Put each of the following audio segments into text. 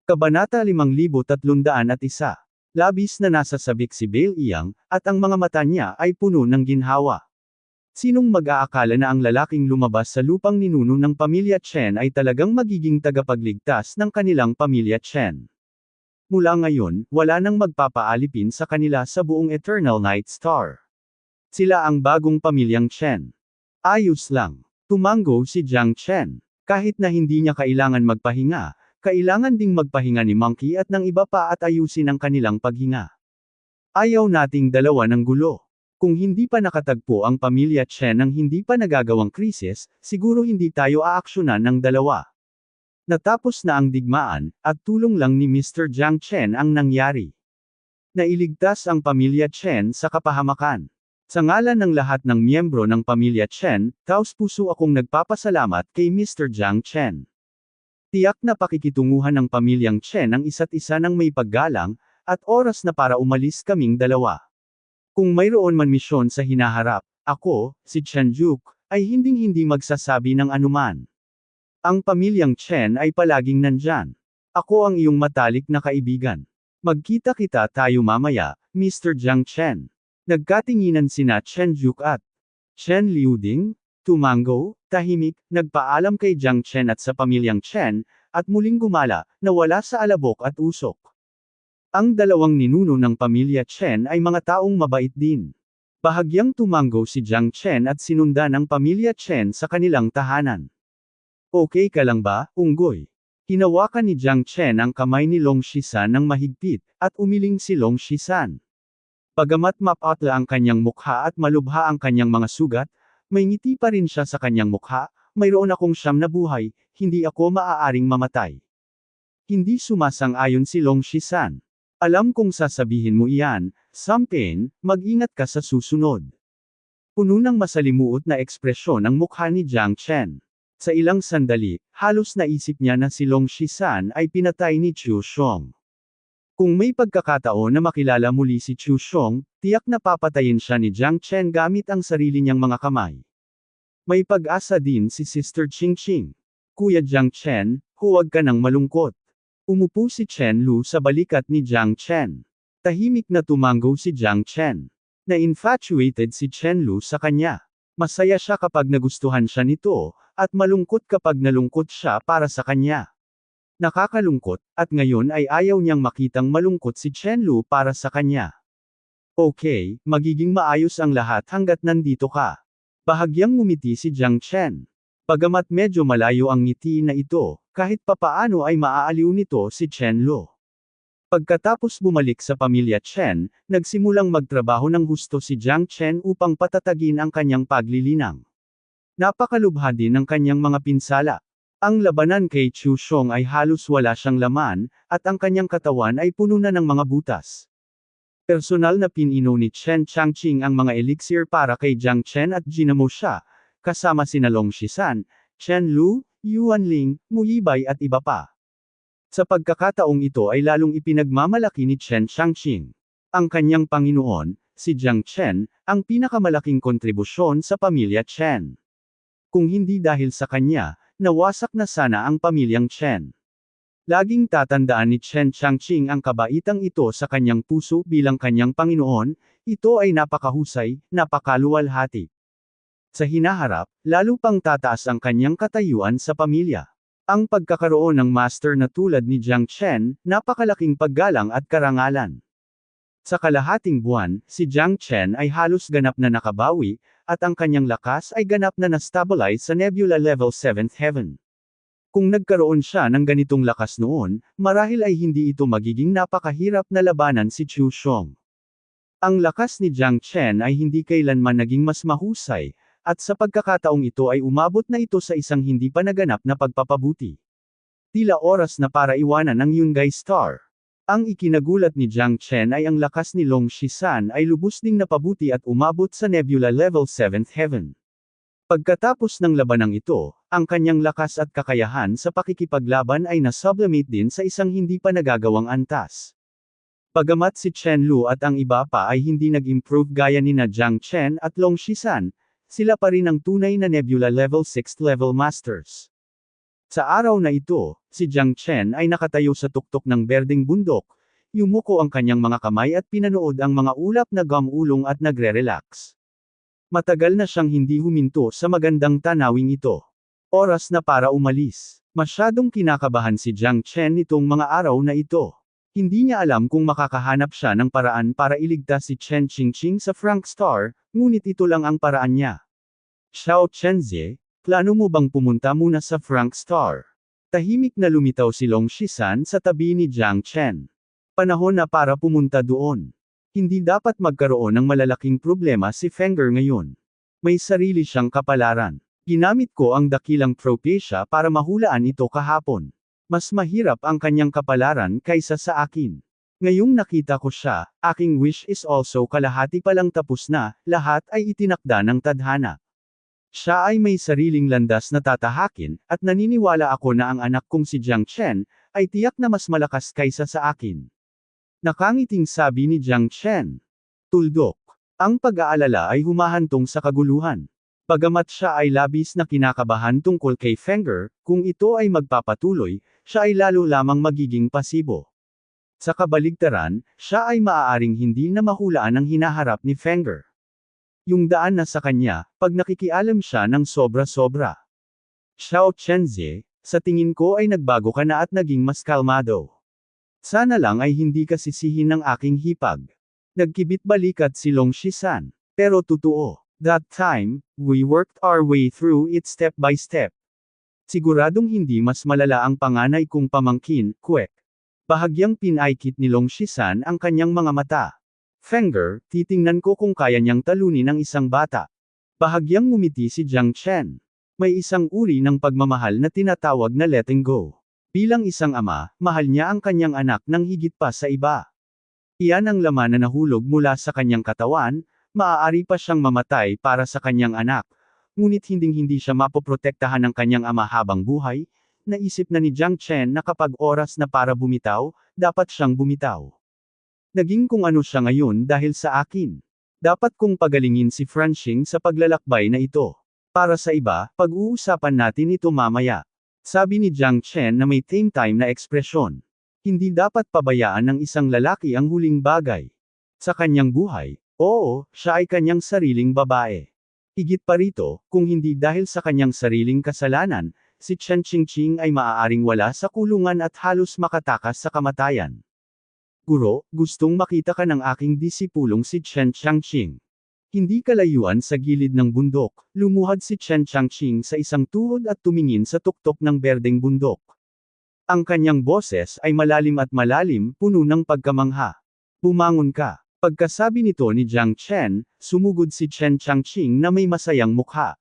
Kabanata 5301. Labis na nasa sabik si Bail-iyang, at ang mga mata niya ay puno ng ginhawa. Sinong mag-aakala na ang lalaking lumabas sa lupang ninuno ng pamilya Chen ay talagang magiging tagapagligtas ng kanilang pamilya Chen? Mula ngayon, wala nang magpapaalipin sa kanila sa buong Eternal Night Star. Sila ang bagong pamilyang Chen. Ayos lang. Tumango si Jiang Chen. Kahit na hindi niya kailangan magpahinga, kailangan ding magpahinga ni Monkey at ng iba pa at ayusin ang kanilang paghinga. Ayaw nating dalawa ng gulo. Kung hindi pa nakatagpo ang pamilya Chen ng hindi pa nagagawang krisis, siguro hindi tayo aaksyonan ng dalawa. Natapos na ang digmaan, at tulong lang ni Mr. Jiang Chen ang nangyari. Nailigtas ang pamilya Chen sa kapahamakan. Sa ngalan ng lahat ng miyembro ng pamilya Chen, taos-puso akong nagpapasalamat kay Mr. Jiang Chen. Tiyak na pakikitunguhan ng pamilyang Chen ang isa't isa ng may paggalang, at oras na para umalis kaming dalawa. Kung mayroon man misyon sa hinaharap, ako, si Chen Juk, ay hinding-hindi magsasabi ng anuman. Ang pamilyang Chen ay palaging nandyan. Ako ang iyong matalik na kaibigan. Magkita-kita tayo mamaya, Mr. Jiang Chen. Nagkatinginan sina Chen Juk at Chen Liuding. Tumango, tahimik, nagpaalam kay Jiang Chen at sa pamilyang Chen, at muling gumala, nawala sa alabok at usok. Ang dalawang ninuno ng pamilya Chen ay mga taong mabait din. Bahagyang tumango si Jiang Chen at sinundan ang pamilya Chen sa kanilang tahanan. Okay ka lang ba, unggoy? Hinawakan ni Jiang Chen ang kamay ni Long Shisan ng mahigpit, at umiling si Long Shisan. Bagamat mapatla ang kanyang mukha at malubha ang kanyang mga sugat, may ngiti pa rin siya sa kanyang mukha. Mayroon akong 9 na buhay, hindi ako maaaring mamatay. Hindi sumasang-ayon si Long Shisan. Alam kong sasabihin mo iyan, Sampen, mag-ingat ka sa susunod. Puno ng masalimuot na ekspresyon ang mukha ni Jiang Chen. Sa ilang sandali, halos naisip niya na si Long Shisan ay pinatay ni Chu Xiong. Kung may pagkakataon na makilala muli si Chu Xiong, tiyak na papatayin siya ni Jiang Chen gamit ang sarili niyang mga kamay. May pag-asa din si Sister Ching Ching. Kuya Jiang Chen, huwag ka nang malungkot. Umupo si Chen Lu sa balikat ni Jiang Chen. Tahimik na tumango si Jiang Chen. Na-infatuated si Chen Lu sa kanya. Masaya siya kapag nagustuhan siya nito, at malungkot kapag nalungkot siya para sa kanya. Nakakalungkot, at ngayon ay ayaw niyang makitang malungkot si Chen Lu para sa kanya. Okay, magiging maayos ang lahat hanggat nandito ka. Bahagyang ngumiti si Jiang Chen. Bagamat medyo malayo ang ngiti na ito, kahit papaano ay maaaliw nito si Chen Lu. Pagkatapos bumalik sa pamilya Chen, nagsimulang magtrabaho ng husto si Jiang Chen upang patatagin ang kanyang paglilinang. Napakalubha din ng kanyang mga pinsala. Ang labanan kay Chu Xiong ay halos wala siyang laman, at ang kanyang katawan ay puno na ng mga butas. Personal na pinino ni Chen Changqing ang mga elixir para kay Jiang Chen at ginamo siya, kasama sina Long Shisan, Chen Lu, Yuan Ling, Mu Yibay at iba pa. Sa pagkakataong ito ay lalong ipinagmamalaki ni Chen Changqing. Ang kanyang Panginoon, si Jiang Chen, ang pinakamalaking kontribusyon sa pamilya Chen. Kung hindi dahil sa kanya, nawasak na sana ang pamilyang Chen. Laging tatandaan ni Chen Changqing ang kabaitang ito sa kanyang puso bilang kanyang Panginoon. Ito ay napakahusay, napakaluwalhati. Sa hinaharap, lalo pang tataas ang kanyang katayuan sa pamilya. Ang pagkakaroon ng master na tulad ni Jiang Chen, napakalaking paggalang at karangalan. Sa kalahating buwan, si Jiang Chen ay halos ganap na nakabawi, at ang kanyang lakas ay ganap na na-stabilize sa Nebula Level 7th Heaven. Kung nagkaroon siya ng ganitong lakas noon, marahil ay hindi ito magiging napakahirap na labanan si Chu Xiong. Ang lakas ni Jiang Chen ay hindi kailanman naging mas mahusay, at sa pagkakataong ito ay umabot na ito sa isang hindi pa naganap na pagpapabuti. Tila oras na para iwanan ang Yungay Star. Ang ikinagulat ni Jiang Chen ay ang lakas ni Long Shisan ay lubos ding napabuti at umabot sa Nebula Level 7th Heaven. Pagkatapos ng labanang ito, ang kanyang lakas at kakayahan sa pakikipaglaban ay na-sublimate din sa isang hindi pa nagagawang antas. Bagamat si Chen Lu at ang iba pa ay hindi nag-improve gaya ni na Jiang Chen at Long Shisan, sila pa rin ang tunay na Nebula Level 6th level Masters. Sa araw na ito, si Jiang Chen ay nakatayo sa tuktok ng berdeng bundok, yumuko ang kanyang mga kamay at pinanood ang mga ulap na gumulong at nagre-relax. Matagal na siyang hindi huminto sa magandang tanawing ito. Oras na para umalis. Masyadong kinakabahan si Jiang Chen nitong mga araw na ito. Hindi niya alam kung makakahanap siya ng paraan para iligtas si Chen Qingqing sa Frank Star, ngunit ito lang ang paraan niya. Xiao Chenzie, plano mo bang pumunta muna sa Frank Star? Tahimik na lumitaw si Long Shisan sa tabi ni Jiang Chen. Panahon na para pumunta doon. Hindi dapat magkaroon ng malalaking problema si Fenger ngayon. May sarili siyang kapalaran. Ginamit ko ang dakilang Propecia para mahulaan ito kahapon. Mas mahirap ang kanyang kapalaran kaysa sa akin. Ngayong nakita ko siya, aking wish is also kalahati palang tapos na, lahat ay itinakda ng tadhana. Siya ay may sariling landas na tatahakin, at naniniwala ako na ang anak kong si Jiang Chen, ay tiyak na mas malakas kaysa sa akin. Nakangiting sabi ni Jiang Chen. Tuldok. Ang pag-aalala ay humahantong sa kaguluhan. Bagamat siya ay labis na kinakabahan tungkol kay Fenger, kung ito ay magpapatuloy, siya ay lalo lamang magiging pasibo. Sa kabaligtaran, siya ay maaaring hindi na mahulaan ang hinaharap ni Fenger. Yung daan na sa kanya, pag nakikialam siya ng sobra-sobra. Xiao Chenzie, sa tingin ko ay nagbago ka na at naging mas kalmado. Sana lang ay hindi ka sisihin ng aking hipag. Nagkibit balikat si Long Shisan. Pero totoo. That time, we worked our way through it step by step. Siguradong hindi mas malala ang panganay kong pamangkin, Kwek. Bahagyang pinaikit ni Long Shisan ang kanyang mga mata. Fenger, titingnan ko kung kaya niyang talunin ang isang bata. Bahagyang ngumiti si Jiang Chen. May isang uri ng pagmamahal na tinatawag na letting go. Bilang isang ama, mahal niya ang kanyang anak ng higit pa sa iba. Iyan ang laman na nahulog mula sa kanyang katawan. Maaari pa siyang mamatay para sa kanyang anak, ngunit hinding-hindi siya mapoprotektahan ng kanyang ama habang buhay. Naisip na ni Jiang Chen na kapag oras na para bumitaw, dapat siyang bumitaw. Naging kung ano siya ngayon dahil sa akin. Dapat kong pagalingin si Franching sa paglalakbay na ito. Para sa iba, pag-uusapan natin ito mamaya. Sabi ni Jiang Chen na may tame time na ekspresyon. Hindi dapat pabayaan ng isang lalaki ang huling bagay. Sa kanyang buhay, oo, siya ay kanyang sariling babae. Higit pa rito, kung hindi dahil sa kanyang sariling kasalanan, si Chen Qingqing ay maaaring wala sa kulungan at halos makatakas sa kamatayan. Guro, gustong makita ka ng aking disipulong si Chen Changqing. Hindi kalayuan sa gilid ng bundok, lumuhad si Chen Changqing sa isang tuhod at tumingin sa tuktok ng berdeng bundok. Ang kanyang boses ay malalim at malalim, puno ng pagkamangha. Bumangon ka. Pagkasabi nito ni Jiang Chen, sumugod si Chen Changqing na may masayang mukha.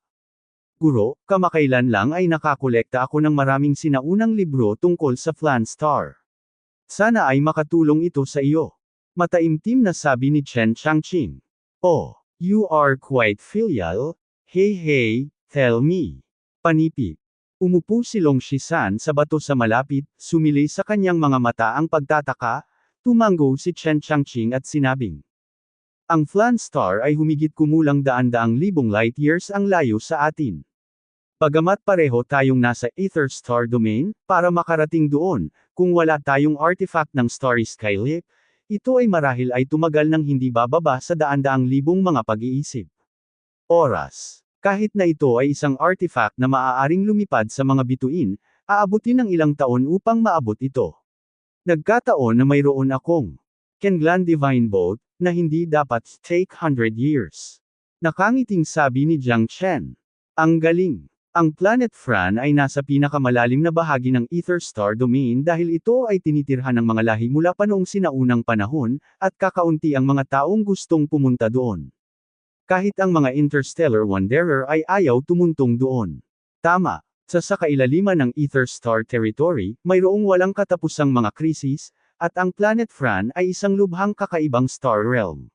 Guro, kamakailan lang ay nakakolekta ako ng maraming sinaunang libro tungkol sa Flan Star. Sana ay makatulong ito sa iyo. Mataimtim na sabi ni Chen Changqing. Oh, you are quite filial. Hey, tell me. Panipit. Umupo si Long Shisan sa bato sa malapit, sumili sa kanyang mga mata ang pagtataka. Tumango si Chen Changqing at sinabing, ang Flan Star ay humigit kumulang daan-daang libong light years ang layo sa atin. Bagamat pareho tayong nasa Ether Star Domain, para makarating doon, kung wala tayong artifact ng Starry Skyleap, ito ay marahil ay tumagal ng hindi bababa sa daan-daang libong mga pag-iisip. Oras. Kahit na ito ay isang artifact na maaaring lumipad sa mga bituin, aabutin ng ilang taon upang maabot ito. Nagkataon na mayroon akong Kenglan Divine Boat, na hindi dapat take 100 years. Nakangiting sabi ni Jiang Chen. Ang galing. Ang Planet Fran ay nasa pinakamalalim na bahagi ng Ether Star Domain dahil ito ay tinitirhan ng mga lahi mula pa noong sinaunang panahon, at kakaunti ang mga taong gustong pumunta doon. Kahit ang mga interstellar wanderer ay ayaw tumuntong doon. Tama. Sa kailaliman ng Ether Star Territory, mayroong walang katapusang mga krisis, at ang Planet Fran ay isang lubhang kakaibang star realm.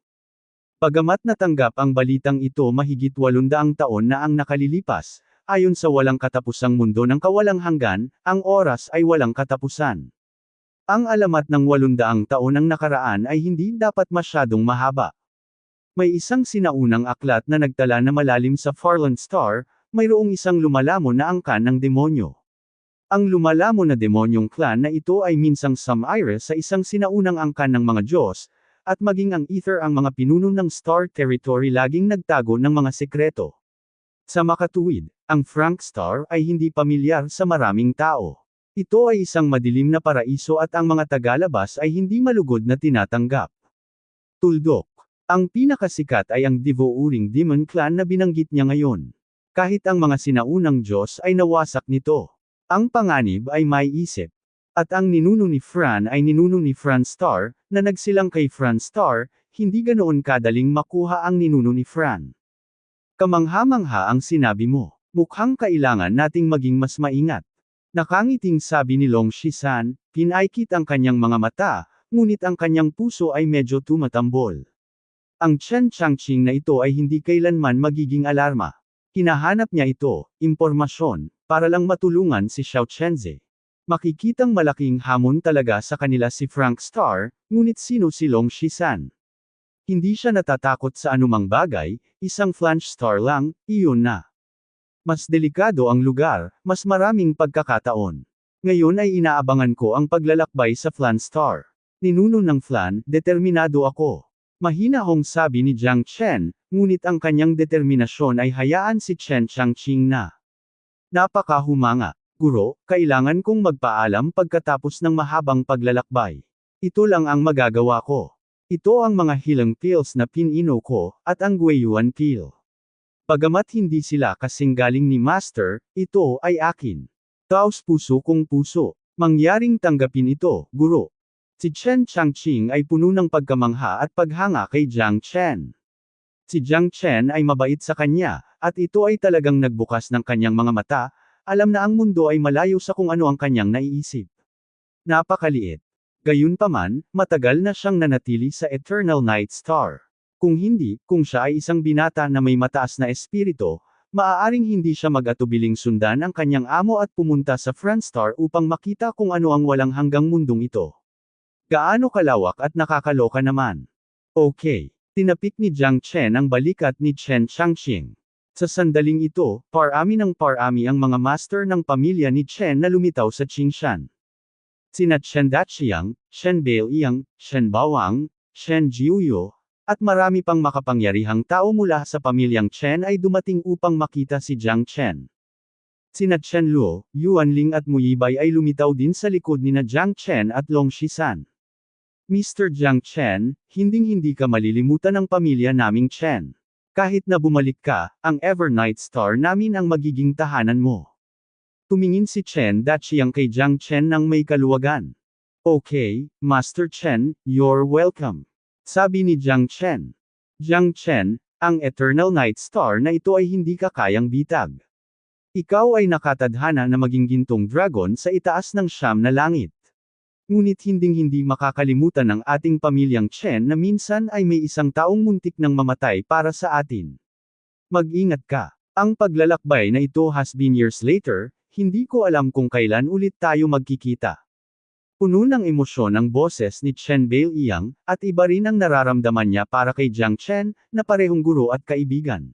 Bagamat natanggap ang balitang ito mahigit 800 taon na ang nakalilipas, ayon sa walang katapusang mundo ng kawalang hanggan, ang oras ay walang katapusan. Ang alamat ng 800 taon ang nakaraan ay hindi dapat masyadong mahaba. May isang sinaunang aklat na nagtala na malalim sa Farland Star, mayroong isang lumalamon na angkan ng demonyo. Ang lumalamon na demonyong clan na ito ay minsang sumire sa isang sinaunang angkan ng mga Diyos, at maging ang Ether ang mga pinuno ng Star Territory laging nagtago ng mga sekreto. Sa makatuwid, ang Frank Star ay hindi pamilyar sa maraming tao. Ito ay isang madilim na paraiso at ang mga tagalabas ay hindi malugod na tinatanggap. Tuldok. Ang pinakasikat ay ang Devo-uring Demon Clan na binanggit niya ngayon. Kahit ang mga sinaunang Diyos ay nawasak nito. Ang panganib ay may isip. At ang ninuno ni Fran ay ninuno ni Fran Star, na nagsilang kay Fran Star, hindi ganoon kadaling makuha ang ninuno ni Fran. Kamangha-mangha ang sinabi mo. Mukhang kailangan nating maging mas maingat. Nakangiting sabi ni Long Shisan, pinaikit ang kanyang mga mata, ngunit ang kanyang puso ay medyo tumatambol. Ang Chen Changqing na ito ay hindi kailanman magiging alarma. Hinahanap niya ito, impormasyon, para lang matulungan si Xiao Chenze. Makikitang malaking hamon talaga sa kanila si Frank Star, ngunit sino si Long Shisan? Hindi siya natatakot sa anumang bagay, isang flange star lang, iyon na. Mas delikado ang lugar, mas maraming pagkakataon. Ngayon ay inaabangan ko ang paglalakbay sa Flan Star. Ninuno ng Flan, determinado ako. Mahina hong sabi ni Jiang Chen, ngunit ang kanyang determinasyon ay hayaan si Chen Changqing na. Napakahumanga. Guro, kailangan kong magpaalam pagkatapos ng mahabang paglalakbay. Ito lang ang magagawa ko. Ito ang mga healing pills na pinino ko, at ang Guiyuan pill. Bagamat hindi sila kasing galing ni Master, ito ay akin. Taos puso kong puso. Mangyaring tanggapin ito, guro. Si Chen Changqing ay puno ng pagkamangha at paghanga kay Jiang Chen. Si Jiang Chen ay mabait sa kanya, at ito ay talagang nagbukas ng kanyang mga mata, alam na ang mundo ay malayo sa kung ano ang kanyang naiisip. Napakaliit. Gayunpaman, matagal na siyang nanatili sa Eternal Night Star. Kung hindi, kung siya ay isang binata na may mataas na espiritu, maaaring hindi siya mag-atubiling sundan ang kanyang amo at pumunta sa Fran Star upang makita kung ano ang walang hanggang mundong ito. Gaano kalawak at nakakaloka naman. Okay. Tinapik ni Jiang Chen ang balikat ni Chen Changqing. Sa sandaling ito, parami ng parami ang mga master ng pamilya ni Chen na lumitaw sa Qingshan. Sina Chen Dachiang, Shen Bailiang, Shen Bawang, Shen Jiuyo, at marami pang makapangyarihang tao mula sa pamilyang Chen ay dumating upang makita si Jiang Chen. Sina Chen Luo, Yuan Ling at Muyibay ay lumitaw din sa likod ni na Jiang Chen at Long Shisan. Mr. Jiang Chen, hinding-hindi ka malilimutan ng pamilya naming Chen. Kahit na bumalik ka, ang Evernight Star namin ang magiging tahanan mo. Tumingin si Chen Dachiang kay Jiang Chen nang may kaluwagan. Okay, Master Chen, you're welcome. Sabi ni Jiang Chen. Jiang Chen, ang Eternal Night Star na ito ay hindi ka kayang bitag. Ikaw ay nakatadhana na maging gintong dragon sa itaas ng siyam na langit. Ngunit hinding-hindi makakalimutan ng ating pamilyang Chen na minsan ay may isang taong muntik nang mamatay para sa atin. Mag-ingat ka. Ang paglalakbay na ito has been years later, hindi ko alam kung kailan ulit tayo magkikita. Puno ng emosyon ang boses ni Chen Bailiang, at iba rin ang nararamdaman niya para kay Jiang Chen, na parehong guro at kaibigan.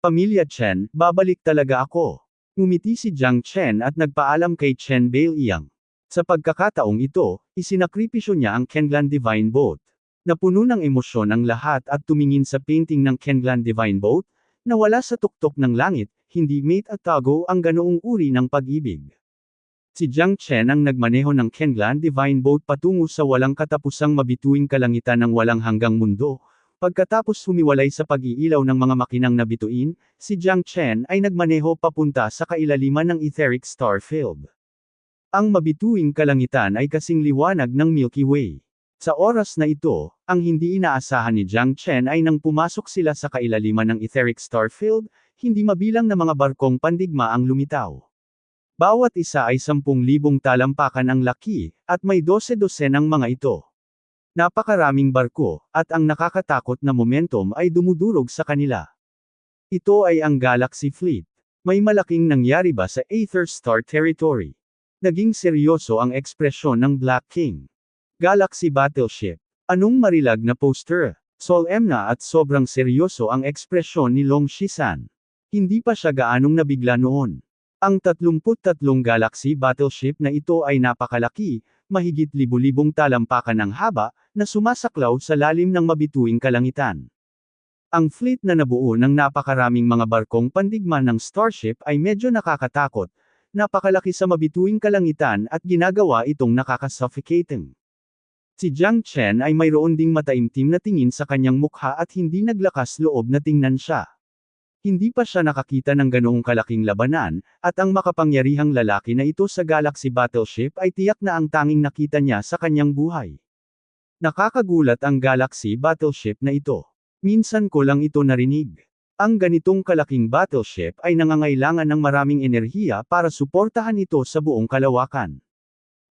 Pamilya Chen, babalik talaga ako. Ngumiti si Jiang Chen at nagpaalam kay Chen Bailiang. Sa pagkakataong ito, isinakripisyo niya ang Kenlan Divine Boat. Napuno ng emosyon ang lahat at tumingin sa painting ng Kenlan Divine Boat, na wala sa tuktok ng langit, hindi mate at tago ang ganoong uri ng pag-ibig. Si Jiang Chen ang nagmaneho ng Kenlan Divine Boat patungo sa walang katapusang mabituing kalangitan ng walang hanggang mundo. Pagkatapos humiwalay sa pag-iilaw ng mga makinang na bituin, si Jiang Chen ay nagmaneho papunta sa kailaliman ng etheric star field. Ang mabituing kalangitan ay kasing liwanag ng Milky Way. Sa oras na ito, ang hindi inaasahan ni Jiang Chen ay nang pumasok sila sa kailaliman ng etheric star field, hindi mabilang na mga barkong pandigma ang lumitaw. Bawat isa ay 10,000 talampakan ang laki, at may 12-dosenang mga ito. Napakaraming barko, at ang nakakatakot na momentum ay dumudurog sa kanila. Ito ay ang Galaxy Fleet. May malaking nangyari ba sa Aether Star Territory? Naging seryoso ang ekspresyon ng Black King. Galaxy Battleship. Anong marilag na poster? Solemn na at sobrang seryoso ang ekspresyon ni Long Shisan. Hindi pa siya gaanong nabigla noon. Ang 33 galaxy battleship na ito ay napakalaki, mahigit libu-libong talampakan ang haba, na sumasaklaw sa lalim ng mabituing kalangitan. Ang fleet na nabuo ng napakaraming mga barkong pandigma ng Starship ay medyo nakakatakot, napakalaki sa mabituing kalangitan at ginagawa itong nakaka-suffocating. Si Jiang Chen ay mayroon ding mataimtim na tingin sa kanyang mukha at hindi naglakas loob na tingnan siya. Hindi pa siya nakakita ng ganoong kalaking labanan, at ang makapangyarihang lalaki na ito sa Galaxy Battleship ay tiyak na ang tanging nakita niya sa kanyang buhay. Nakakagulat ang Galaxy Battleship na ito. Minsan ko lang ito narinig. Ang ganitong kalaking battleship ay nangangailangan ng maraming enerhiya para suportahan ito sa buong kalawakan.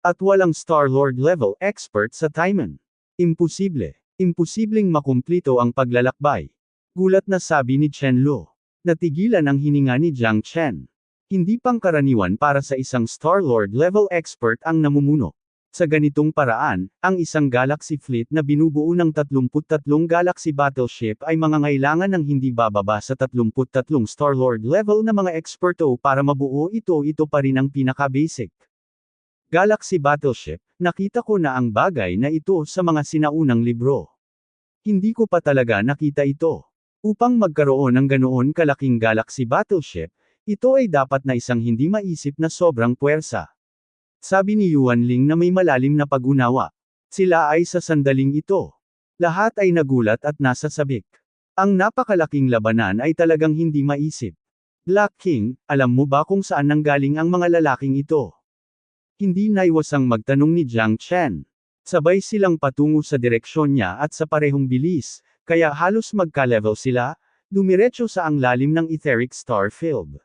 At walang Star-Lord level expert sa Taiman. Imposible. Imposibleng makumplito ang paglalakbay. Gulat na sabi ni Chen Lo. Natigilan ang hininga ni Jiang Chen. Hindi pangkaraniwan para sa isang Star-Lord level expert ang namumuno. Sa ganitong paraan, ang isang galaxy fleet na binubuo ng 33 galaxy battleship ay mangangailangan ng hindi bababa sa 33 Star-Lord level na mga eksperto para mabuo ito pa rin ang pinaka-basic. Galaxy Battleship, nakita ko na ang bagay na ito sa mga sinaunang libro. Hindi ko pa talaga nakita ito. Upang magkaroon ng ganoon kalaking Galaxy Battleship, ito ay dapat na isang hindi maisip na sobrang puwersa. Sabi ni Yuan Ling na may malalim na pag-unawa. Sila ay sa sandaling ito. Lahat ay nagulat at nasa sabik. Ang napakalaking labanan ay talagang hindi maisip. Black King, alam mo ba kung saan nanggaling ang mga lalaking ito? Hindi naiwasang magtanong ni Jiang Chen. Sabay silang patungo sa direksyon niya at sa parehong bilis, kaya halos magka-level sila, dumiretso sa ang lalim ng etheric star field.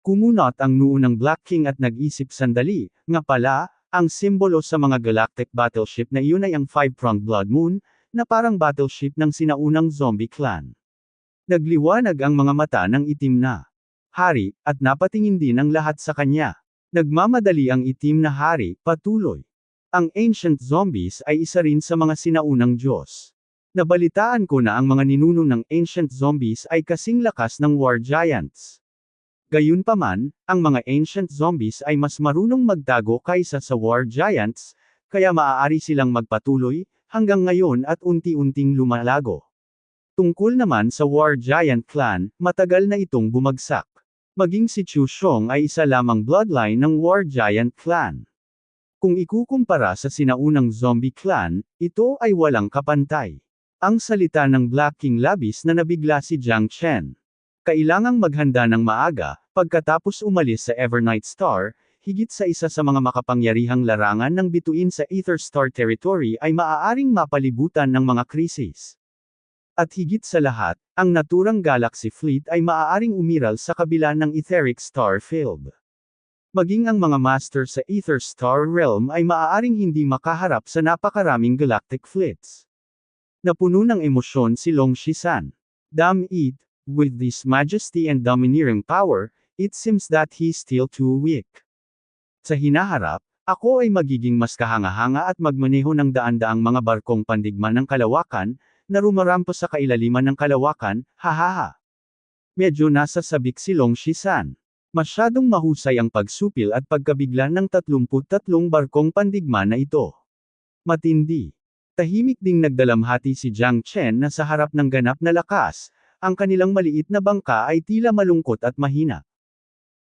Kumunot ang noo ng Black King at nag-isip sandali, nga pala, ang simbolo sa mga galactic battleship na iyon ay ang five-pronged blood moon, na parang battleship ng sinaunang zombie clan. Nagliwanag ang mga mata ng itim na hari, at napatingin din ang lahat sa kanya. Nagmamadali ang itim na hari, patuloy. Ang ancient zombies ay isa rin sa mga sinaunang Diyos. Nabalitaan ko na ang mga ninuno ng ancient zombies ay kasing lakas ng war giants. Gayunpaman, ang mga ancient zombies ay mas marunong magtago kaysa sa war giants, kaya maaari silang magpatuloy, hanggang ngayon at unti-unting lumalago. Tungkol naman sa war giant clan, matagal na itong bumagsak. Maging si Chu Xiong ay isa lamang bloodline ng war giant clan. Kung ikukumpara sa sinaunang zombie clan, ito ay walang kapantay. Ang salita ng Black King labis na nabigla si Jiang Chen. Kailangang maghanda ng maaga, pagkatapos umalis sa Evernight Star, higit sa isa sa mga makapangyarihang larangan ng bituin sa Ether Star Territory ay maaaring mapalibutan ng mga krisis. At higit sa lahat, ang naturang Galaxy Fleet ay maaaring umiral sa kabila ng Etheric Star Field. Maging ang mga master sa Ether Star Realm ay maaaring hindi makaharap sa napakaraming galactic fleets. Napuno ng emosyon si Long Shisan. Damn it, with this majesty and domineering power, it seems that he's still too weak. Sa hinaharap, ako ay magiging mas kahanga-hanga at magmaneho ng daan-daang mga barkong pandigma ng kalawakan, na rumarampo sa kailaliman ng kalawakan, hahaha. Medyo nasa sabik si Long Shisan. Masyadong mahusay ang pagsupil at pagkabigla ng 33 barkong pandigma na ito. Matindi. Tahimik ding nagdalamhati si Jiang Chen na sa harap ng ganap na lakas, ang kanilang maliit na bangka ay tila malungkot at mahina.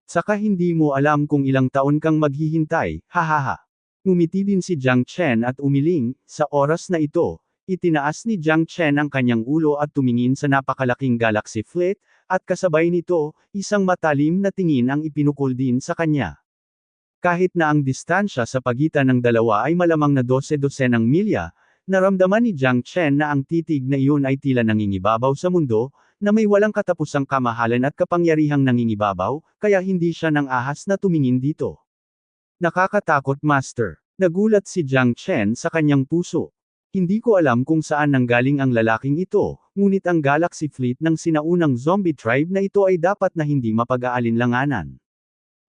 Saka hindi mo alam kung ilang taon kang maghihintay, hahaha. Ngumiti din si Jiang Chen at umiling, sa oras na ito. Itinaas ni Jiang Chen ang kanyang ulo at tumingin sa napakalaking galaxy fleet, at kasabay nito, isang matalim na tingin ang ipinukol din sa kanya. Kahit na ang distansya sa pagitan ng dalawa ay malamang na 12-dosenang milya, naramdaman ni Jiang Chen na ang titig na iyon ay tila nangingibabaw sa mundo, na may walang katapusang kamahalan at kapangyarihang nangingibabaw, kaya hindi siya nang ahas na tumingin dito. Nakakatakot, Master. Nagulat si Jiang Chen sa kanyang puso. Hindi ko alam kung saan nanggaling ang lalaking ito, ngunit ang Galaxy Fleet ng sinaunang zombie tribe na ito ay dapat na hindi mapag-aalinlanganan.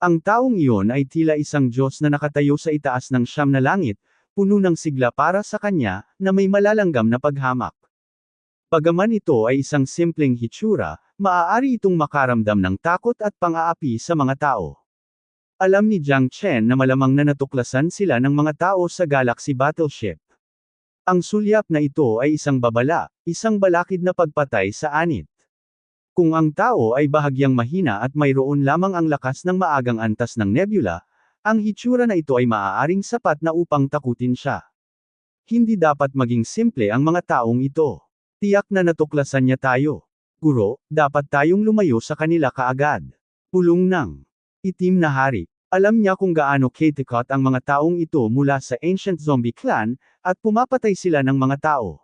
Ang taong iyon ay tila isang Diyos na nakatayo sa itaas ng siyam na langit, puno ng sigla para sa kanya, na may malalanggam na paghamak. Bagaman ito ay isang simpleng hitsura, maaari itong makaramdam ng takot at pang-aapi sa mga tao. Alam ni Jiang Chen na malamang na natuklasan sila ng mga tao sa Galaxy Battleship. Ang sulyap na ito ay isang babala, isang balakid na pagpatay sa anit. Kung ang tao ay bahagyang mahina at mayroon lamang ang lakas ng maagang antas ng nebula, ang hitsura na ito ay maaaring sapat na upang takutin siya. Hindi dapat maging simple ang mga taong ito. Tiyak na natuklasan niya tayo. Guro, dapat tayong lumayo sa kanila kaagad. Pulong ng itim na hari. Alam niya kung gaano katikot ang mga taong ito mula sa Ancient Zombie Clan, at pumapatay sila ng mga tao.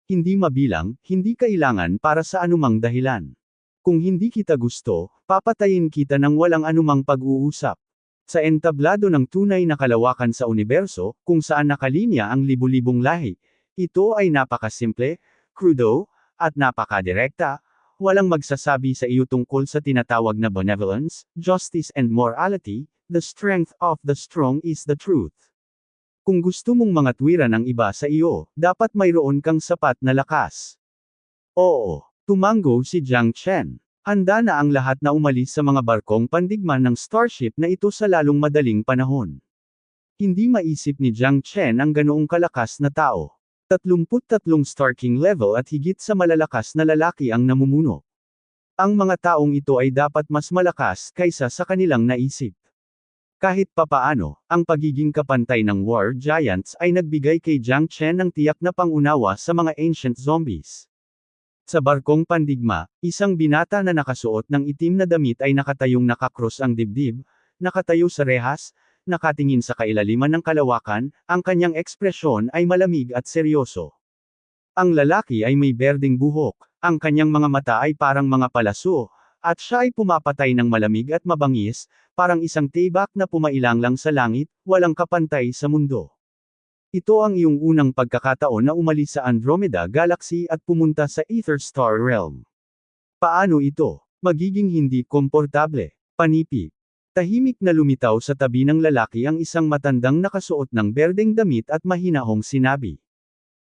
Hindi mabilang, hindi kailangan para sa anumang dahilan. Kung hindi kita gusto, papatayin kita ng walang anumang pag-uusap. Sa entablado ng tunay na kalawakan sa universo, kung saan nakalinya ang libu-libong lahi, ito ay napakasimple, crudo, at napakadirekta. Walang magsasabi sa iyo tungkol sa tinatawag na benevolence, justice and morality. The strength of the strong is the truth. Kung gusto mong mangatwiran ang iba sa iyo, dapat mayroon kang sapat na lakas. Oo, tumango si Jiang Chen. Handa na ang lahat na umalis sa mga barkong pandigma ng starship na ito sa lalong madaling panahon. Hindi maisip ni Jiang Chen ang ganoong kalakas na tao. 33 Star King level at higit sa malalakas na lalaki ang namumuno. Ang mga taong ito ay dapat mas malakas kaysa sa kanilang naisip. Kahit papaano, ang pagiging kapantay ng War Giants ay nagbigay kay Jiang Chen ng tiyak na pangunawa sa mga ancient zombies. Sa barkong pandigma, isang binata na nakasuot ng itim na damit ay nakatayong nakakross ang dibdib, nakatayo sa rehas, nakatingin sa kailaliman ng kalawakan, ang kanyang ekspresyon ay malamig at seryoso. Ang lalaki ay may berdeng buhok, ang kanyang mga mata ay parang mga palaso, at siya ay pumapatay ng malamig at mabangis, parang isang tibak na pumailang lang sa langit, walang kapantay sa mundo. Ito ang iyong unang pagkakataon na umalis sa Andromeda Galaxy at pumunta sa Ether Star Realm. Paano ito? Magiging hindi komportable. Panipi. Tahimik na lumitaw sa tabi ng lalaki ang isang matandang nakasuot ng berdeng damit at mahinahong sinabi.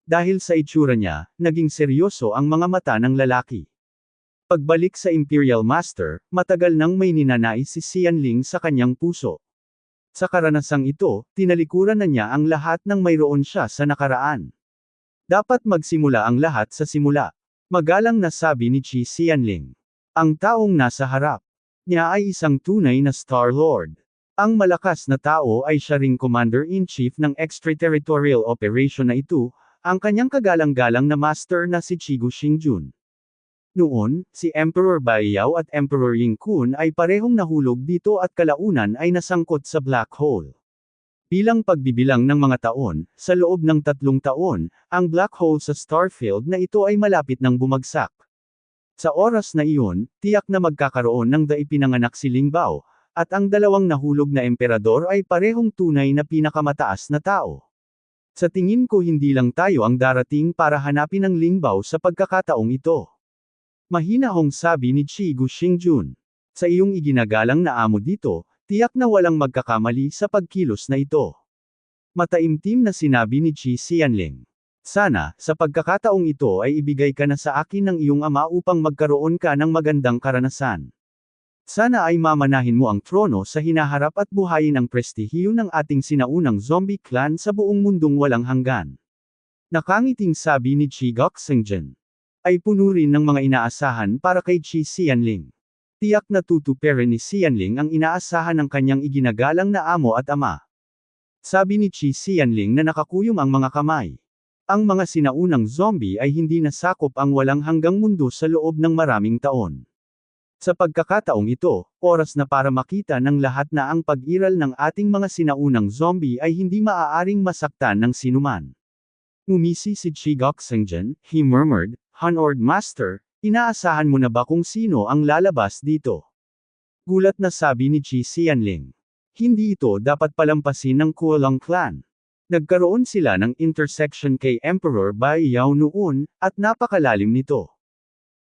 Dahil sa itsura niya, naging seryoso ang mga mata ng lalaki. Pagbalik sa Imperial Master, matagal nang may ninanais si Xianling sa kanyang puso. Sa karanasang ito, tinalikuran na niya ang lahat ng mayroon siya sa nakaraan. Dapat magsimula ang lahat sa simula. Magalang na sabi ni Qi Xianling. Ang taong nasa harap niya ay isang tunay na Star Lord. Ang malakas na tao ay siya ring Commander-in-Chief ng extraterritorial operation na ito, ang kanyang kagalang-galang na master na si Chigu Xingjun. Noon, si Emperor Baiyao at Emperor Ying Kun ay parehong nahulog dito at kalaunan ay nasangkot sa black hole. Bilang pagbibilang ng mga taon, sa loob ng 3 taon, ang black hole sa starfield na ito ay malapit ng bumagsak. Sa oras na iyon, tiyak na magkakaroon ng ipinanganak si Ling Bao, at ang dalawang nahulog na emperador ay parehong tunay na pinakamataas na tao. Sa tingin ko hindi lang tayo ang darating para hanapin ang Ling Bao sa pagkakataong ito. Mahinahong sabi ni Chigu Xingjun. Sa iyong iginagalang na amo dito, tiyak na walang magkakamali sa pagkilos na ito. Mataimtim na sinabi ni Qi Xianling. Sana, sa pagkakataong ito ay ibigay ka na sa akin ng iyong ama upang magkaroon ka ng magandang karanasan. Sana ay mamanahin mo ang trono sa hinaharap at buhayin ang prestihiyo ng ating sinaunang zombie clan sa buong mundong walang hanggan. Nakangiting sabi ni Qi Goxingjian. Ay puno rin ng mga inaasahan para kay Qi Xianling. Tiyak na tutuperin ni Xianling ang inaasahan ng kanyang iginagalang na amo at ama. Sabi ni Qi Xianling na nakakuyom ang mga kamay. Ang mga sinaunang zombie ay hindi nasakop ang walang hanggang mundo sa loob ng maraming taon. Sa pagkakataong ito, oras na para makita ng lahat na ang pag-iral ng ating mga sinaunang zombie ay hindi maaaring masaktan ng sinuman. Ngumisi si Qi Goxingjian, he murmured, Honored Master, inaasahan mo na ba kung sino ang lalabas dito? Gulat na sabi ni Qi Xianling. Hindi ito dapat palampasin ng Kuolong Clan. Nagkaroon sila ng intersection kay Emperor Baiyao noon, at napakalalim nito.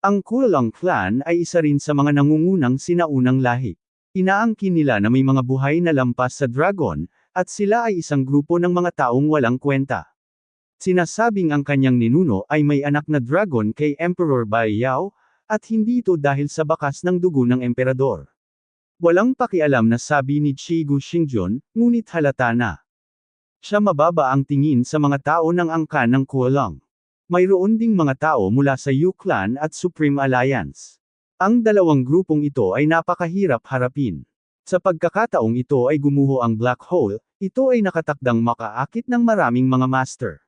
Ang Kuolong Clan ay isa rin sa mga nangungunang sinaunang lahi. Inaangkin nila na may mga buhay na lampas sa dragon, at sila ay isang grupo ng mga taong walang kwenta. Sinasabing ang kanyang ninuno ay may anak na dragon kay Emperor Baiyao, at hindi ito dahil sa bakas ng dugo ng emperador. Walang pakialam na sabi ni Chigu Shingjun, ngunit halata na. Siya mababa ang tingin sa mga tao ng angkan ng Kuolong. Mayroon ding mga tao mula sa Yu-Clan at Supreme Alliance. Ang dalawang grupong ito ay napakahirap harapin. Sa pagkakataong ito ay gumuho ang Black Hole, ito ay nakatakdang makaakit ng maraming mga master.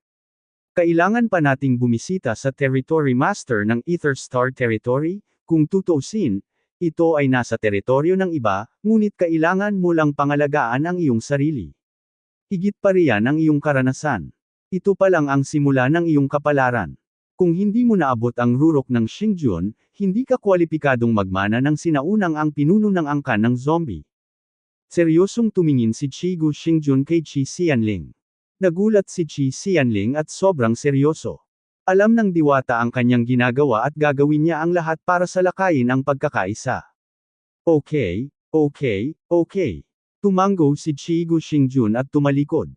Kailangan pa nating bumisita sa Territory Master ng Ether Star Territory, kung tutuusin, ito ay nasa teritoryo ng iba, ngunit kailangan mo lang pangalagaan ang iyong sarili. Higit pa riyan ang iyong karanasan. Ito pa lang ang simula ng iyong kapalaran. Kung hindi mo naabot ang rurok ng Xingjun, hindi ka kwalipikadong magmana ng sinaunang ang pinuno ng angkan ng zombie. Seryosong tumingin si Chigu Xingjun kay Chi Xianling. Nagulat si Chi Xianling at sobrang seryoso. Alam ng diwata ang kanyang ginagawa at gagawin niya ang lahat para salakayin ang pagkakaisa. Okay. Tumango si Chigu Xingjun at tumalikod.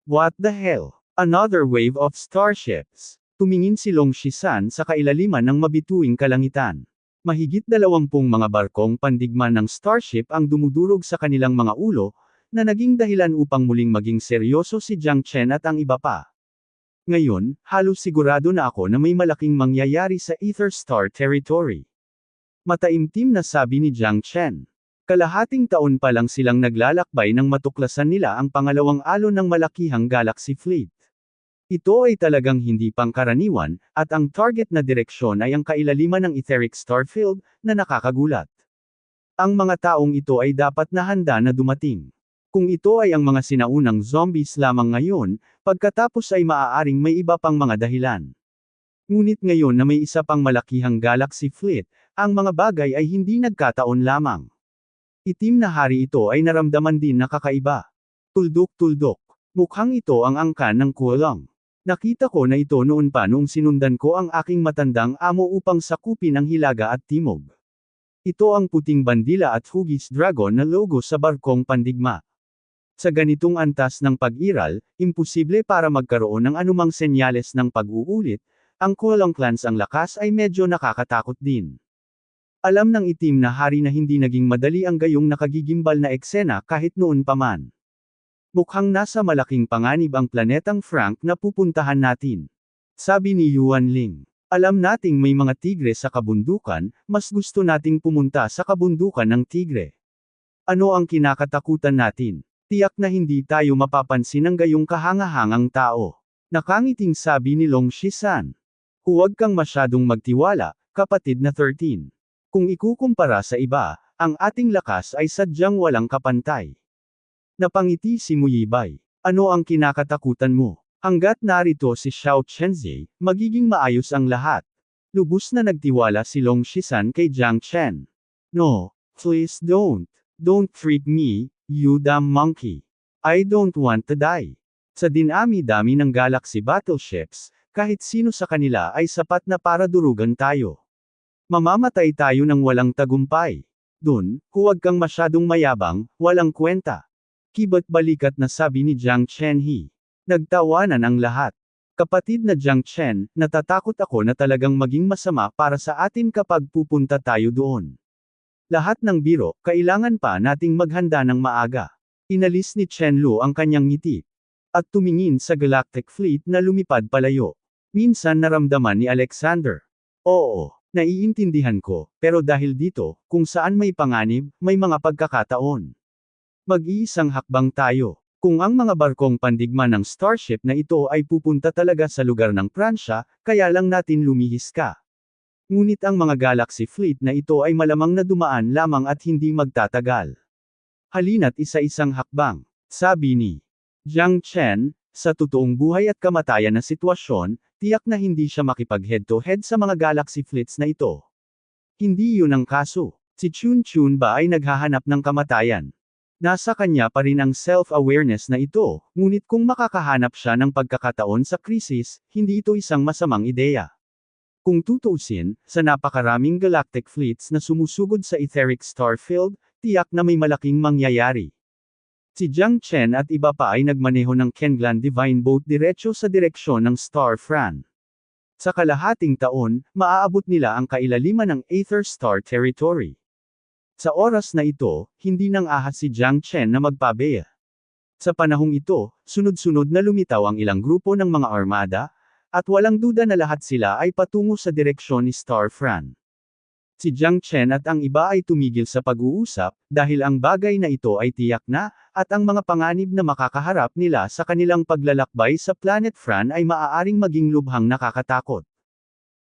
What the hell? Another wave of starships. Tumingin si Long Shisan sa kailaliman ng mabituing kalangitan. Mahigit 20 mga barkong pandigma ng starship ang dumudurog sa kanilang mga ulo, na naging dahilan upang muling maging seryoso si Jiang Chen at ang iba pa. Ngayon, halos sigurado na ako na may malaking mangyayari sa Ether Star Territory. Mataimtim na sabi ni Jiang Chen. Kalahating taon pa lang silang naglalakbay nang matuklasan nila ang pangalawang alon ng malakihang Galaxy Fleet. Ito ay talagang hindi pangkaraniwan, at ang target na direksyon ay ang kailaliman ng Etheric Starfield, na nakakagulat. Ang mga taong ito ay dapat na handa na dumating. Kung ito ay ang mga sinaunang zombies lamang ngayon, pagkatapos ay maaaring may iba pang mga dahilan. Ngunit ngayon na may isa pang malakihang Galaxy Fleet, ang mga bagay ay hindi nagkataon lamang. Itim na hari ito ay naramdaman din na kakaiba. Tuldok. Mukhang ito ang angkan ng Kuolong. Nakita ko na ito noon pa noong sinundan ko ang aking matandang amo upang sakupin ang Hilaga at Timog. Ito ang puting bandila at hugis dragon na logo sa barkong pandigma. Sa ganitong antas ng pag-iral, imposible para magkaroon ng anumang senyales ng pag-uulit, ang Kuolong clans ang lakas ay medyo nakakatakot din. Alam ng itim na hari na hindi naging madali ang gayong nakagigimbal na eksena kahit noon pa man. Mukhang nasa malaking panganib ang planetang Frank na pupuntahan natin. Sabi ni Yuan Ling. Alam nating may mga tigre sa kabundukan, mas gusto nating pumunta sa kabundukan ng tigre. Ano ang kinakatakutan natin? Tiyak na hindi tayo mapapansin ng gayong kahangahangang tao. Nakangiting sabi ni Long Shisan. Huwag kang masyadong magtiwala, kapatid na 13. Kung ikukumpara sa iba, ang ating lakas ay sadyang walang kapantay. Napangiti si Muyibay. Ano ang kinakatakutan mo? Hanggat narito si Xiao Chenzi, magiging maayos ang lahat. Lubos na nagtiwala si Long Shisan kay Jiang Chen. No, please don't. Don't freak me, you dumb monkey. I don't want to die. Sa dinami-dami ng galaxy battleships, kahit sino sa kanila ay sapat na para durugan tayo. Mamamatay tayo ng walang tagumpay. Dun, huwag kang masyadong mayabang, walang kwenta. Kibat balikat na sabi ni Jiang Chenhi. Nagtawanan ang lahat. Kapatid na Jiang Chen, natatakot ako na talagang maging masama para sa atin kapag pupunta tayo doon. Lahat ng biro, kailangan pa nating maghanda ng maaga. Inalis ni Chen Lu ang kanyang ngiti. At tumingin sa Galactic Fleet na lumipad palayo. Minsan naramdaman ni Alexander. Oo, naiintindihan ko, pero dahil dito, kung saan may panganib, may mga pagkakataon. Mag-iisang hakbang tayo. Kung ang mga barkong pandigma ng starship na ito ay pupunta talaga sa lugar ng Pransya, kaya lang natin lumihis ka. Ngunit ang mga Galaxy Fleet na ito ay malamang na dumaan lamang at hindi magtatagal. Halina't isa-isang hakbang, sabi ni Jiang Chen, sa totoong buhay at kamatayan na sitwasyon, tiyak na hindi siya makipag-head-to-head sa mga Galaxy Fleets na ito. Hindi yun ang kaso. Si Chun Chun ba ay naghahanap ng kamatayan? Nasa kanya pa rin ang self-awareness na ito, ngunit kung makakahanap siya ng pagkakataon sa krisis, hindi ito isang masamang ideya. Kung tutuusin, sa napakaraming galactic fleets na sumusugod sa Etheric Starfield, tiyak na may malaking mangyayari. Si Jiang Chen at iba pa ay nagmaneho ng Kenglan Divine Boat diretso sa direksyon ng Star Fran. Sa kalahating taon, maaabot nila ang kailaliman ng Aether Star Territory. Sa oras na ito, hindi nang ahas si Jiang Chen na magpabeya. Sa panahong ito, sunod-sunod na lumitaw ang ilang grupo ng mga armada, at walang duda na lahat sila ay patungo sa direksyon ni Star Fran. Si Jiang Chen at ang iba ay tumigil sa pag-uusap, dahil ang bagay na ito ay tiyak na, at ang mga panganib na makakaharap nila sa kanilang paglalakbay sa Planet Fran ay maaaring maging lubhang nakakatakot.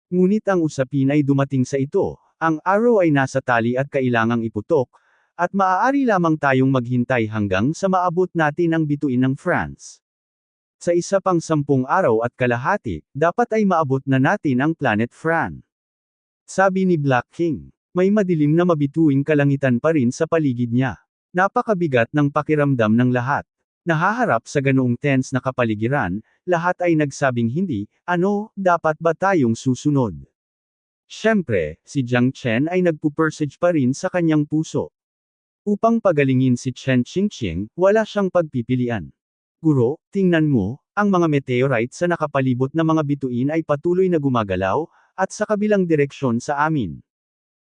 Ngunit ang usapin ay dumating sa ito, ang araw ay nasa tali at kailangang iputok, at maaari lamang tayong maghintay hanggang sa maabot natin ang bituin ng France. Sa isa pang 10 araw at kalahati, dapat ay maabot na natin ang Planet Fran. Sabi ni Black King. May madilim na mabituing kalangitan pa rin sa paligid niya. Napakabigat ng pakiramdam ng lahat. Nahaharap sa ganoong tense na kapaligiran, lahat ay nagsabing hindi, dapat ba tayong susunod? Siyempre, si Jiang Chen ay nagpupursige pa rin sa kanyang puso. Upang pagalingin si Chen Qingqing, wala siyang pagpipilian. Guro, tingnan mo, ang mga meteorite sa nakapalibot na mga bituin ay patuloy na gumagalaw, at sa kabilang direksyon sa amin.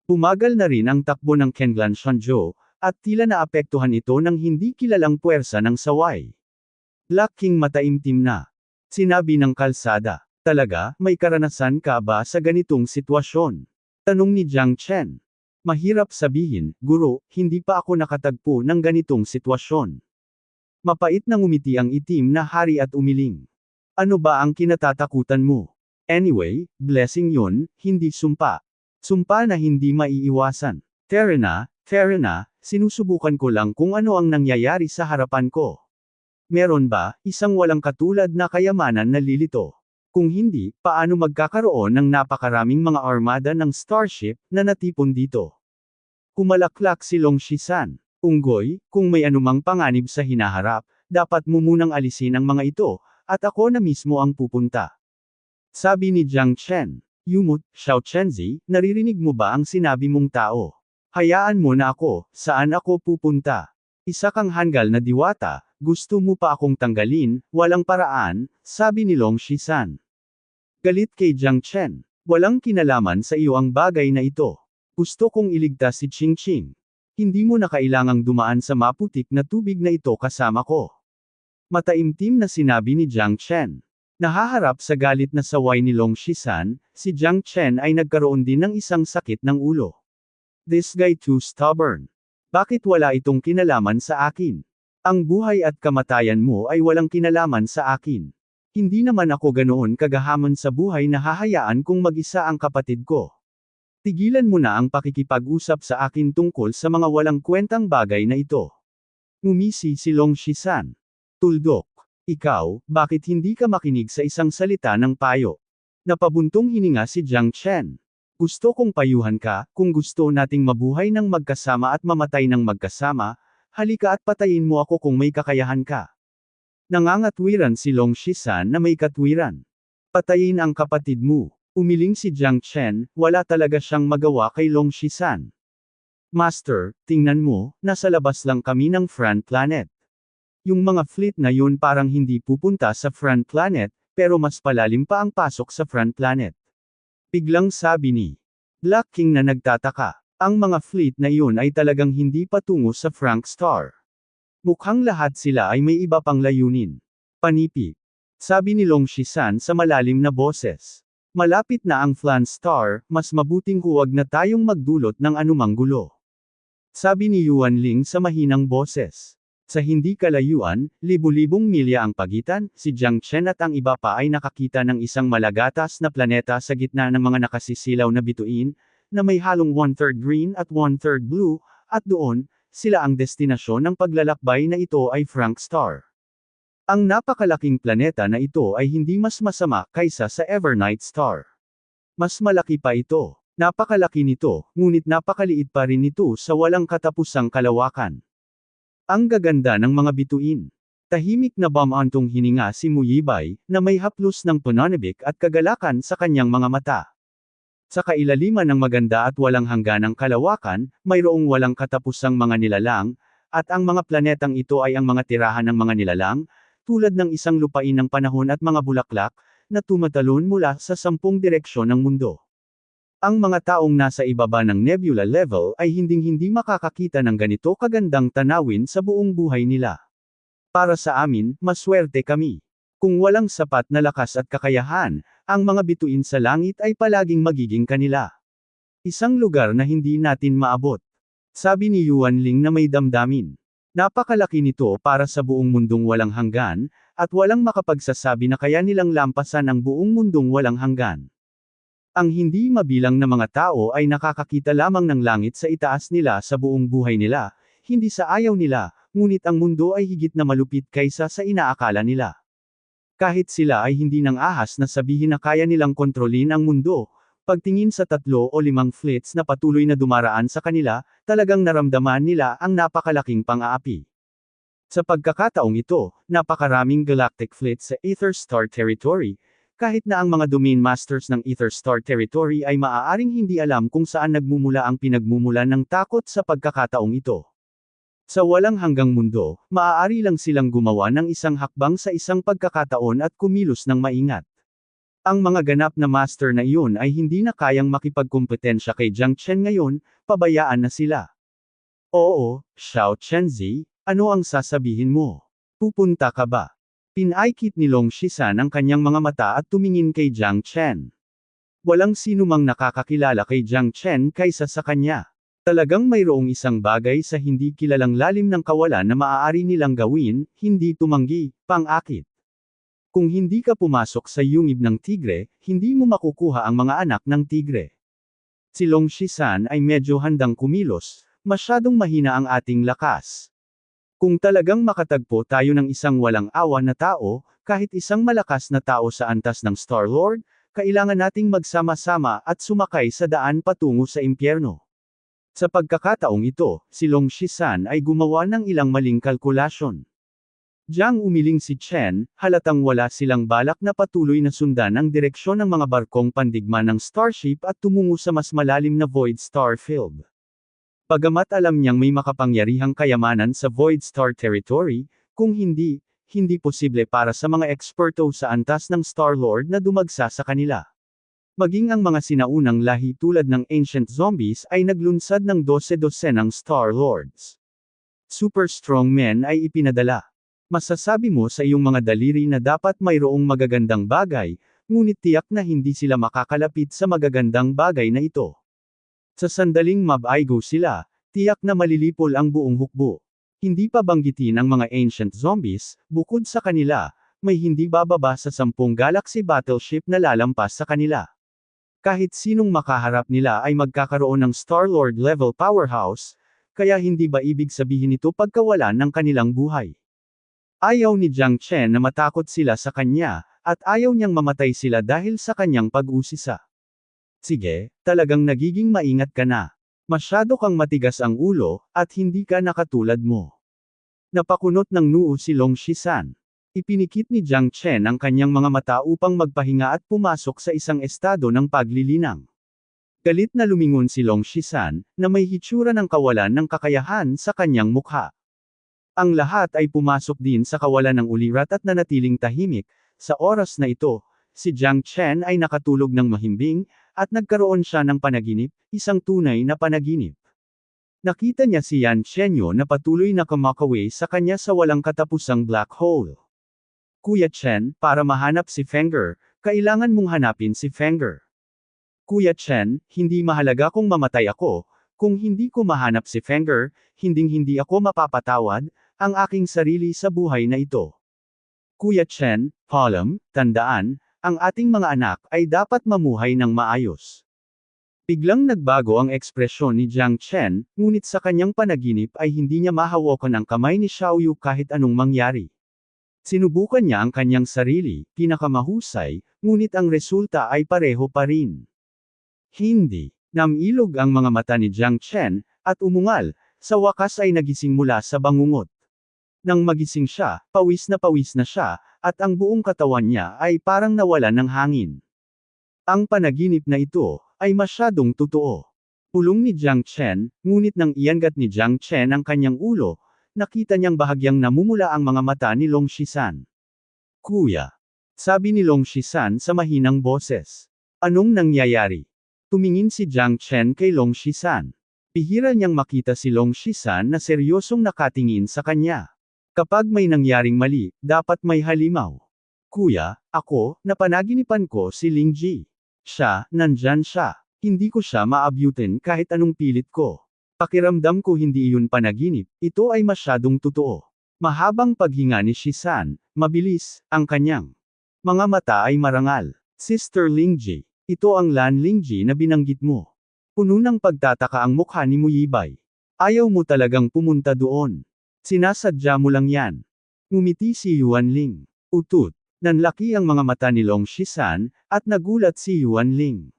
Pumagal na rin ang takbo ng Kenglan Shanzhou, at tila naapektuhan ito ng hindi kilalang puwersa ng saway. Black King mataimtim na. Sinabi ng kalsada, talaga, may karanasan ka ba sa ganitong sitwasyon? Tanong ni Jiang Chen. Mahirap sabihin, guro, hindi pa ako nakatagpo ng ganitong sitwasyon. Mapait na ngumiti ang itim na hari at umiling. Ano ba ang kinatatakutan mo? Anyway, blessing yun, hindi sumpa. Sumpa na hindi maiiwasan. Terena, sinusubukan ko lang kung ano ang nangyayari sa harapan ko. Meron ba, isang walang katulad na kayamanan na lilito? Kung hindi, paano magkakaroon ng napakaraming mga armada ng starship na natipon dito? Kumalaklak si Long Shisan. Unggoy, kung may anumang panganib sa hinaharap, dapat mo munang alisin ang mga ito, at ako na mismo ang pupunta. Sabi ni Jiang Chen. Yumut, Xiao Chenzi, naririnig mo ba ang sinabi mong tao? Hayaan mo na ako, saan ako pupunta? Isa kang hanggal na diwata, gusto mo pa akong tanggalin, walang paraan, sabi ni Long Shisan. Galit kay Jiang Chen. Walang kinalaman sa iyo ang bagay na ito. Gusto kong iligtas si Qingqing. Hindi mo na kailangang dumaan sa maputik na tubig na ito kasama ko. Mataimtim na sinabi ni Jiang Chen. Nahaharap sa galit na saway ni Long Shisan, si Jiang Chen ay nagkaroon din ng isang sakit ng ulo. This guy too stubborn. Bakit wala itong kinalaman sa akin? Ang buhay at kamatayan mo ay walang kinalaman sa akin. Hindi naman ako ganoon kagahamon sa buhay na hahayaan kung mag-isa ang kapatid ko. Tigilan mo na ang pakikipag-usap sa akin tungkol sa mga walang kwentang bagay na ito. Ngumisi si Long Shisan. Tuldok. Ikaw, bakit hindi ka makinig sa isang salita ng payo? Napabuntong hininga si Jiang Chen. Gusto kong payuhan ka, kung gusto nating mabuhay ng magkasama at mamatay ng magkasama, halika at patayin mo ako kung may kakayahan ka. Nangangatwiran si Long Shisan na may katwiran. Patayin ang kapatid mo. Umiling si Jiang Chen, wala talaga siyang magawa kay Long Shisan. Master, tingnan mo, nasa labas lang kami ng Fran Planet. Yung mga fleet na yun parang hindi pupunta sa Fran Planet, pero mas palalim pa ang pasok sa Fran Planet. Biglang sabi ni Black King na nagtataka. Ang mga fleet na yun ay talagang hindi patungo sa Frank Star. Mukhang lahat sila ay may iba pang layunin. Panipi. Sabi ni Long Shisan sa malalim na boses. Malapit na ang Flan Star, mas mabuting huwag na tayong magdulot ng anumang gulo. Sabi ni Yuan Ling sa mahinang boses. Sa hindi kalayuan, libu-libong milya ang pagitan, si Jiang Chen at ang iba pa ay nakakita ng isang malagatas na planeta sa gitna ng mga nakasisilaw na bituin, na may halong 1/3 green at 1/3 blue, at doon, sila ang destinasyon ng paglalakbay na ito ay Frank Star. Ang napakalaking planeta na ito ay hindi mas masama kaysa sa Evernight Star. Mas malaki pa ito. Napakalaki nito, ngunit napakaliit pa rin ito sa walang katapusang kalawakan. Ang gaganda ng mga bituin. Tahimik na bamantong hininga si Muyibay, na may haplos ng pananabik at kagalakan sa kanyang mga mata. Sa kailaliman ng maganda at walang hangganang kalawakan, mayroong walang katapusang mga nilalang, at ang mga planetang ito ay ang mga tirahan ng mga nilalang, tulad ng isang lupain ng panahon at mga bulaklak, na tumatalon mula sa 10 direksyon ng mundo. Ang mga taong nasa ibaba ng nebula level ay hinding-hindi makakakita ng ganito kagandang tanawin sa buong buhay nila. Para sa amin, maswerte kami. Kung walang sapat na lakas at kakayahan, ang mga bituin sa langit ay palaging magiging kanila. Isang lugar na hindi natin maabot. Sabi ni Yuan Ling na may damdamin. Napakalaki nito para sa buong mundong walang hanggan, at walang makapagsasabi na kaya nilang lampasan ang buong mundong walang hanggan. Ang hindi mabilang na mga tao ay nakakakita lamang ng langit sa itaas nila sa buong buhay nila, hindi sa ayaw nila, ngunit ang mundo ay higit na malupit kaysa sa inaakala nila. Kahit sila ay hindi nang ahas na sabihin na kaya nilang kontrolin ang mundo, pagtingin sa 3 o 5 fleets na patuloy na dumaraan sa kanila, talagang naramdaman nila ang napakalaking pang-aapi. Sa pagkakataong ito, napakaraming galactic fleets sa Aether Star Territory, kahit na ang mga domain masters ng Aether Star Territory ay maaaring hindi alam kung saan nagmumula ang pinagmumulan ng takot sa pagkakataong ito. Sa walang hanggang mundo, maaari lang silang gumawa ng isang hakbang sa isang pagkakataon at kumilos ng maingat. Ang mga ganap na master na iyon ay hindi na kayang makipagkumpetensya kay Jiang Chen ngayon, pabayaan na sila. Oo, Xiao Chenzi, ano ang sasabihin mo? Pupunta ka ba? Pinaikit ni Long Shisan ang kanyang mga mata at tumingin kay Jiang Chen. Walang sinumang nakakakilala kay Jiang Chen kaysa sa kanya. Talagang mayroong isang bagay sa hindi kilalang lalim ng kawalan na maaari nilang gawin, hindi tumanggi, pang-akit. Kung hindi ka pumasok sa yungib ng tigre, hindi mo makukuha ang mga anak ng tigre. Si Long Shisan ay medyo handang kumilos, masyadong mahina ang ating lakas. Kung talagang makatagpo tayo ng isang walang awa na tao, kahit isang malakas na tao sa antas ng Star-Lord, kailangan nating magsama-sama at sumakay sa daan patungo sa impyerno. Sa pagkakataong ito, si Long Shisan ay gumawa ng ilang maling kalkulasyon. Diyang umiling si Chen, halatang wala silang balak na patuloy na sundan ang direksyon ng mga barkong pandigma ng Starship at tumungo sa mas malalim na Void Star Field. Bagamat alam niyang may makapangyarihang kayamanan sa Void Star Territory, kung hindi posible para sa mga eksperto sa antas ng Star-Lord na dumagsa sa kanila. Maging ang mga sinaunang lahi tulad ng Ancient Zombies ay naglunsad ng 12 ng Star-Lords. Super strong men ay ipinadala. Masasabi mo sa iyong mga daliri na dapat mayroong magagandang bagay, ngunit tiyak na hindi sila makakalapit sa magagandang bagay na ito. Sa sandaling mabaigo sila, tiyak na malilipol ang buong hukbo. Hindi pa banggitin ang mga ancient zombies, bukod sa kanila, may hindi bababa sa 10 galaxy battleship na lalampas sa kanila. Kahit sinong makaharap nila ay magkakaroon ng Star-Lord level powerhouse, kaya hindi ba ibig sabihin ito pagkawalan ng kanilang buhay? Ayaw ni Jiang Chen na matakot sila sa kanya, at ayaw niyang mamatay sila dahil sa kanyang pag-usisa. Sige, talagang nagiging maingat ka na. Masyado kang matigas ang ulo, at hindi ka nakatulad mo. Napakunot ng noo si Long Shisan. Ipinikit ni Jiang Chen ang kanyang mga mata upang magpahinga at pumasok sa isang estado ng paglilinang. Galit na lumingon si Long Shisan, na may hitsura ng kawalan ng kakayahan sa kanyang mukha. Ang lahat ay pumasok din sa kawalan ng ulirat at nanatiling tahimik. Sa oras na ito, si Jiang Chen ay nakatulog ng mahimbing, at nagkaroon siya ng panaginip, isang tunay na panaginip. Nakita niya si Yan Chenyo na patuloy na kumakaway sa kanya sa walang katapusang black hole. Kuya Chen, para mahanap si Fenger, kailangan mong hanapin si Fenger. Kuya Chen, hindi mahalaga kung mamatay ako, kung hindi ko mahanap si Fenger, hinding-hindi ako mapapatawad, ang aking sarili sa buhay na ito. Kuya Chen, Palm, tandaan, ang ating mga anak ay dapat mamuhay ng maayos. Biglang nagbago ang ekspresyon ni Jiang Chen, ngunit sa kanyang panaginip ay hindi niya mahawakan ang kamay ni Xiaoyu kahit anong mangyari. Sinubukan niya ang kanyang sarili, pinakamahusay, ngunit ang resulta ay pareho pa rin. Hindi. Namilog ang mga mata ni Jiang Chen, at umungal, sa wakas ay nagising mula sa bangungot. Nang magising siya, pawis na siya, at ang buong katawan niya ay parang nawalan ng hangin. Ang panaginip na ito, ay masyadong totoo. Pulong ni Jiang Chen, ngunit nang iangat ni Jiang Chen ang kanyang ulo, nakita niyang bahagyang namumula ang mga mata ni Long Shisan. Kuya. Sabi ni Long Shisan sa mahinang boses. Anong nangyayari? Tumingin si Jiang Chen kay Long Shisan. Bihira niyang makita si Long Shisan na seryosong nakatingin sa kanya. Kapag may nangyaring mali, dapat may halimaw. Kuya, ako, napanaginipan ko si Ling Ji. Siya, nandyan siya. Hindi ko siya maabutin kahit anong pilit ko. Pakiramdam ko hindi iyon panaginip, ito ay masyadong totoo. Mahabang paghinga ni Shisan, mabilis, ang kanyang mga mata ay marangal. Sister Lingji, ito ang Lan Lingji na binanggit mo. Puno ng pagtataka ang mukha ni Muyibay. Ayaw mo talagang pumunta doon. Sinasadya mo lang yan. Ngumiti si Yuan Ling. Utut. Nanlaki ang mga mata ni Long Shisan, at nagulat si Yuan Ling.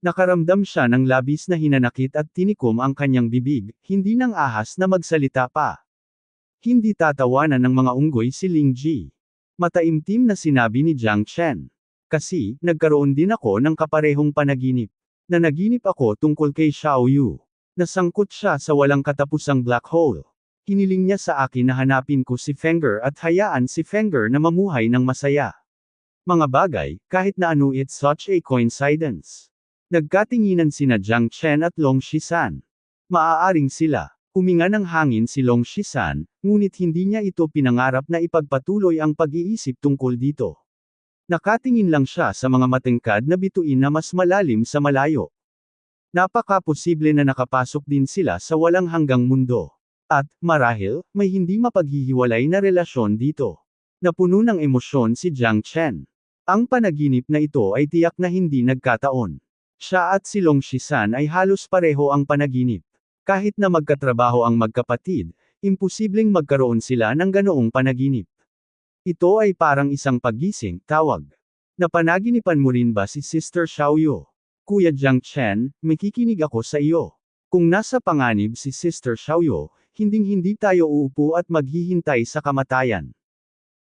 Nakaramdam siya ng labis na hinanakit at tinikom ang kanyang bibig, hindi nang ahas na magsalita pa. Hindi tatawanan ng mga unggoy si Ling Ji. Mataimtim na sinabi ni Jiang Chen. Kasi, nagkaroon din ako ng kaparehong panaginip. Nanaginip ako tungkol kay Xiao Yu. Nasangkot siya sa walang katapusang black hole. Hiniling niya sa akin na hanapin ko si Fenger at hayaan si Fenger na mamuhay ng masaya. Mga bagay, kahit na ano, it's such a coincidence. Nagkatinginan sina Jiang Chen at Long Shisan. Maaaring sila. Huminga ng hangin si Long Shisan, ngunit hindi niya ito pinangarap na ipagpatuloy ang pag-iisip tungkol dito. Nakatingin lang siya sa mga matengkad na bituin na mas malalim sa malayo. Napaka-posible na nakapasok din sila sa walang hanggang mundo. At, marahil, may hindi mapaghihiwalay na relasyon dito. Napuno ng emosyon si Jiang Chen. Ang panaginip na ito ay tiyak na hindi nagkataon. Siya at si Long Shisan ay halos pareho ang panaginip. Kahit na magkatrabaho ang magkapatid, imposibleng magkaroon sila ng ganoong panaginip. Ito ay parang isang paggising, tawag. Napanaginipan mo rin ba si Sister Xiaoyu? Kuya Jiang Chen, makikinig ako sa iyo. Kung nasa panganib si Sister Xiaoyu, hinding-hindi tayo uupo at maghihintay sa kamatayan.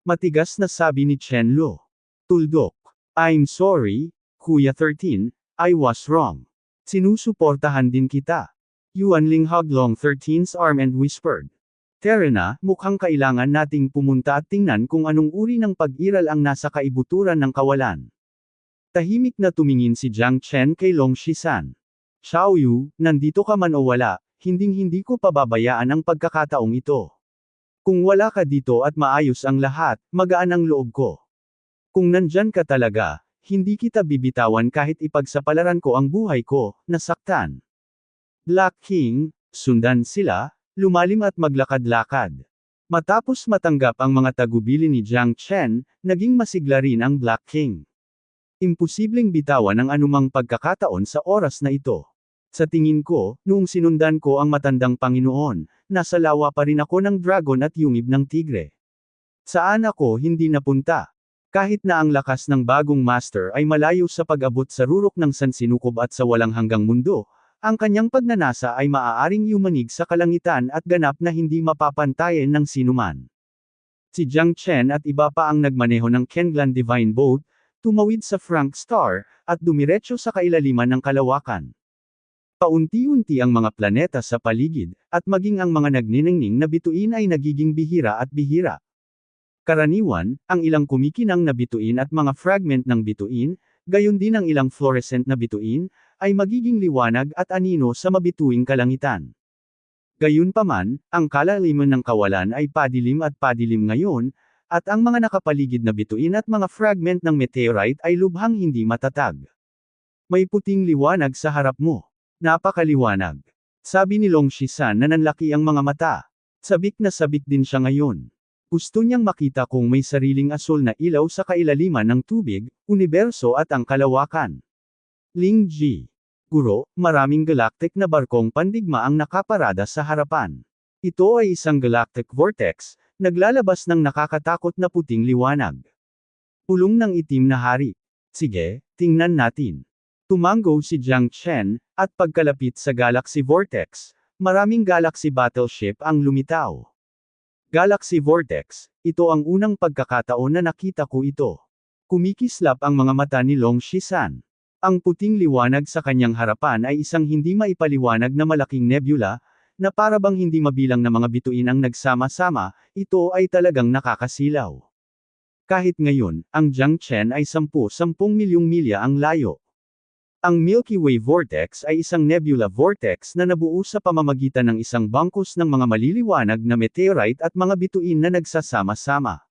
Matigas na sabi ni Chen Lu. Tuldok. I'm sorry, Kuya 13, I was wrong. Sinusuportahan din kita. Yuan Ling hugged Long 13's arm and whispered. Terena, mukhang kailangan nating pumunta at tingnan kung anong uri ng pag-iral ang nasa kaibuturan ng kawalan. Tahimik na tumingin si Jiang Chen kay Long Shisan. Xiaoyu, nandito ka man o wala, hinding-hindi ko pababayaan ang pagkakataong ito. Kung wala ka dito at maayos ang lahat, magaan ang loob ko. Kung nandyan ka talaga, hindi kita bibitawan kahit ipagsapalaran ko ang buhay ko, nasaktan. Black King, sundan sila, lumalim at maglakad-lakad. Matapos matanggap ang mga tagubili ni Jiang Chen, naging masigla rin ang Black King. Imposibleng bitawan ang anumang pagkakataon sa oras na ito. Sa tingin ko, noong sinundan ko ang matandang Panginoon, nasa lawa pa rin ako ng dragon at yungib ng tigre. Saan ako hindi napunta? Kahit na ang lakas ng bagong master ay malayo sa pag-abot sa rurok ng sansinukob at sa walang hanggang mundo, ang kanyang pagnanasa ay maaaring yumanig sa kalangitan at ganap na hindi mapapantayan ng sinuman. Si Jiang Chen at iba pa ang nagmaneho ng Kenglan Divine Boat, tumawid sa Frank Star, at dumiretso sa kailaliman ng kalawakan. Paunti-unti ang mga planeta sa paligid, at maging ang mga nagniningning na bituin ay nagiging bihira at bihira. Karaniwan, ang ilang kumikinang na bituin at mga fragment ng bituin, gayon din ang ilang fluorescent na bituin, ay magiging liwanag at anino sa mabituing kalangitan. Gayunpaman, ang kalaliman ng kawalan ay padilim at padilim ngayon, at ang mga nakapaligid na bituin at mga fragment ng meteorite ay lubhang hindi matatag. May puting liwanag sa harap mo. Napakaliwanag. Sabi ni Long Shisan na nanlaki ang mga mata. Sabik na sabik din siya ngayon. Gusto niyang makita kung may sariling asul na ilaw sa kailaliman ng tubig, universo at ang kalawakan. Ling Ji. Guro, maraming galactic na barkong pandigma ang nakaparada sa harapan. Ito ay isang galactic vortex, naglalabas ng nakakatakot na puting liwanag. Pulong ng itim na hari. Sige, tingnan natin. Tumango si Jiang Chen, at pagkalapit sa galaxy vortex, maraming galaxy battleship ang lumitaw. Galaxy vortex, ito ang unang pagkakataon na nakita ko ito. Kumikislap ang mga mata ni Long Shisan. Ang puting liwanag sa kanyang harapan ay isang hindi maipaliwanag na malaking nebula, na parabang hindi mabilang na mga bituin ang nagsama-sama, ito ay talagang nakakasilaw. Kahit ngayon, ang Jiang Chen ay 10 milyong milya ang layo. Ang Milky Way vortex ay isang nebula vortex na nabuo sa pamamagitan ng isang bangkus ng mga maliliwanag na meteorite at mga bituin na nagsasama-sama.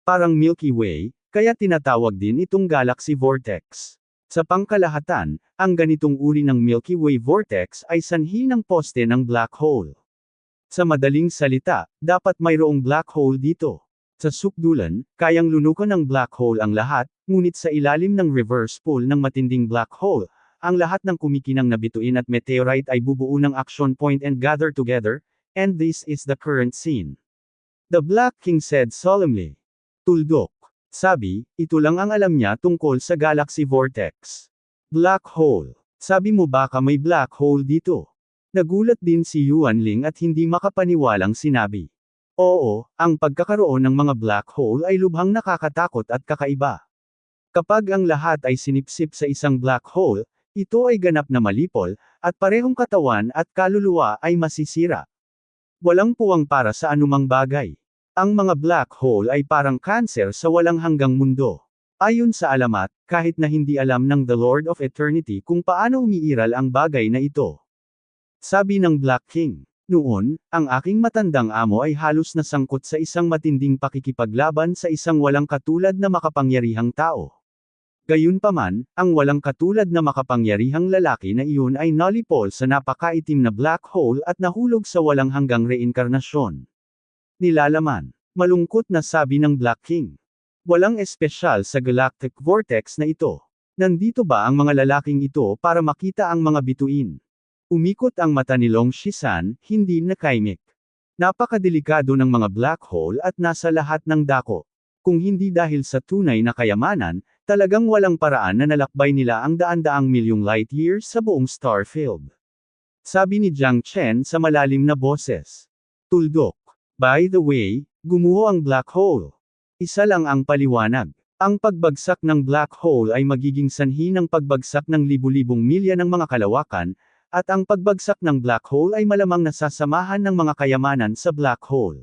Parang Milky Way, kaya tinatawag din itong galaxy vortex. Sa pangkalahatan, ang ganitong uri ng Milky Way vortex ay sanhi ng poste ng black hole. Sa madaling salita, dapat mayroong black hole dito. Sa sukdulan, kayang lunukan ng black hole ang lahat, ngunit sa ilalim ng reverse pull ng matinding black hole, ang lahat ng kumikinang na bituin at meteorite ay bubuo ng action point and gather together, and this is the current scene. The Black King said solemnly. Tuldok. Sabi, ito lang ang alam niya tungkol sa galaxy vortex. Black hole. Sabi mo baka may black hole dito? Nagulat din si Yuan Ling at hindi makapaniwalang sinabi. Oo, ang pagkakaroon ng mga black hole ay lubhang nakakatakot at kakaiba. Kapag ang lahat ay sinipsip sa isang black hole, ito ay ganap na malipol, at parehong katawan at kaluluwa ay masisira. Walang puwang para sa anumang bagay. Ang mga black hole ay parang kanser sa walang hanggang mundo. Ayon sa alamat, kahit na hindi alam ng The Lord of Eternity kung paano umiiral ang bagay na ito. Sabi ng Black King. Noon, ang aking matandang amo ay halos nasangkot sa isang matinding pakikipaglaban sa isang walang katulad na makapangyarihang tao. Gayunpaman, ang walang katulad na makapangyarihang lalaki na iyon ay nalipol sa napakaitim na black hole at nahulog sa walang hanggang reinkarnasyon. Nilalaman. Malungkot na sabi ng Black King. Walang espesyal sa galactic vortex na ito. Nandito ba ang mga lalaking ito para makita ang mga bituin? Umikot ang mata ni Long Shisan, hindi nakaimik. Napakadelikado ng mga black hole at nasa lahat ng dako. Kung hindi dahil sa tunay na kayamanan, talagang walang paraan na nalakbay nila ang daan-daang milyong light years sa buong star field. Sabi ni Jiang Chen sa malalim na boses. Tuldok. By the way, gumuho ang black hole. Isa lang ang paliwanag. Ang pagbagsak ng black hole ay magiging sanhi ng pagbagsak ng libu-libong milya ng mga kalawakan, at ang pagbagsak ng black hole ay malamang nasasamahan ng mga kayamanan sa black hole.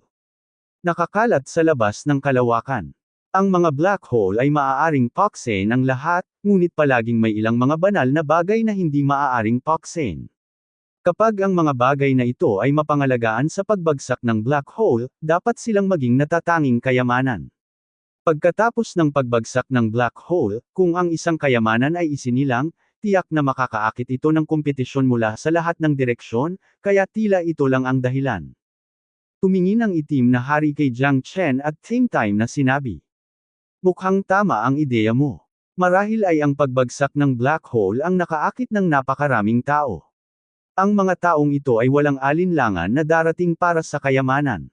Nakakalat sa labas ng kalawakan. Ang mga black hole ay maaaring paksain ang lahat, ngunit palaging may ilang mga banal na bagay na hindi maaaring paksain. Kapag ang mga bagay na ito ay mapangalagaan sa pagbagsak ng black hole, dapat silang maging natatanging kayamanan. Pagkatapos ng pagbagsak ng black hole, kung ang isang kayamanan ay isinilang, tiyak na makakaakit ito ng kompetisyon mula sa lahat ng direksyon, kaya tila ito lang ang dahilan. Tumingin ang itim na hari kay Jiang Chen at same time na sinabi. Mukhang tama ang ideya mo. Marahil ay ang pagbagsak ng black hole ang nakaakit ng napakaraming tao. Ang mga taong ito ay walang alinlangan na darating para sa kayamanan.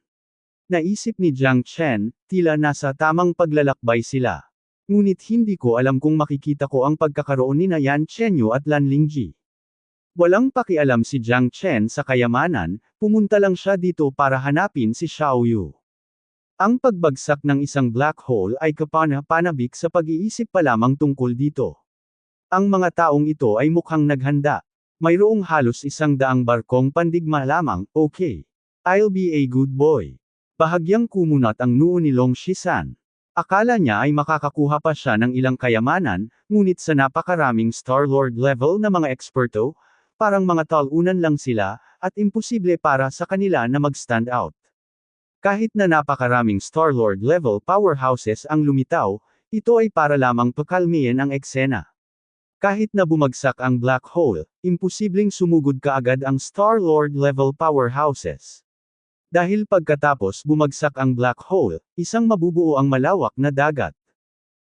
Naisip ni Jiang Chen, tila nasa tamang paglalakbay sila. Ngunit hindi ko alam kung makikita ko ang pagkakaroon ni Yan Chenyu at Lan Lingji. Walang pakialam si Jiang Chen sa kayamanan, pumunta lang siya dito para hanapin si Xiao Yu. Ang pagbagsak ng isang black hole ay kapana-panabik sa pag-iisip pa lamang tungkol dito. Ang mga taong ito ay mukhang naghanda. Mayroong halos 100 barkong pandigma lamang, okay. I'll be a good boy. Bahagyang kumunat ang noo ni Long Shisan. Akala niya ay makakakuha pa siya ng ilang kayamanan, ngunit sa napakaraming Star-Lord level na mga eksperto, parang mga talunan lang sila, at imposible para sa kanila na mag-stand out. Kahit na napakaraming Star-Lord level powerhouses ang lumitaw, ito ay para lamang pakalmihin ang eksena. Kahit na bumagsak ang black hole, imposibleng sumugod kaagad ang Star-Lord level powerhouses. Dahil pagkatapos bumagsak ang black hole, isang mabubuo ang malawak na dagat.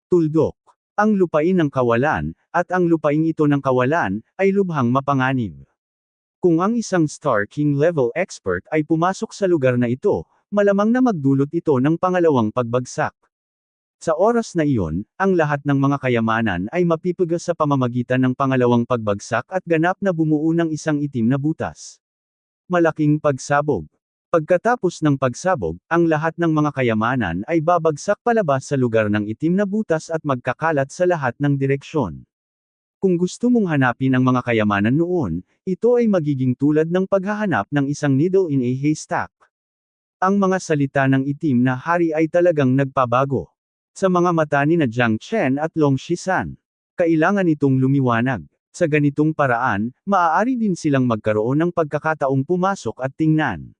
Tuldok. Ang lupain ng kawalan, at ang lupain ito ng kawalan, ay lubhang mapanganib. Kung ang isang Star King level expert ay pumasok sa lugar na ito, malamang na magdulot ito ng pangalawang pagbagsak. Sa oras na iyon, ang lahat ng mga kayamanan ay mapipigas sa pamamagitan ng pangalawang pagbagsak at ganap na bumuo ng isang itim na butas. Malaking pagsabog. Pagkatapos ng pagsabog, ang lahat ng mga kayamanan ay babagsak palabas sa lugar ng itim na butas at magkakalat sa lahat ng direksyon. Kung gusto mong hanapin ang mga kayamanan noon, ito ay magiging tulad ng paghahanap ng isang needle in a haystack. Ang mga salita ng itim na hari ay talagang nagpabago. Sa mga mata ni na Jiang Chen at Long Shisan. Kailangan itong lumiwanag. Sa ganitong paraan, maaari din silang magkaroon ng pagkakataong pumasok at tingnan.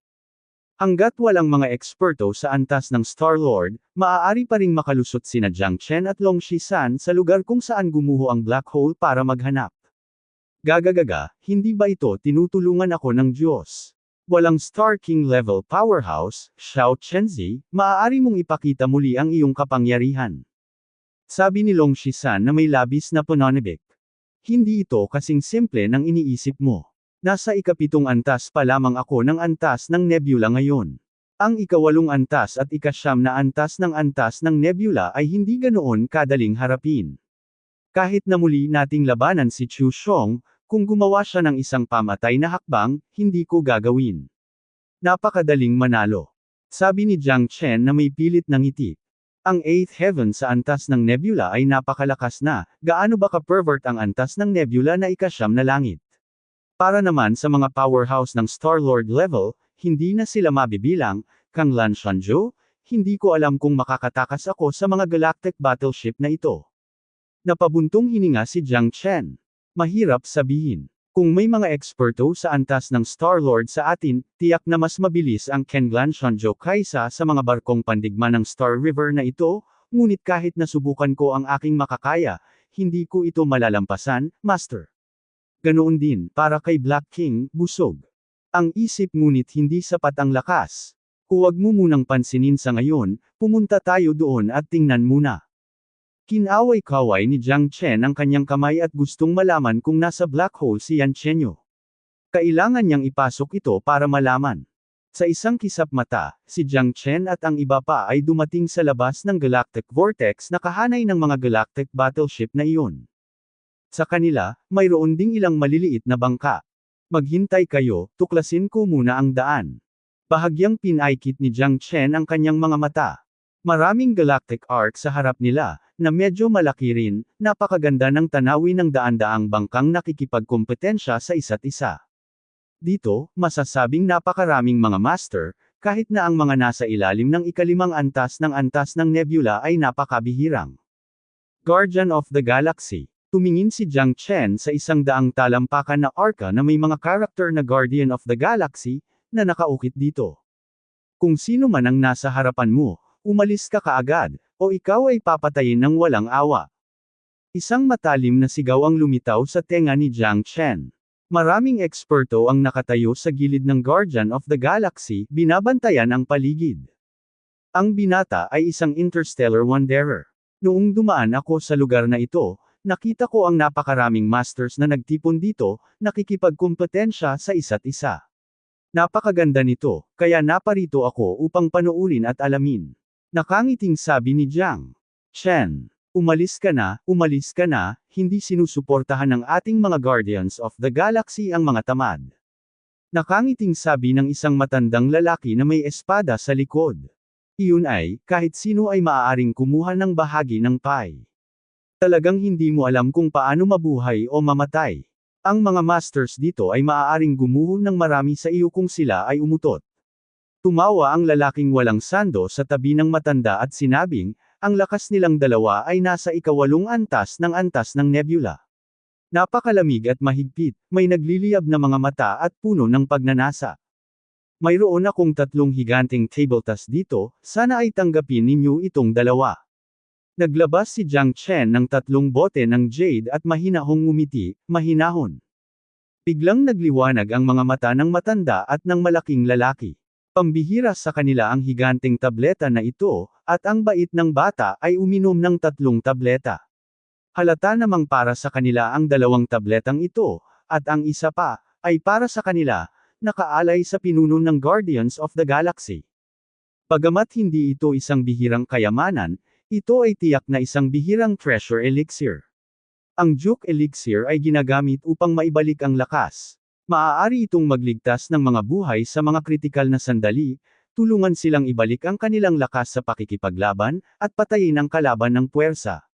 Hanggat walang mga eksperto sa antas ng Star-Lord, maaari pa ring makalusot sina Jiang Chen at Long Shisan sa lugar kung saan gumuho ang black hole para maghanap. Gagagaga, hindi ba ito tinutulungan ako ng Diyos? Walang Star King level powerhouse, Xiao Chenzi, maaari mong ipakita muli ang iyong kapangyarihan. Sabi ni Long Shisan na may labis na pananabik. Hindi ito kasing simple ng iniisip mo. Nasa ikapitong antas pa lamang ako ng antas ng nebula ngayon. Ang ikawalong antas at ikasyam na antas ng nebula ay hindi ganoon kadaling harapin. Kahit na muli nating labanan si Chu Xiong, kung gumawa siya ng isang pamatay na hakbang, hindi ko gagawin. Napakadaling manalo. Sabi ni Jiang Chen na may pilit na ngiti. Ang 8th heaven sa antas ng nebula ay napakalakas na, gaano ba ka-pervert ang antas ng nebula na ikasyam na langit? Para naman sa mga powerhouse ng Star-Lord level, hindi na sila mabibilang. Kang Lan Shanzhou, hindi ko alam kung makakatakas ako sa mga galactic battleship na ito. Napabuntong hininga si Jiang Chen. Mahirap sabihin. Kung may mga eksperto sa antas ng Star-Lord sa atin, tiyak na mas mabilis ang Kang Lan Shanzhou kaysa sa mga barkong pandigma ng Star River na ito, ngunit kahit nasubukan ko ang aking makakaya, hindi ko ito malalampasan, Master. Ganoon din, para kay Black King, busog. Ang isip ngunit hindi sapat ang lakas. Huwag mo munang pansinin sa ngayon, pumunta tayo doon at tingnan muna. Kinaway-kaway ni Jiang Chen ang kanyang kamay at gustong malaman kung nasa black hole si Yan Chenyo. Kailangan niyang ipasok ito para malaman. Sa isang kisap mata, si Jiang Chen at ang iba pa ay dumating sa labas ng galactic vortex na kahanay ng mga galactic battleship na iyon. Sa kanila, mayroon ding ilang maliliit na bangka. Maghintay kayo, tuklasin ko muna ang daan. Bahagyang pinaikit ni Jiang Chen ang kanyang mga mata. Maraming galactic arc sa harap nila, na medyo malaki rin, napakaganda ng tanawin ng daan-daang bangkang nakikipagkompetensya sa isa't isa. Dito, masasabing napakaraming mga master, kahit na ang mga nasa ilalim ng ikalimang antas ng nebula ay napakabihirang. Guardian of the Galaxy. Tumingin si Jiang Chen sa isang daang talampakan na arca na may mga karakter na Guardian of the Galaxy, na nakaukit dito. Kung sino man ang nasa harapan mo, umalis ka kaagad, o ikaw ay papatayin ng walang awa. Isang matalim na sigaw ang lumitaw sa tenga ni Jiang Chen. Maraming eksperto ang nakatayo sa gilid ng Guardian of the Galaxy, binabantayan ang paligid. Ang binata ay isang interstellar wanderer. Noong dumaan ako sa lugar na ito, nakita ko ang napakaraming masters na nagtipon dito, nakikipagkompetensya sa isa't isa. Napakaganda nito, kaya naparito ako upang panuulin at alamin. Nakangiting sabi ni Jiang Chen. Umalis ka na, hindi sinusuportahan ng ating mga Guardians of the Galaxy ang mga tamad. Nakangiting sabi ng isang matandang lalaki na may espada sa likod. Iyon ay, kahit sino ay maaaring kumuha ng bahagi ng pie. Talagang hindi mo alam kung paano mabuhay o mamatay. Ang mga masters dito ay maaaring gumuho ng marami sa iyo kung sila ay umutot. Tumawa ang lalaking walang sando sa tabi ng matanda at sinabing, ang lakas nilang dalawa ay nasa ikawalong antas ng nebula. Napakalamig at mahigpit, may nagliliyab na mga mata at puno ng pagnanasa. Mayroon akong 3 higanteng tabletas dito, sana ay tanggapin ninyo itong dalawa. Naglabas si Jiang Chen ng 3 bote ng jade at mahinahong ngumiti, mahinahon. Biglang nagliwanag ang mga mata ng matanda at ng malaking lalaki. Pambihira sa kanila ang higanteng tableta na ito, at ang bait ng bata ay uminom ng 3 tableta. Halata namang para sa kanila ang 2 tabletang ito, at ang isa pa, ay para sa kanila, nakaalay sa pinuno ng Guardians of the Galaxy. Bagamat hindi ito isang bihirang kayamanan, ito ay tiyak na isang bihirang treasure elixir. Ang Juke Elixir ay ginagamit upang maibalik ang lakas. Maaari itong magligtas ng mga buhay sa mga kritikal na sandali, tulungan silang ibalik ang kanilang lakas sa pakikipaglaban, at patayin ang kalaban ng puwersa.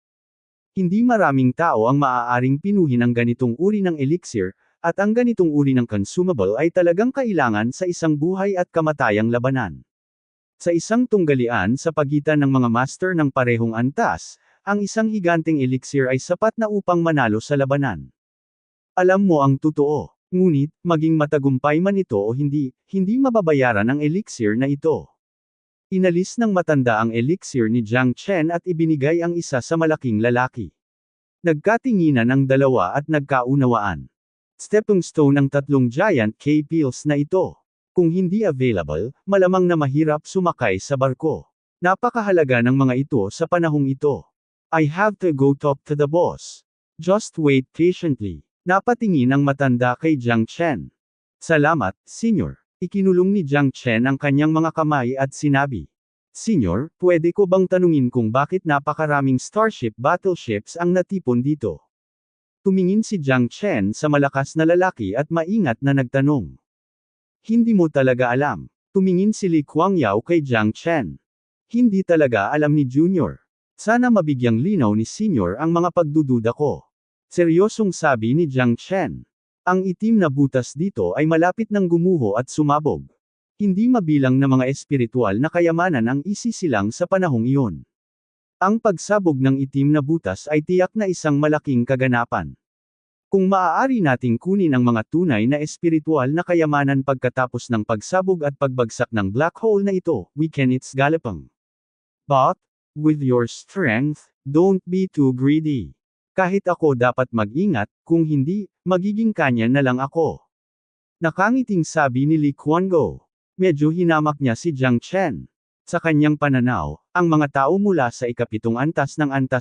Hindi maraming tao ang maaaring pinuhin ang ganitong uri ng elixir, at ang ganitong uri ng consumable ay talagang kailangan sa isang buhay at kamatayang labanan. Sa isang tunggalian sa pagitan ng mga master ng parehong antas, ang isang higanteng elixir ay sapat na upang manalo sa labanan. Alam mo ang totoo. Ngunit, maging matagumpay man ito o hindi, hindi mababayaran ang elixir na ito. Inalis ng matanda ang elixir ni Jiang Chen at ibinigay ang isa sa malaking lalaki. Nagkatinginan ang dalawa at nagkaunawaan. Stepping stone ang tatlong giant K-pills na ito. Kung hindi available, malamang na mahirap sumakay sa barko. Napakahalaga ng mga ito sa panahong ito. I have to go talk to the boss. Just wait patiently. Napatingin ang matanda kay Jiang Chen. Salamat, Senyor. Ikinulong ni Jiang Chen ang kanyang mga kamay at sinabi, Senyor, pwede ko bang tanungin kung bakit napakaraming starship battleships ang natipon dito? Tumingin si Jiang Chen sa malakas na lalaki at maingat na nagtanong. Hindi mo talaga alam. Tumingin si Li Kuangyao kay Jiang Chen. Hindi talaga alam ni Junior. Sana mabigyang linaw ni Senior ang mga pagdududa ko. Seryosong sabi ni Jiang Chen. Ang itim na butas dito ay malapit ng gumuho at sumabog. Hindi mabilang na mga espiritual na kayamanan ang isisilang sa panahong iyon. Ang pagsabog ng itim na butas ay tiyak na isang malaking kaganapan. Kung maaari nating kunin ang mga tunay na espiritual na kayamanan pagkatapos ng pagsabog at pagbagsak ng black hole na ito, we can it's galapang. But, with your strength, don't be too greedy. Kahit ako dapat mag-ingat, kung hindi, magiging kanya na lang ako. Nakangiting sabi ni Li Kuango. Medyo hinamak niya si Jiang Chen. Sa kanyang pananaw, ang mga tao mula sa ikapitong antas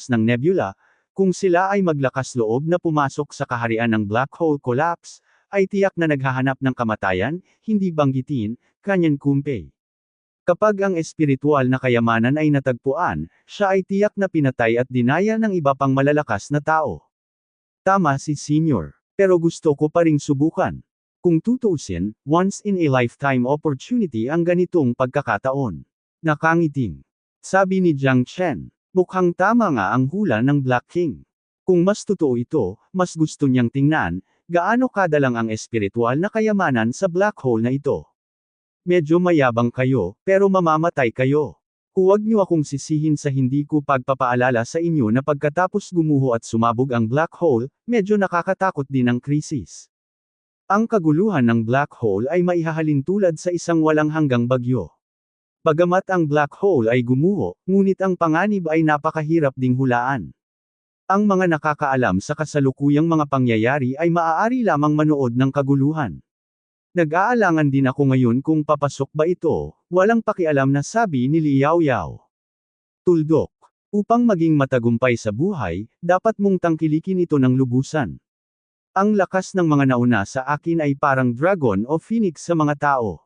ng nebula, kung sila ay maglakas loob na pumasok sa kaharian ng black hole collapse, ay tiyak na naghahanap ng kamatayan, hindi banggitin, kanyan kumpay. Kapag ang espiritual na kayamanan ay natagpuan, siya ay tiyak na pinatay at dinaya ng iba pang malalakas na tao. Tama si Senior. Pero gusto ko pa ring subukan. Kung tutuusin, once in a lifetime opportunity ang ganitong pagkakataon. Nakangiting. Sabi ni Jiang Chen. Mukhang tama nga ang hula ng Black King. Kung mas totoo ito, mas gusto niyang tingnan, gaano kadalang ang espiritual na kayamanan sa black hole na ito. Medyo mayabang kayo, pero mamamatay kayo. Huwag niyo akong sisihin sa hindi ko pagpapaalala sa inyo na pagkatapos gumuho at sumabog ang black hole, medyo nakakatakot din ang krisis. Ang kaguluhan ng black hole ay maihahalin tulad sa isang walang hanggang bagyo. Bagamat ang black hole ay gumuho, ngunit ang panganib ay napakahirap ding hulaan. Ang mga nakakaalam sa kasalukuyang mga pangyayari ay maaari lamang manood ng kaguluhan. Nag-aalangan din ako ngayon kung papasok ba ito, walang pakialam na sabi ni Li Yaoyao. Tuldok. Upang maging matagumpay sa buhay, dapat mong tangkilikin ito ng lubusan. Ang lakas ng mga nauna sa akin ay parang dragon o phoenix sa mga tao.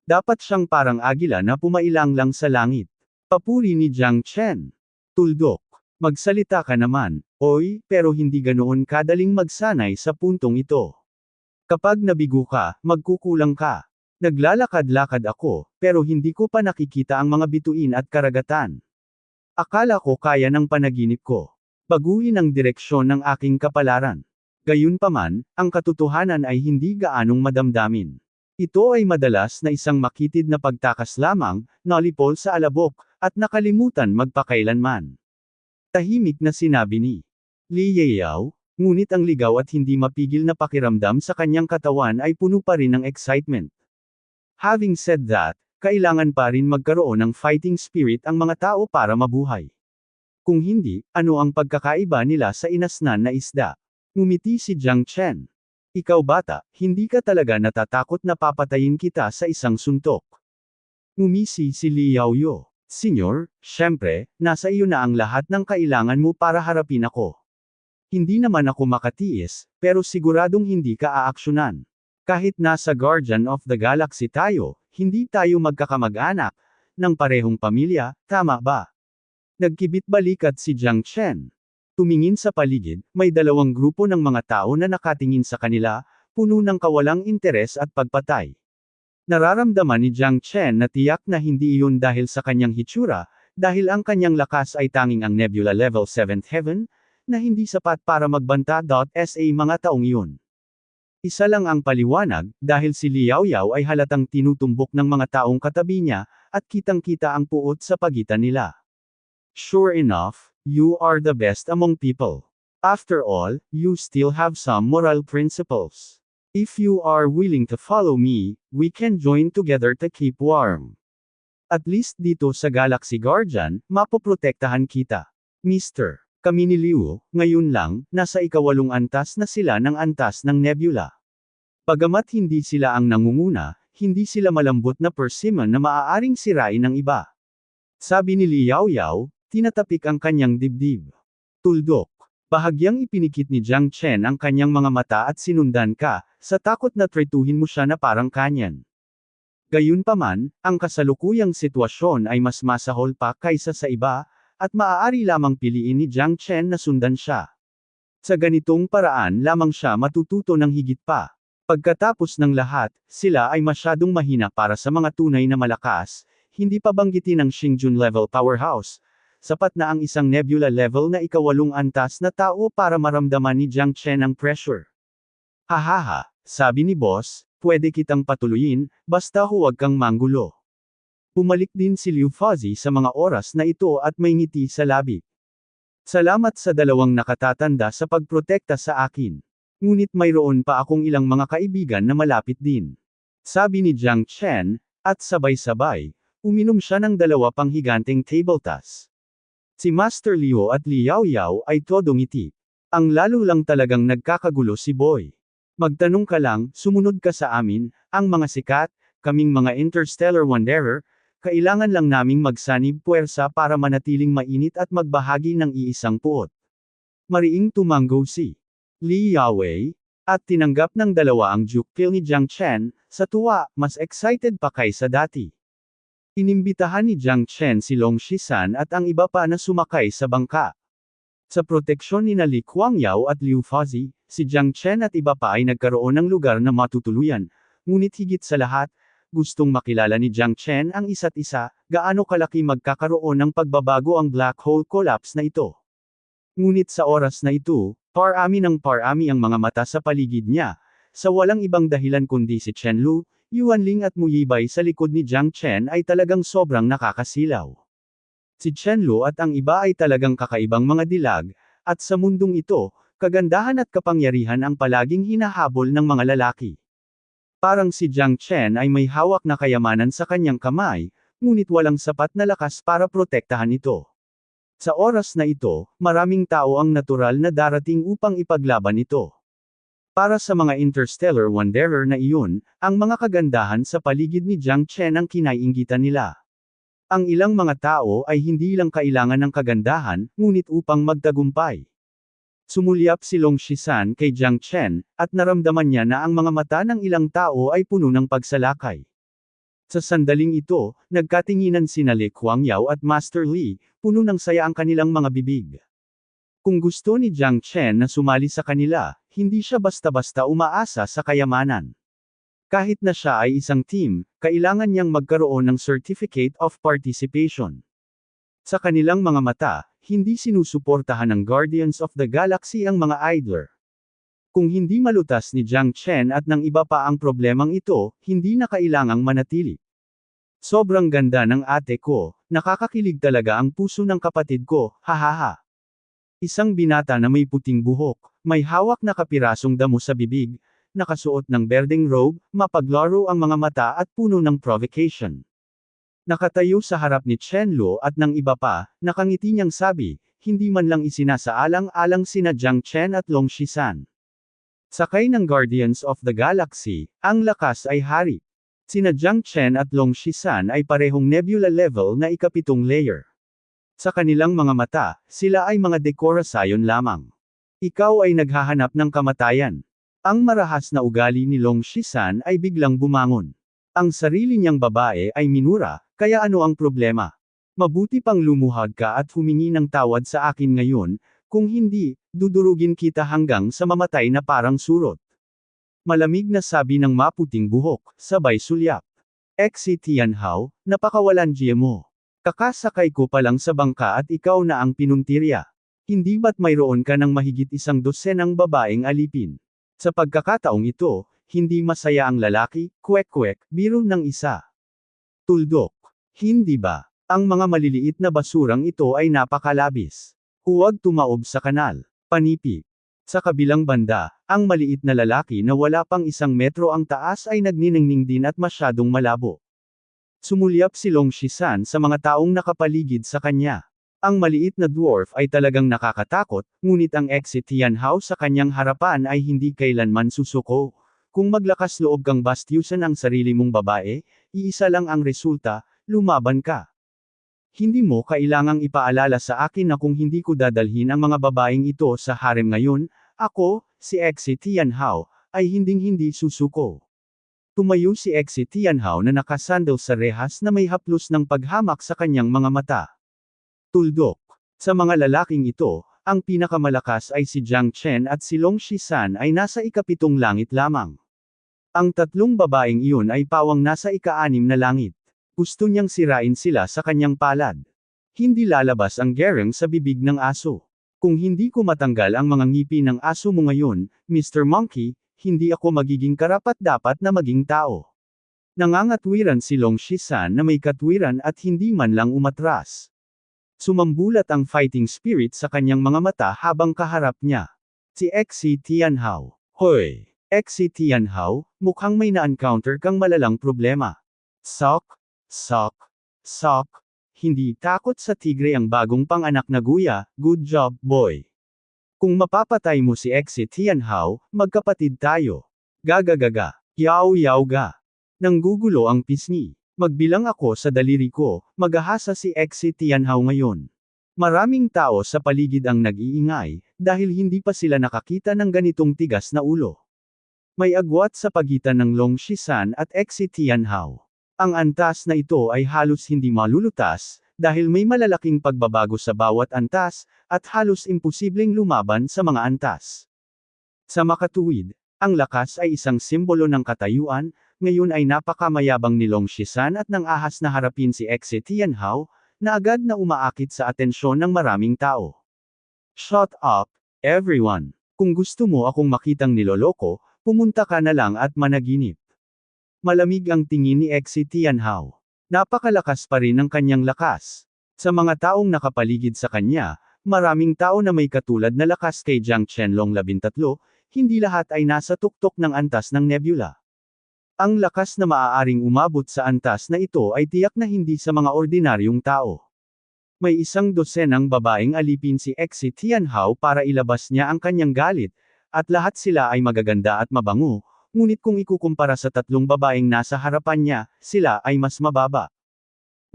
Dapat siyang parang agila na pumailang lang sa langit. Papuri ni Jiang Chen. Tuldok. Magsalita ka naman, oy, pero hindi ganoon kadaling magsanay sa puntong ito. Kapag nabigo ka, magkukulang ka. Naglalakad-lakad ako, pero hindi ko pa nakikita ang mga bituin at karagatan. Akala ko kaya ng panaginip ko. Baguhin ang direksyon ng aking kapalaran. Gayunpaman, ang katotohanan ay hindi gaanong madamdamin. Ito ay madalas na isang makitid na pagtakas lamang, nalipol sa alabok, at nakalimutan magpakailanman. Tahimik na sinabi ni Li Yaoyao. Ngunit ang ligaw at hindi mapigil na pakiramdam sa kanyang katawan ay puno pa rin ng excitement. Having said that, kailangan pa rin magkaroon ng fighting spirit ang mga tao para mabuhay. Kung hindi, ano ang pagkakaiba nila sa inasnan na isda? Ngumiti si Jiang Chen. Ikaw bata, hindi ka talaga natatakot na papatayin kita sa isang suntok. Ngumisi si Li Yaoyao. Senyor, syempre, nasa iyo na ang lahat ng kailangan mo para harapin ako. Hindi naman ako makatiis, pero siguradong hindi ka aaksyonan. Kahit nasa Guardian of the Galaxy tayo, hindi tayo magkakamag-anak, ng parehong pamilya, tama ba? Nagkibit balikat si Jiang Chen. Tumingin sa paligid, may dalawang grupo ng mga tao na nakatingin sa kanila, puno ng kawalang interes at pagpatay. Nararamdaman ni Jiang Chen na tiyak na hindi iyon dahil sa kanyang hitsura, dahil ang kanyang lakas ay tanging ang Nebula Level 7th Heaven, na hindi sapat para magbanta. Sa mga taong iyon. Isa lang ang paliwanag, dahil si Li Yaoyao ay halatang tinutumbok ng mga taong katabi niya, at kitang-kita ang puot sa pagitan nila. Sure enough, you are the best among people. After all, you still have some moral principles. If you are willing to follow me, we can join together to keep warm. At least dito sa Galaxy Guardian, mapoprotektahan kita. Mister. Kami ni Liu, ngayon lang, nasa ikawalong antas na sila ng antas ng nebula. Bagamat hindi sila ang nangunguna, hindi sila malambot na persimmon na maaaring sirain ng iba. Sabi ni Liao Yao, tinatapik ang kanyang dibdib. Tuldok. Bahagyang ipinikit ni Jiang Chen ang kanyang mga mata at sinundan ka, sa takot na tretuhin mo siya na parang kanyan. Gayunpaman, ang kasalukuyang sitwasyon ay mas masahol pa kaysa sa iba, at maaari lamang piliin ni Jiang Chen na sundan siya. Sa ganitong paraan lamang siya matututo ng higit pa. Pagkatapos ng lahat, sila ay masyadong mahina para sa mga tunay na malakas, hindi pa banggitin ang Xingjun level powerhouse. Sapat na ang isang nebula level na ikawalong antas na tao para maramdaman ni Jiang Chen ang pressure. Hahaha, sabi ni boss, pwede kitang patuloyin, basta huwag kang manggulo. Bumalik din si Liu Fuzzy sa mga oras na ito at may ngiti sa labi. Salamat sa dalawang nakatatanda sa pagprotekta sa akin. Ngunit mayroon pa akong ilang mga kaibigan na malapit din. Sabi ni Jiang Chen, at sabay-sabay, uminom siya ng dalawa pang higanteng table tas. Si Master Liu at Liao Yao ay todo ngiti. Ang lalo lang talagang nagkakagulo si Boy. Magtanong ka lang, sumunod ka sa amin, ang mga sikat, kaming mga interstellar wanderer, kailangan lang naming magsanib puwersa para manatiling mainit at magbahagi ng iisang puot. Mariing tumanggo si Li Yawei, at tinanggap ng dalawa ang jukpil ni Jiang Chen, sa tuwa, mas excited pa kaysa dati. Inimbitahan ni Jiang Chen si Long Shisan at ang iba pa na sumakay sa bangka. Sa proteksyon ni Li Kuangyao at Liu Fuzzy, si Jiang Chen at iba pa ay nagkaroon ng lugar na matutuluyan, ngunit higit sa lahat, gustong makilala ni Jiang Chen ang isa't isa, gaano kalaki magkakaroon ng pagbabago ang black hole collapse na ito. Ngunit sa oras na ito, parami ng parami ang mga mata sa paligid niya, sa walang ibang dahilan kundi si Chen Lu, Yuanling at Mu Yibei sa likod ni Jiang Chen ay talagang sobrang nakakasilaw. Si Chen Lu at ang iba ay talagang kakaibang mga dilag, at sa mundong ito, kagandahan at kapangyarihan ang palaging hinahabol ng mga lalaki. Parang si Jiang Chen ay may hawak na kayamanan sa kanyang kamay, ngunit walang sapat na lakas para protektahan ito. Sa oras na ito, maraming tao ang natural na darating upang ipaglaban ito. Para sa mga interstellar wanderer na iyon, ang mga kagandahan sa paligid ni Jiang Chen ang kinaiinggitan nila. Ang ilang mga tao ay hindi lang kailangan ng kagandahan, ngunit upang magtagumpay. Sumulyap si Long Shisan kay Jiang Chen, at naramdaman niya na ang mga mata ng ilang tao ay puno ng pagsalakay. Sa sandaling ito, nagkatinginan sina Li Kuangyao at Master Li, puno ng saya ang kanilang mga bibig. Kung gusto ni Jiang Chen na sumali sa kanila, hindi siya basta-basta umaasa sa kayamanan. Kahit na siya ay isang team, kailangan niyang magkaroon ng Certificate of Participation. Sa kanilang mga mata, hindi sinusuportahan ng Guardians of the Galaxy ang mga idler. Kung hindi malutas ni Jiang Chen at ng iba pa ang problemang ito, hindi na kailangang manatili. Sobrang ganda ng ate ko, nakakakilig talaga ang puso ng kapatid ko, hahaha. Isang binata na may puting buhok, may hawak na kapirasong damo sa bibig, nakasuot ng berdeng robe, mapaglaro ang mga mata at puno ng provocation. Nakatayo sa harap ni Chen Lu at ng iba pa, nakangiti niyang sabi, hindi man lang isinasaalang-alang sina Jiang Chen at Long Shisan. Sakay ng Guardians of the Galaxy, ang lakas ay hari. Sina Jiang Chen at Long Shisan ay parehong nebula level na ikapitong layer. Sa kanilang mga mata, sila ay mga dekorasyon lamang. Ikaw ay naghahanap ng kamatayan. Ang marahas na ugali ni Long Shisan ay biglang bumangon. Ang sarili niyang babae ay minura, kaya ano ang problema? Mabuti pang lumuhad ka at humingi ng tawad sa akin ngayon, kung hindi, dudurugin kita hanggang sa mamatay na parang surot. Malamig na sabi ng maputing buhok, sabay sulyap. Si Tianhao, napakawalan mo. Kakasakay ko pa lang sa bangka at ikaw na ang pinuntirya. Hindi ba't mayroon ka ng mahigit isang dosenang babaeng alipin? Sa pagkakataong ito, hindi masaya ang lalaki, kwek-kwek, biro ng isa. Tuldok. Hindi ba? Ang mga maliliit na basurang ito ay napakalabis. Huwag tumaob sa kanal. Panipi. Sa kabilang banda, ang maliit na lalaki na wala pang 1 metro ang taas ay nagniningning din at masyadong malabo. Sumulyap si Long Shisan sa mga taong nakapaligid sa kanya. Ang maliit na dwarf ay talagang nakakatakot, ngunit ang Exit Tianhao sa kanyang harapan ay hindi kailanman susuko. Kung maglakas loob kang bastyusan ang sarili mong babae, iisa lang ang resulta, lumaban ka. Hindi mo kailangang ipaalala sa akin na kung hindi ko dadalhin ang mga babaeng ito sa harem ngayon, ako, si Exit Tianhao, ay hinding-hindi susuko. Tumayo si Exit Tianhao na nakasandal sa rehas na may haplos ng paghamak sa kanyang mga mata. Tuldok. Sa mga lalaking ito, ang pinakamalakas ay si Jiang Chen at si Long Shisan ay nasa ika-7 langit lamang. Ang 3 babaeng iyon ay pawang nasa ika-6 na langit. Gusto niyang sirain sila sa kanyang palad. Hindi lalabas ang gereng sa bibig ng aso. Kung hindi ko matanggal ang mga ngipin ng aso mo ngayon, Mr. Monkey, hindi ako magiging karapat-dapat na maging tao. Nangangatwiran si Long Shisan na may katwiran at hindi man lang umatras. Sumambulat ang fighting spirit sa kanyang mga mata habang kaharap niya. Si Exit Tianhao. Hoy! Exit Tianhao, mukhang may na-encounter kang malalang problema. Sok, sok, sok. Hindi takot sa tigre ang bagong panganak na guya, good job, boy. Kung mapapatay mo si Exit Tianhao, magkapatid tayo. Gagagaga. Yaw ga. Nanggugulo ang pisngi. Magbilang ako sa daliri ko, magahasa si Exit Tianhao ngayon. Maraming tao sa paligid ang nag-iingay, dahil hindi pa sila nakakita ng ganitong tigas na ulo. May agwat sa pagitan ng Long Shisan at Exit Tianhao. Ang antas na ito ay halos hindi malulutas, dahil may malalaking pagbabago sa bawat antas, at halos imposibleng lumaban sa mga antas. Sa makatuwid, ang lakas ay isang simbolo ng katayuan, ngayon ay napakamayabang ni Long Shisan at nang ahas na harapin si Exit Tianhao, na agad na umaakit sa atensyon ng maraming tao. Shut up, everyone! Kung gusto mo akong makitang niloloko, pumunta ka na lang at managinip. Malamig ang tingin ni Exit Tianhao. Napakalakas pa rin ang kanyang lakas. Sa mga taong nakapaligid sa kanya, maraming tao na may katulad na lakas kay Jiang Chenlong 13, hindi lahat ay nasa tuktok ng antas ng nebula. Ang lakas na maaaring umabot sa antas na ito ay tiyak na hindi sa mga ordinaryong tao. May 100 babaeng alipin si Exit Tianhao para ilabas niya ang kanyang galit, at lahat sila ay magaganda at mabango. Ngunit kung ikukumpara sa 3 babaeng nasa harapan niya, sila ay mas mababa.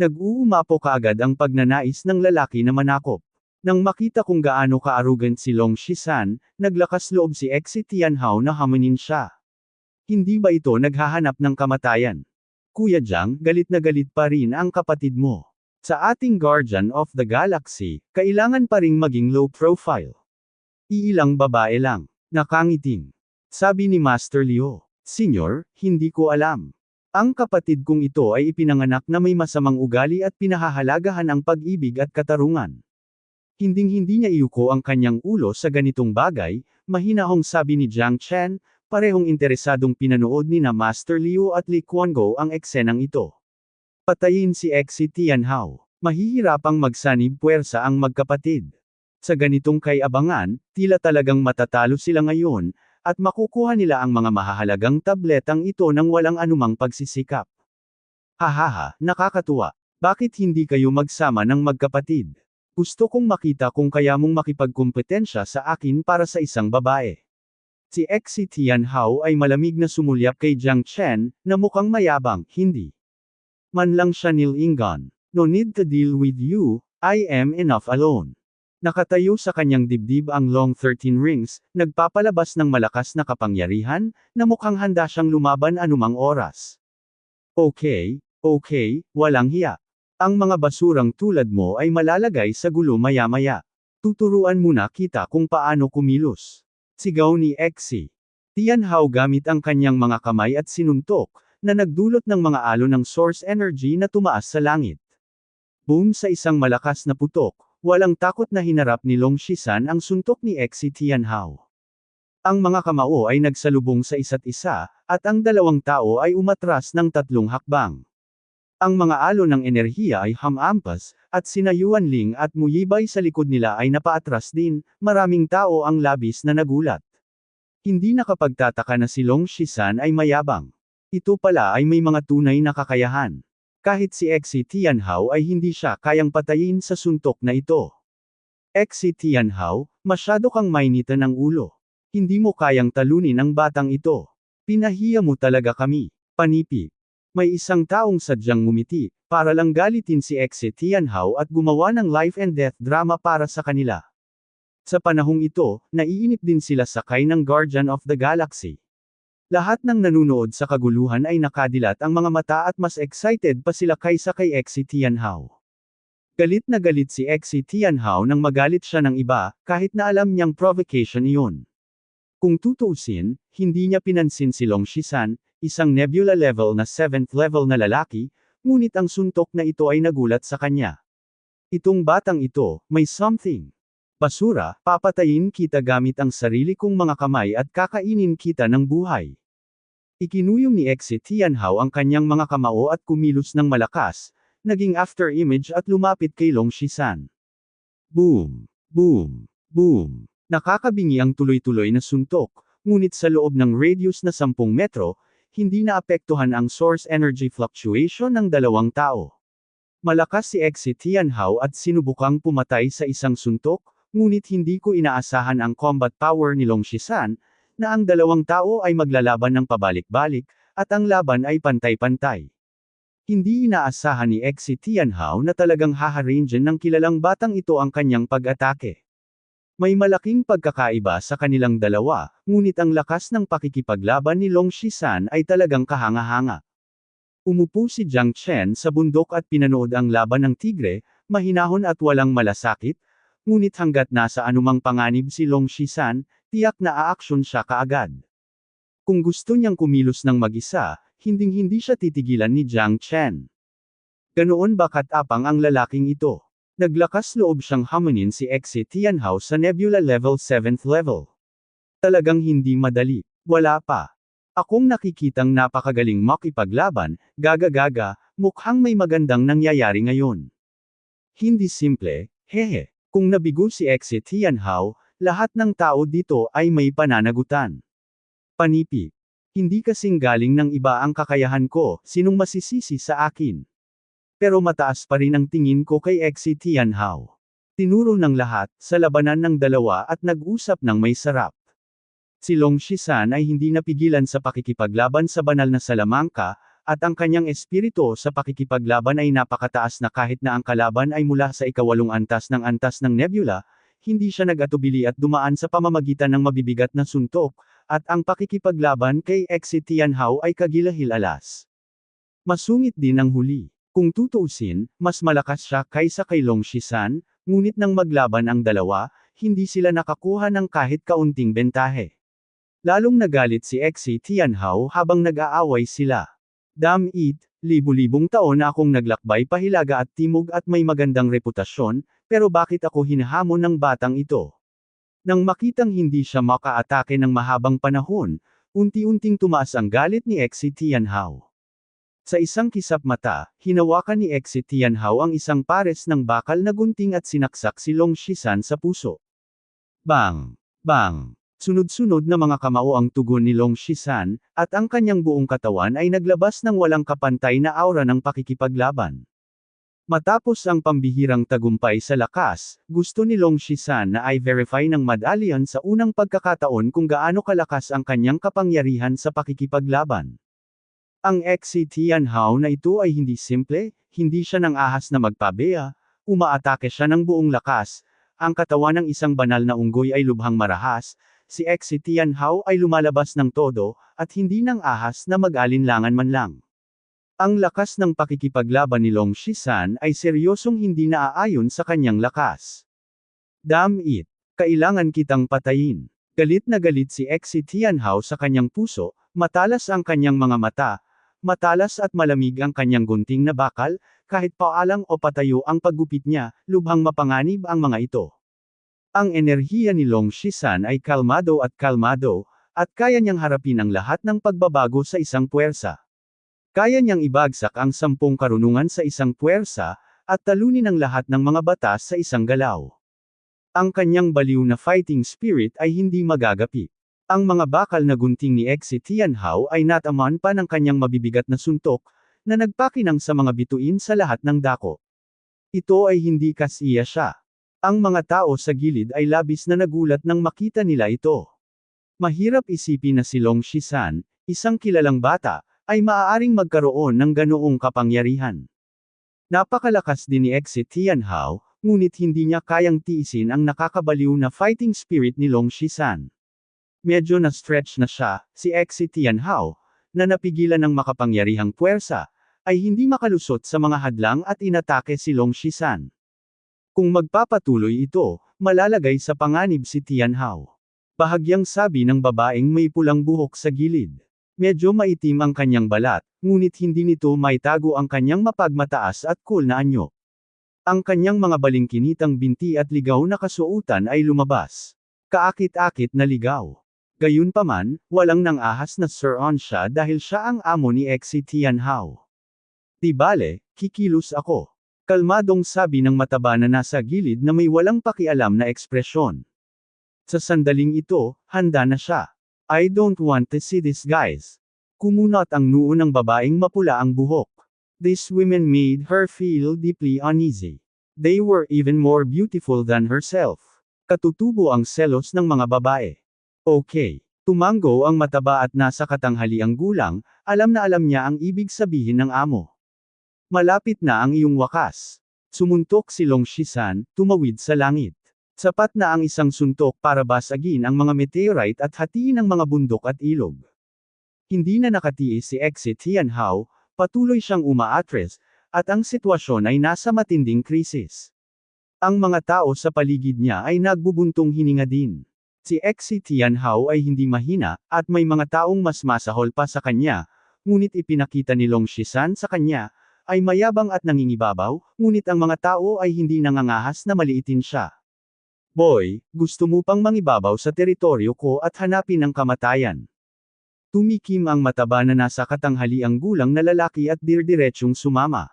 Nag-uumapo kaagad ang pagnanais ng lalaki na manakop. Nang makita kung gaano ka-arrogant si Long Shisan, naglakas loob si Exit Tianhao na hamunin siya. Hindi ba ito naghahanap ng kamatayan? Kuya Jiang, galit na galit pa rin ang kapatid mo. Sa ating Guardian of the Galaxy, kailangan pa ring maging low profile. Iilang babae lang. Nakangiting. Sabi ni Master Liu, Senyor, hindi ko alam. Ang kapatid kong ito ay ipinanganak na may masamang ugali at pinahahalagahan ang pag-ibig at katarungan. Hinding-hindi niya iyuko ang kanyang ulo sa ganitong bagay, mahinahong sabi ni Jiang Chen, parehong interesadong pinanood ni na Master Liu at Li Quango ang eksenang ito. Patayin si Exit Tianhao. Mahihirapang magsanib puwersa ang magkapatid. Sa ganitong kay-abangan, tila talagang matatalo sila ngayon, at makukuha nila ang mga mahahalagang tabletang ito nang walang anumang pagsisikap. Hahaha, nakakatuwa. Bakit hindi kayo magsama ng magkapatid? Gusto kong makita kung kaya mong makipagkumpetensya sa akin para sa isang babae. Si Exit Tianhao ay malamig na sumulyap kay Jiang Chen, na mukhang mayabang, hindi man lang siya nilingon. No need to deal with you, I am enough alone. Nakatayo sa kanyang dibdib ang Long 13 Rings, nagpapalabas ng malakas na kapangyarihan, na mukhang handa siyang lumaban anumang oras. Okay, walang hiya. Ang mga basurang tulad mo ay malalagay sa gulo maya-maya. Tuturuan muna kita kung paano kumilos. Sigaw ni Exi. Tianhao gamit ang kanyang mga kamay at sinuntok, na nagdulot ng mga alon ng source energy na tumaas sa langit. Boom sa isang malakas na putok. Walang takot na hinarap ni Long Shisan ang suntok ni Exit Tianhao. Ang mga kamao ay nagsalubong sa isa't isa, at ang dalawang tao ay umatras ng 3 hakbang. Ang mga alon ng enerhiya ay hamampas, at sina Yuan Ling at Mu Yibay sa likod nila ay napaatras din, maraming tao ang labis na nagulat. Hindi nakapagtataka na si Long Shisan ay mayabang. Ito pala ay may mga tunay na kakayahan. Kahit si Exi Tianhao ay hindi siya kayang patayin sa suntok na ito. Exi Tianhao, masyado kang mainitan ng ulo. Hindi mo kayang talunin ang batang ito. Pinahiya mo talaga kami. Panipi. May isang taong sadyang ngumiti, para lang galitin si Exi Tianhao at gumawa ng life and death drama para sa kanila. Sa panahong ito, naiinip din sila sakay ng Guardian of the Galaxy. Lahat ng nanunood sa kaguluhan ay nakadilat ang mga mata at mas excited pa sila kaysa kay Exi Tianhao. Galit na galit si Exi Tianhao nang magalit siya ng iba, kahit na alam niyang provocation iyon. Kung tutuusin, hindi niya pinansin si Long Shisan, isang nebula level na 7th level na lalaki, ngunit ang suntok na ito ay nagulat sa kanya. Itong batang ito, may something. Basura, papatayin kita gamit ang sarili kong mga kamay at kakainin kita ng buhay. Ikinuyom ni Exi Tianhao ang kanyang mga kamao at kumilos ng malakas, naging after image at lumapit kay Long Shisan. Boom! Boom! Boom! Nakakabingi ang tuloy-tuloy na suntok, ngunit sa loob ng radius na 10 metro, hindi naapektuhan ang source energy fluctuation ng dalawang tao. Malakas si Exi Tianhao at sinubukang pumatay sa isang suntok, ngunit hindi ko inaasahan ang combat power ni Long Shisan, na ang dalawang tao ay maglalaban ng pabalik-balik, at ang laban ay pantay-pantay. Hindi inaasahan ni Exi Tianhao na talagang haharangen ng kilalang batang ito ang kanyang pag-atake. May malaking pagkakaiba sa kanilang dalawa, ngunit ang lakas ng pakikipaglaban ni Long Shisan ay talagang kahanga-hanga. Umupo si Jiang Chen sa bundok at pinanood ang laban ng tigre, mahinahon at walang malasakit, ngunit hanggat nasa anumang panganib si Long Shisan, tiyak na aaksyon siya kaagad. Kung gusto niyang kumilos ng mag-isa, hinding-hindi siya titigilan ni Jiang Chen. Ganoon bakat apang ang lalaking ito. Naglakas loob siyang hamunin si Exi Tianhao sa Nebula Level 7th level. Talagang hindi madali. Wala pa. Akong nakikitang napakagaling makipaglaban, gaga-gaga, mukhang may magandang nangyayari ngayon. Hindi simple, hehe. Kung nabigo si Exi Tianhao, lahat ng tao dito ay may pananagutan. Panipi. Hindi kasing galing ng iba ang kakayahan ko, sinong masisisi sa akin? Pero mataas pa rin ang tingin ko kay Exi Tianhao. Tinuro ng lahat, sa labanan ng dalawa at nag-usap ng may sarap. Si Long Shisan ay hindi napigilan sa pakikipaglaban sa banal na Salamangka, at ang kanyang espiritu sa pakikipaglaban ay napakataas na kahit na ang kalaban ay mula sa ika-8 antas ng nebula, hindi siya nag-atubili at dumaan sa pamamagitan ng mabibigat na suntok, at ang pakikipaglaban kay Exi Tianhao ay kagilahil-alas. Masungit din ang huli. Kung tutuusin, mas malakas siya kaysa kay Long Shisan, ngunit nang maglaban ang dalawa, hindi sila nakakuha ng kahit kaunting bentahe. Lalong nagalit si Exi Tianhao habang nag-aaway sila. Damn it, libu-libong taon na akong naglakbay pahilaga at timog at may magandang reputasyon, pero bakit ako hinahamon ng batang ito? Nang makitang hindi siya makaatake ng mahabang panahon, unti-unting tumaas ang galit ni Exi Tianhao. Sa isang kisap mata, hinawakan ni Exi Tianhao ang isang pares ng bakal na gunting at sinaksak si Long Shisan sa puso. Bang! Bang! Sunod-sunod na mga kamao ang tugon ni Long Shisan, at ang kanyang buong katawan ay naglabas ng walang kapantay na aura ng pakikipaglaban. Matapos ang pambihirang tagumpay sa lakas, gusto ni Long Shisan na i-verify ng medallion sa unang pagkakataon kung gaano kalakas ang kanyang kapangyarihan sa pakikipaglaban. Ang Exi Tianhao na ito ay hindi simple, hindi siya ng ahas na magpabea, umaatake siya ng buong lakas, ang katawan ng isang banal na unggoy ay lubhang marahas, si Exi Tianhao ay lumalabas ng todo, at hindi ng ahas na mag-alinlangan man lang. Ang lakas ng pakikipaglaban ni Long Shisan ay seryosong hindi naaayon sa kanyang lakas. Damn it! Kailangan kitang patayin. Galit na galit si Exi Tianhao sa kanyang puso, matalas ang kanyang mga mata, matalas at malamig ang kanyang gunting na bakal, kahit paalang o patayo ang paggupit niya, lubhang mapanganib ang mga ito. Ang enerhiya ni Long Shisan ay kalmado, at kaya niyang harapin ang lahat ng pagbabago sa isang puwersa. Kaya niyang ibagsak ang 10 karunungan sa isang puwersa, at talunin ang lahat ng mga batas sa isang galaw. Ang kanyang baliw na fighting spirit ay hindi magagapi. Ang mga bakal na gunting ni Exi Tianhao ay nataman pa ng kanyang mabibigat na suntok, na nagpakinang sa mga bituin sa lahat ng dako. Ito ay hindi kasiya siya. Ang mga tao sa gilid ay labis na nagulat nang makita nila ito. Mahirap isipin na si Long Shisan, isang kilalang bata, ay maaaring magkaroon ng ganoong kapangyarihan. Napakalakas din ni Exi Tianhao, ngunit hindi niya kayang tiisin ang nakakabaliw na fighting spirit ni Long Shisan. Medyo na-stretch na siya, si Exi Tianhao, na napigilan ng makapangyarihang puwersa, ay hindi makalusot sa mga hadlang at inatake si Long Shisan. Kung magpapatuloy ito, malalagay sa panganib si Tianhao. Bahagyang sabi ng babaeng may pulang buhok sa gilid. Medyo maitim ang kanyang balat, ngunit hindi nito maitago ang kanyang mapagmataas at cool na anyo. Ang kanyang mga balingkinitang binti at ligaw na kasuotan ay lumabas. Kaakit-akit na ligaw. Gayunpaman, walang nang-ahas na Sir-on siya dahil siya ang amo ni Exi Tianhao. Di bale, kikilos ako. Kalmadong sabi ng mataba na nasa gilid na may walang pakialam na ekspresyon. Sa sandaling ito, handa na siya. I don't want to see this guys. Kumunot ang noo ng babaeng mapula ang buhok. These women made her feel deeply uneasy. They were even more beautiful than herself. Katutubo ang selos ng mga babae. Okay. Tumango ang mataba at nasa katanghaliang gulang, alam na alam niya ang ibig sabihin ng amo. Malapit na ang iyong wakas. Sumuntok si Long Shisan, tumawid sa langit. Sapat na ang isang suntok para basagin ang mga meteorite at hatiin ang mga bundok at ilog. Hindi na nakatiis si Exi Tianhao, patuloy siyang umaatres, at ang sitwasyon ay nasa matinding krisis. Ang mga tao sa paligid niya ay nagbubuntong hininga din. Si Exi Tianhao ay hindi mahina, at may mga taong mas masahol pa sa kanya, ngunit ipinakita ni Long Shisan sa kanya, ay mayabang at nangingibabaw, ngunit ang mga tao ay hindi nangangahas na maliitin siya. Boy, gusto mo pang mangibabaw sa teritoryo ko at hanapin ang kamatayan. Tumikim ang mataba na nasa katanghaliang gulang na lalaki at dirdiretsong sumama.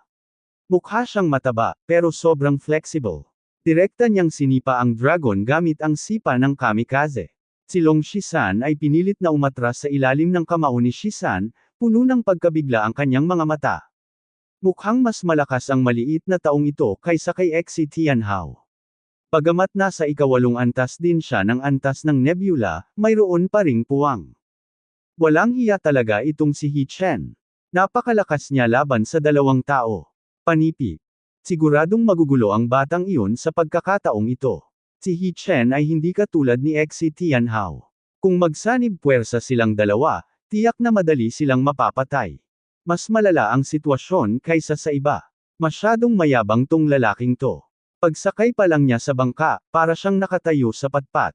Mukha siyang mataba, pero sobrang flexible. Direkta niyang sinipa ang dragon gamit ang sipa ng kamikaze. Si Long Shisan ay pinilit na umatras sa ilalim ng kamao ni Shisan, puno ng pagkabigla ang kanyang mga mata. Mukhang mas malakas ang maliit na taong ito kaysa kay Exi Tianhao. Bagamat nasa ikawalong antas din siya ng antas ng nebula, mayroon pa ring puwang. Walang hiya talaga itong si He Chen. Napakalakas niya laban sa dalawang tao. Panipi. Siguradong magugulo ang batang iyon sa pagkakataong ito. Si He Chen ay hindi katulad ni Exi Tianhao. Kung magsanib puwersa silang dalawa, tiyak na madali silang mapapatay. Mas malala ang sitwasyon kaysa sa iba. Masyadong mayabang tong lalaking to. Pagsakay pa lang niya sa bangka, para siyang nakatayo sa patpat.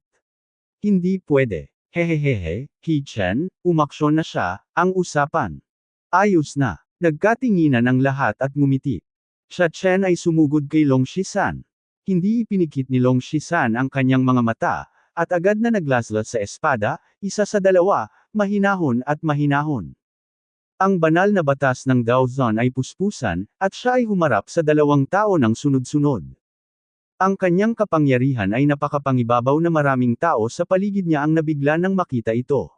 Hindi pwede. Hehehehe, He Chen, umaksyon na siya, ang usapan. Ayos na. Nagkatinginan ang lahat at ngumiti. Siya Chen ay sumugod kay Long Shisan. Hindi ipinikit ni Long Shisan ang kanyang mga mata, at agad na naglaslas sa espada, isa sa dalawa, mahinahon at mahinahon. Ang banal na batas ng Daozon ay puspusan, at siya ay humarap sa dalawang tao ng sunod-sunod. Ang kanyang kapangyarihan ay napakapangibabaw na maraming tao sa paligid niya ang nabigla nang makita ito.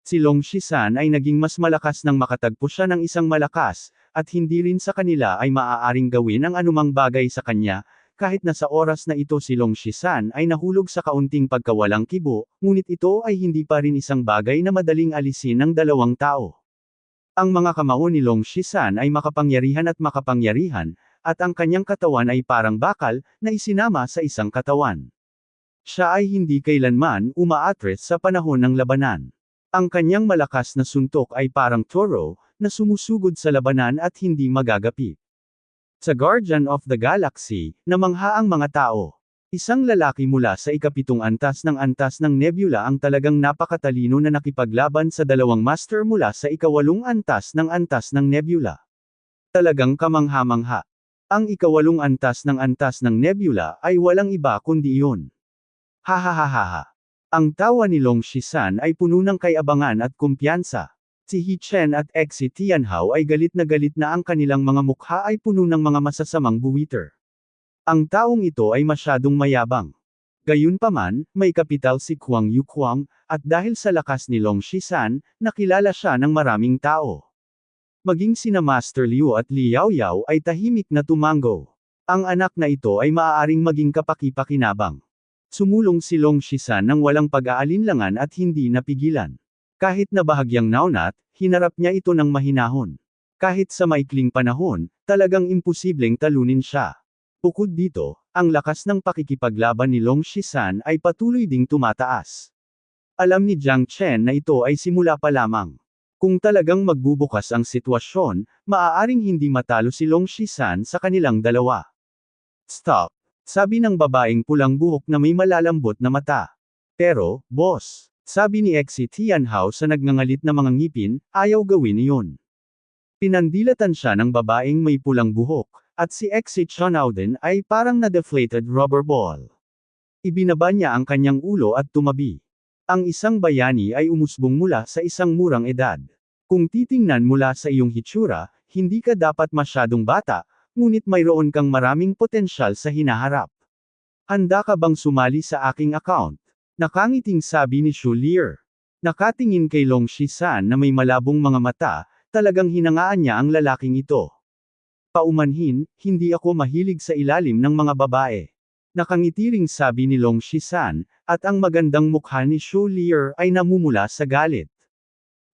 Si Long Shisan ay naging mas malakas nang makatagpo siya ng isang malakas, at hindi rin sa kanila ay maaaring gawin ang anumang bagay sa kanya, kahit na sa oras na ito si Long Shisan ay nahulog sa kaunting pagkawalang kibo, ngunit ito ay hindi pa rin isang bagay na madaling alisin ng dalawang tao. Ang mga kamao ni Long Shisan ay makapangyarihan, at ang kanyang katawan ay parang bakal, na isinama sa isang katawan. Siya ay hindi kailanman umaatres sa panahon ng labanan. Ang kanyang malakas na suntok ay parang toro, na sumusugod sa labanan at hindi magagapi. Sa Guardian of the Galaxy, namangha ang mga tao. Isang lalaki mula sa ikapitong antas ng nebula ang talagang napakatalino na nakipaglaban sa dalawang master mula sa ikawalong antas ng nebula. Talagang kamangha-mangha. Ang ikawalong antas ng nebula ay walang iba kundi iyon. Hahaha. Ang tawa ni Long Shisan ay puno ng kayabangan at kumpiyansa. Si He Chen at Xi Tianhao ay galit na ang kanilang mga mukha ay puno ng mga masasamang buwiter. Ang taong ito ay masyadong mayabang. Gayunpaman, may kapital si Kuang Yuquang, at dahil sa lakas ni Long Shisan, nakilala siya ng maraming tao. Maging sina Master Liu at Li Yaoyao ay tahimik na tumango. Ang anak na ito ay maaaring maging kapaki-pakinabang. Sumulong si Long Shisan ng walang pag-aalinlangan at hindi napigilan. Kahit na bahagyang naunat, hinarap niya ito ng mahinahon. Kahit sa maikling panahon, talagang imposibleng talunin siya. Bukod dito, ang lakas ng pakikipaglaban ni Long Shisan ay patuloy ding tumataas. Alam ni Jiang Chen na ito ay simula pa lamang. Kung talagang magbubukas ang sitwasyon, maaaring hindi matalo si Long Shisan sa kanilang dalawa. Stop! Sabi ng babaeng pulang buhok na may malalambot na mata. Pero, boss, sabi ni Xi Tianhao sa nagngangalit na mga ngipin, ayaw gawin iyon. Pinandilatan siya ng babaeng may pulang buhok, at si Xi Tianhao din ay parang na-deflated rubber ball. Ibinaba niya ang kanyang ulo at tumabi. Ang isang bayani ay umusbong mula sa isang murang edad. Kung titingnan mula sa iyong hitsura, hindi ka dapat masyadong bata, ngunit mayroon kang maraming potensyal sa hinaharap. Handa ka bang sumali sa aking account? Nakangiting sabi ni Shu Lier. Nakatingin kay Long Shisan na may malabong mga mata, talagang hinangaan niya ang lalaking ito. Paumanhin, hindi ako mahilig sa ilalim ng mga babae. Nakangitiring sabi ni Long Shisan, at ang magandang mukha ni Shu Lier ay namumula sa galit.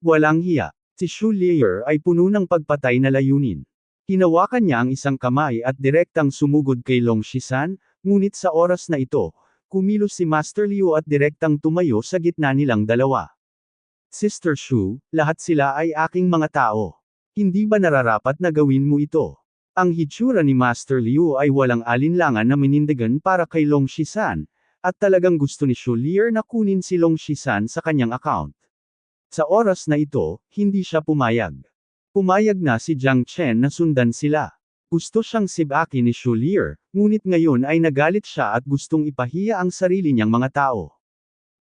Walang hiya. Si Shu Lier ay puno ng pagpatay na layunin. Hinawakan niya ang isang kamay at direktang sumugod kay Long Shisan, ngunit sa oras na ito, kumilos si Master Liu at direktang tumayo sa gitna nilang dalawa. Sister Shu, lahat sila ay aking mga tao. Hindi ba nararapat na gawin mo ito? Ang hitsura ni Master Liu ay walang alinlangan na minindigan para kay Long Shisan, at talagang gusto ni Shu Lier na kunin si Long Shisan sa kanyang account. Sa oras na ito, hindi siya pumayag. Pumayag na si Jiang Chen na sundan sila. Gusto siyang sibaki ni Shu Lier, ngunit ngayon ay nagalit siya at gustong ipahiya ang sarili niyang mga tao.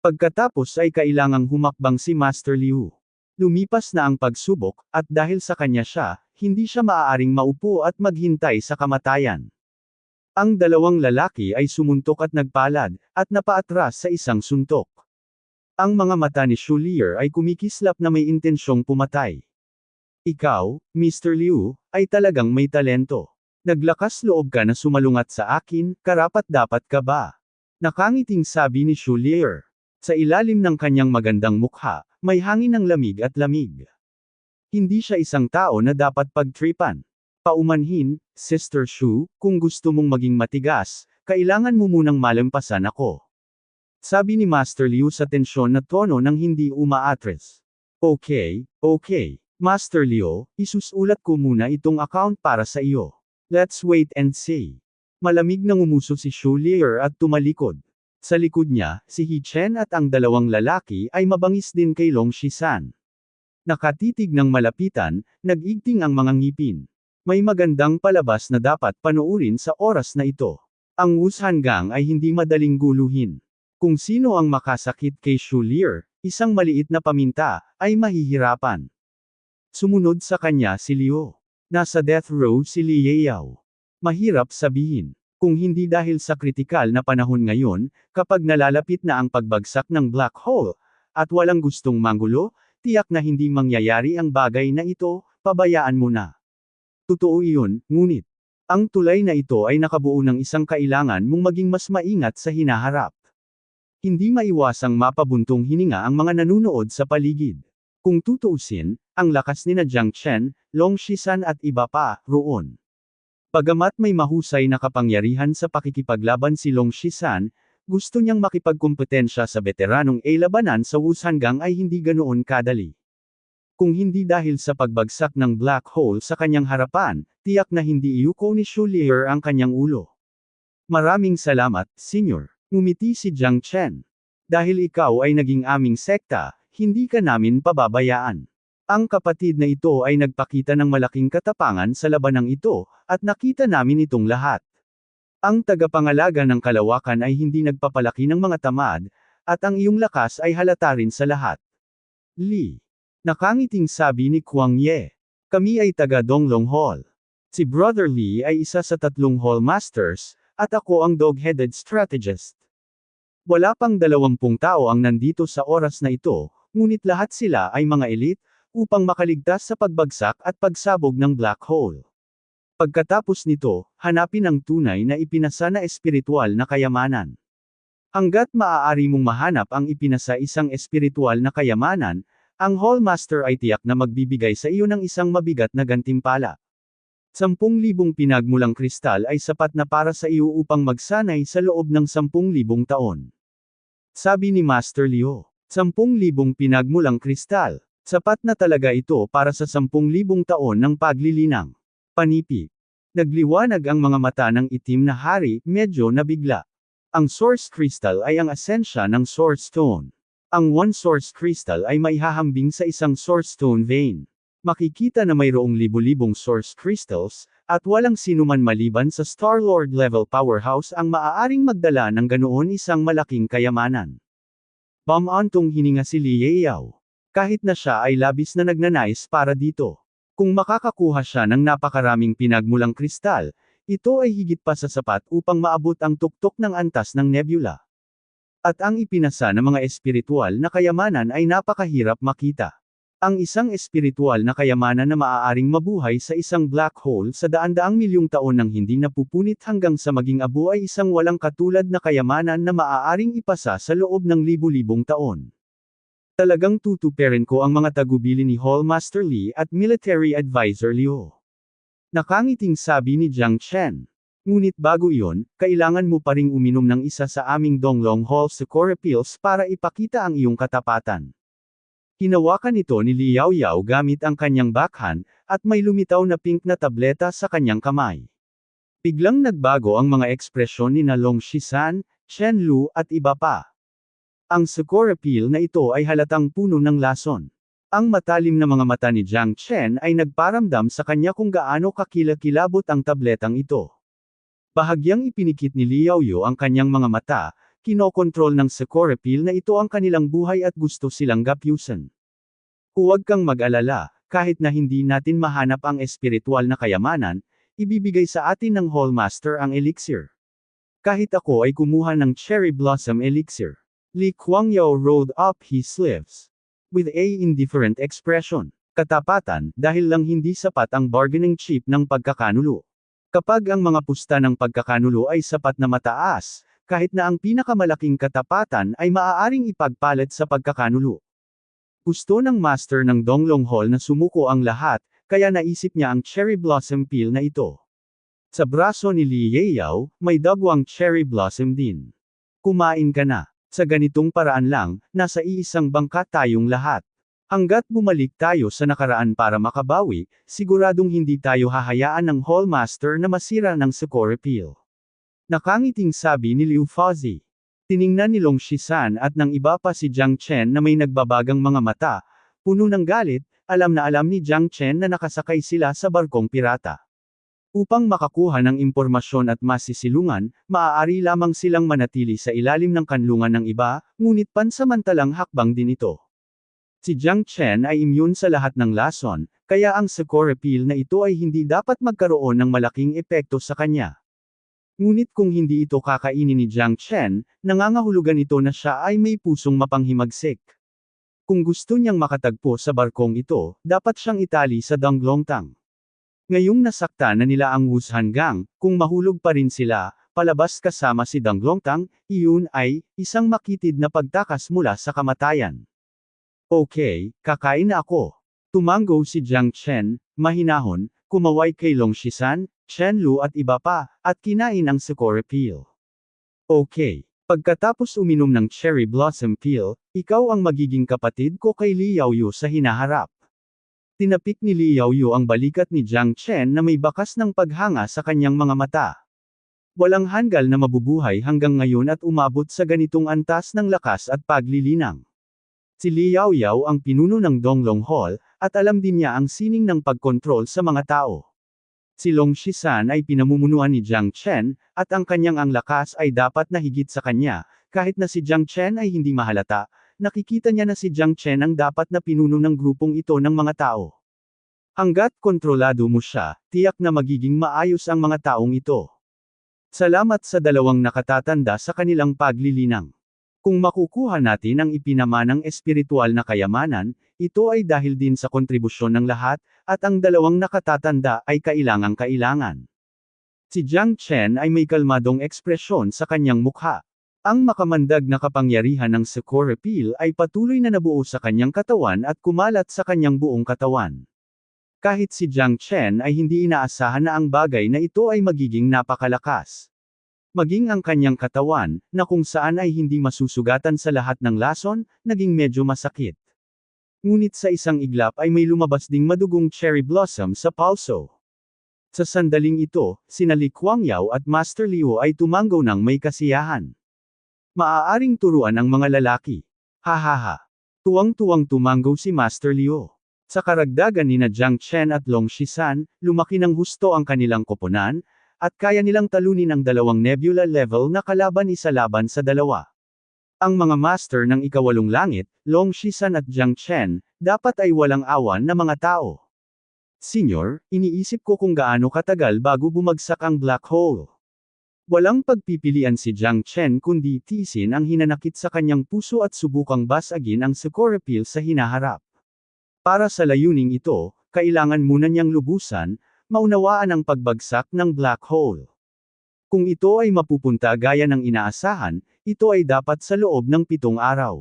Pagkatapos ay kailangang humakbang si Master Liu. Lumipas na ang pagsubok, at dahil sa kanya siya, hindi siya maaaring maupo at maghintay sa kamatayan. Ang dalawang lalaki ay sumuntok at nagpalad, at napaatras sa isang suntok. Ang mga mata ni Shu Lier ay kumikislap na may intensyong pumatay. Ikaw, Mr. Liu, ay talagang may talento. Naglakas loob ka na sumalungat sa akin, karapat-dapat ka ba? Nakangiting sabi ni Shu Lier. Sa ilalim ng kanyang magandang mukha, may hangin ng lamig at lamig. Hindi siya isang tao na dapat pagtripan. Paumanhin, Sister Shu, kung gusto mong maging matigas, kailangan mo munang malampasan ako. Sabi ni Master Liu sa tensyon na tono ng hindi umaatres. Okay. Master Liu, isusulat ko muna itong account para sa iyo. Let's wait and see. Malamig na ngumuso si Shu Lier at tumalikod. Sa likod niya, si He Chen at ang dalawang lalaki ay mabangis din kay Long Shisan. Nakatitig ng malapitan, nag-igting ang mga ngipin. May magandang palabas na dapat panoorin sa oras na ito. Ang Wuhan Gang ay hindi madaling guluhin. Kung sino ang makasakit kay Shu Lier, isang maliit na paminta, ay mahihirapan. Sumunod sa kanya si Liu. Nasa death row si Li Yaoyao. Mahirap sabihin. Kung hindi dahil sa kritikal na panahon ngayon, kapag nalalapit na ang pagbagsak ng black hole, at walang gustong manggulo, tiyak na hindi mangyayari ang bagay na ito, pabayaan mo na. Totoo iyon, ngunit, ang tulay na ito ay nakabuo ng isang kailangan mong maging mas maingat sa hinaharap. Hindi maiwasang mapabuntong hininga ang mga nanunood sa paligid. Kung tutuusin, ang lakas ni Jiang Chen, Long Shisan at iba pa, roon. Bagamat may mahusay na kapangyarihan sa pakikipaglaban si Long Shisan, gusto niyang makipagkumpetensya sa veteranong labanan sa Wuhan Gang ay hindi ganoon kadali. Kung hindi dahil sa pagbagsak ng black hole sa kanyang harapan, tiyak na hindi iyuko ni Shu Lier ang kanyang ulo. Maraming salamat, Senyor. Ngumiti si Jiang Chen. Dahil ikaw ay naging aming sekta, hindi ka namin pababayaan. Ang kapatid na ito ay nagpakita ng malaking katapangan sa labanang ito, at nakita namin itong lahat. Ang tagapangalaga ng kalawakan ay hindi nagpapalaki ng mga tamad, at ang iyong lakas ay halata rin sa lahat. Li. Nakangiting sabi ni Kuang Ye. Kami ay taga Donglong Hall. Si Brother Lee ay isa sa 3 Hall Masters, at ako ang dog-headed strategist. Wala pang 20 tao ang nandito sa oras na ito, ngunit lahat sila ay mga elite, upang makaligtas sa pagbagsak at pagsabog ng black hole. Pagkatapos nito, hanapin ang tunay na ipinasa na espiritual na kayamanan. Hanggat maaari mong mahanap ang ipinasa isang espiritual na kayamanan, ang Hall Master ay tiyak na magbibigay sa iyo ng isang mabigat na gantimpala. 10,000 pinagmulang kristal ay sapat na para sa iyo upang magsanay sa loob ng 10,000 taon. Sabi ni Master Liu, 10,000 pinagmulang kristal. Sapat na talaga ito para sa 10,000 taon ng paglilinang. Panipi. Nagliwanag ang mga mata ng itim na hari, medyo nabigla. Ang Source Crystal ay ang asensya ng Source Stone. Ang One Source Crystal ay maihahambing sa isang Source Stone vein. Makikita na mayroong libu-libong Source Crystals, at walang sinuman maliban sa Star-Lord level powerhouse ang maaaring magdala ng ganoon isang malaking kayamanan. Bamantong hininga si Li Yao. Kahit na siya ay labis na nagnanais para dito. Kung makakakuha siya ng napakaraming pinagmulang kristal, ito ay higit pa sa sapat upang maabot ang tuktok ng antas ng nebula. At ang ipinasa ng mga espiritual na kayamanan ay napakahirap makita. Ang isang espiritual na kayamanan na maaaring mabuhay sa isang black hole sa daan-daang milyong taon nang hindi napupunit hanggang sa maging abo ay isang walang katulad na kayamanan na maaaring ipasa sa loob ng libu-libong taon. Talagang tutuperin ko ang mga tagubilin ni Hall Master Lee at Military Advisor Liu. Nakangiting sabi ni Jiang Chen. Ngunit bago iyon, kailangan mo pa ring uminom ng isa sa aming Donglong Hall Sakura Pills para ipakita ang iyong katapatan. Hinawakan ito ni Li Yaoyao gamit ang kanyang backhand, at may lumitaw na pink na tableta sa kanyang kamay. Biglang nagbago ang mga ekspresyon ni Long Shisan, Chen Lu at iba pa. Ang Sakura Pill na ito ay halatang puno ng lason. Ang matalim na mga mata ni Jiang Chen ay nagparamdam sa kanya kung gaano kakilakilabot ang tabletang ito. Bahagyang ipinikit ni Liaoyu ang kanyang mga mata, kinokontrol ng Sakura Pill na ito ang kanilang buhay at gusto silang gapyusan. Huwag kang mag-alala, kahit na hindi natin mahanap ang espiritual na kayamanan, ibibigay sa atin ng Hall Master ang elixir. Kahit ako ay kumuha ng Cherry Blossom Elixir. Li Kuangyao rolled up his sleeves. With a indifferent expression. Katapatan, dahil lang hindi sapat ang bargaining chip ng pagkakanulo. Kapag ang mga pusta ng pagkakanulo ay sapat na mataas, kahit na ang pinakamalaking katapatan ay maaaring ipagpalit sa pagkakanulo. Gusto ng master ng Donglong Hall na sumuko ang lahat, kaya naisip niya ang Cherry Blossom Pill na ito. Sa braso ni Li Yao, may dagwang Cherry Blossom din. Kumain ka na. Sa ganitong paraan lang, nasa iisang bangka tayong lahat. Hanggat bumalik tayo sa nakaraan para makabawi, siguradong hindi tayo hahayaan ng Hall Master na masira ng Sakura Pill. Nakangiting sabi ni Liu Fuzzy. Tiningnan ni Long Shisan at ng iba pa si Jiang Chen na may nagbabagang mga mata, puno ng galit, alam na alam ni Jiang Chen na nakasakay sila sa barkong pirata. Upang makakuha ng impormasyon at masisilungan, maaari lamang silang manatili sa ilalim ng kanlungan ng iba, ngunit pansamantalang hakbang din ito. Si Jiang Chen ay immune sa lahat ng lason, kaya ang Sakura Pill na ito ay hindi dapat magkaroon ng malaking epekto sa kanya. Ngunit kung hindi ito kakainin ni Jiang Chen, nangangahulugan ito na siya ay may pusong mapanghimagsik. Kung gusto niyang makatagpo sa barkong ito, dapat siyang itali sa Donglongtang. Ngayong nasakta na nila ang Wushan Gang, kung mahulog pa rin sila, palabas kasama si Donglongtang, iyon ay isang makitid na pagtakas mula sa kamatayan. Okay, kakain na ako. Tumango si Jiang Chen, mahinahon, kumaway kay Long Shisan, Chen Lu at iba pa, at kinain ang Sakura Pill. Okay. Pagkatapos uminom ng Cherry Blossom Pill, ikaw ang magiging kapatid ko kay Li Yaoyu sa hinaharap. Tinapik ni Li Yaoyu ang balikat ni Jiang Chen na may bakas ng paghanga sa kanyang mga mata. Walang hanggal na mabubuhay hanggang ngayon at umabot sa ganitong antas ng lakas at paglilinang. Si Li Yaoyao ang pinuno ng Donglong Hall, at alam din niya ang sining ng pagkontrol sa mga tao. Si Long Shisan ay pinamumunuan ni Jiang Chen, at ang kanyang ang lakas ay dapat na higit sa kanya, kahit na si Jiang Chen ay hindi mahalata, nakikita niya na si Jiang Chen ang dapat na pinuno ng grupong ito ng mga tao. Hangga't kontrolado mo siya, tiyak na magiging maayos ang mga taong ito. Salamat sa dalawang nakatatanda sa kanilang paglilinang. Kung makukuha natin ang ipinamanang espiritual na kayamanan, ito ay dahil din sa kontribusyon ng lahat, at ang dalawang nakatatanda ay kailangang-kailangan. Si Jiang Chen ay may kalmadong ekspresyon sa kanyang mukha. Ang makamandag na kapangyarihan ng Sakura Peel ay patuloy na nabuo sa kanyang katawan at kumalat sa kanyang buong katawan. Kahit si Jiang Chen ay hindi inaasahan na ang bagay na ito ay magiging napakalakas. Maging ang kanyang katawan, na kung saan ay hindi masusugatan sa lahat ng lason, naging medyo masakit. Ngunit sa isang iglap ay may lumabas ding madugong cherry blossom sa palso. Sa sandaling ito, sina Li Kuangyao at Master Liu ay tumanggaw ng may kasiyahan. Maaaring turuan ang mga lalaki. Hahaha. Tuwang-tuwang tumanggaw si Master Liu. Sa karagdagan nina Jiang Chen at Long Shisan, lumaki ng husto ang kanilang koponan, at kaya nilang talunin ang dalawang nebula level na kalaban isa laban sa dalawa. Ang mga master ng ikawalong langit, Long Shisan at Jiang Chen, dapat ay walang awan na mga tao. Senyor, iniisip ko kung gaano katagal bago bumagsak ang black hole. Walang pagpipilian si Jiang Chen kundi tiisin ang hinanakit sa kanyang puso at subukang basagin ang Sakura Peel sa hinaharap. Para sa layuning ito, kailangan muna niyang lubusan, maunawaan ang pagbagsak ng black hole. Kung ito ay mapupunta gaya ng inaasahan, ito ay dapat sa loob ng 7 araw.